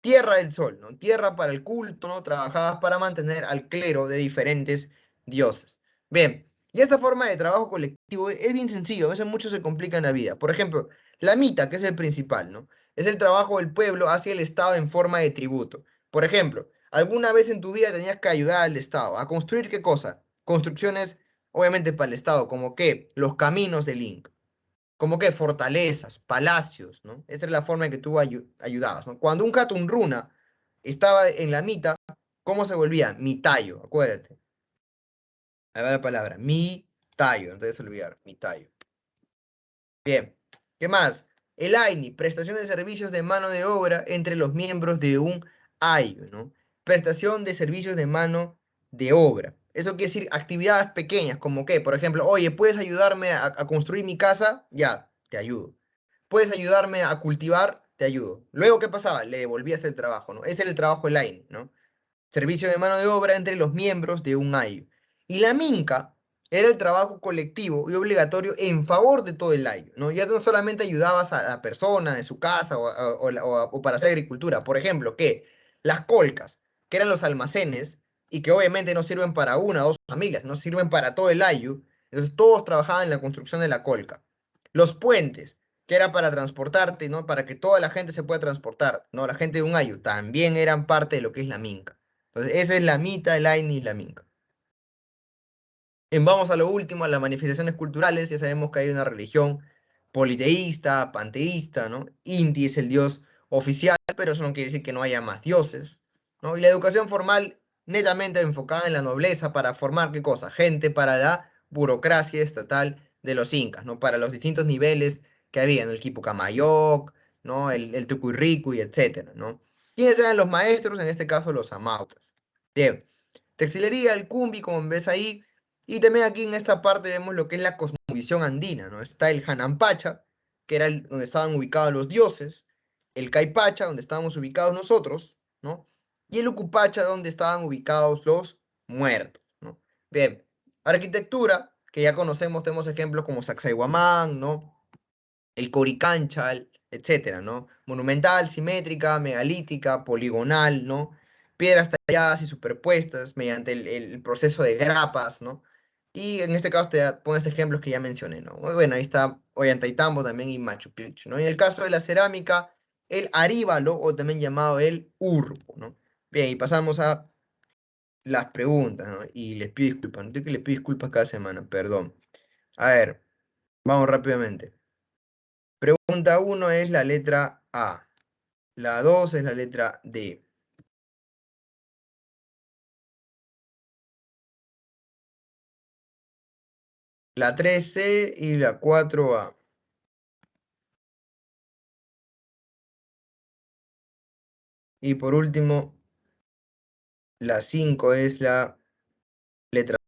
Tierra del Sol, ¿no? Tierra para el culto, ¿no? Trabajadas para mantener al clero de diferentes dioses. Bien, y esta forma de trabajo colectivo es bien sencillo, a veces mucho se complica en la vida. Por ejemplo, la mita, que es el principal, ¿no? Es el trabajo del pueblo hacia el Estado en forma de tributo. Por ejemplo, alguna vez en tu vida tenías que ayudar al Estado a construir ¿qué cosa? Construcciones, obviamente para el Estado, como que los caminos del Inca, como que fortalezas, palacios, ¿no? Esa es la forma en que tú ayudabas, ¿no? Cuando un Hatun Runa estaba en la mita, ¿cómo se volvía? Mitayo, acuérdate. Ahí va la palabra, mitayo, no te debes olvidar, mitayo. Bien, ¿qué más? El AINI, prestación de servicios de mano de obra entre los miembros de un ayo, ¿no? Prestación de servicios de mano de obra. Eso quiere decir actividades pequeñas, como que, por ejemplo, oye, ¿puedes ayudarme a construir mi casa? Ya, te ayudo. ¿Puedes ayudarme a cultivar? Te ayudo. Luego, ¿qué pasaba? Le devolvías el trabajo, ¿no? Ese era el trabajo del AINI, ¿no? Servicio de mano de obra entre los miembros de un ayo. Y la minca era el trabajo colectivo y obligatorio en favor de todo el ayo, ¿no? Ya no solamente ayudabas a la persona en su casa o para hacer agricultura. Por ejemplo, que las colcas, que eran los almacenes y que obviamente no sirven para una o dos familias, no sirven para todo el ayo. Entonces todos trabajaban en la construcción de la colca. Los puentes, que era para transportarte, ¿no? Para que toda la gente se pueda transportar, ¿no? La gente de un ayo también eran parte de lo que es la minca. Entonces, esa es la mita, el aini y la minca. Vamos a lo último, a las manifestaciones culturales. Ya sabemos que hay una religión politeísta, panteísta, ¿no? Inti es el dios oficial, pero eso no quiere decir que no haya más dioses, ¿no? Y la educación formal netamente enfocada en la nobleza para formar, ¿qué cosa? Gente para la burocracia estatal de los incas, ¿no? Para los distintos niveles que había, ¿no? El Quipucamayoc, ¿no? El Tucuyrricuy, etcétera, ¿no? ¿Quiénes eran los maestros? En este caso, los amautas. Bien, textilería, el cumbi, como ves ahí, y también aquí en esta parte vemos lo que es la cosmovisión andina, ¿no? Está el Hanampacha, que era donde estaban ubicados los dioses, el Caipacha, donde estábamos ubicados nosotros, ¿no? Y el Ucupacha, donde estaban ubicados los muertos, ¿no? Bien, arquitectura, que ya conocemos, tenemos ejemplos como Sacsayhuamán, ¿no? El Coricanchal, etcétera, ¿no? Monumental, simétrica, megalítica, poligonal, ¿no? Piedras talladas y superpuestas mediante el proceso de grapas, ¿no? Y en este caso te pones ejemplos que ya mencioné, ¿no? Muy bueno, ahí está Ollantaytambo también y Machu Picchu, ¿no? En el caso de la cerámica, el aríbalo, o también llamado el urbo, ¿no? Bien, y pasamos a las preguntas, ¿no? Y les pido disculpas, no tengo que les pido disculpas cada semana, perdón. A ver, vamos rápidamente. Pregunta 1 es la letra A. La 2 es la letra D. La 3 C y la 4 A. Y por último, la 5 es la letra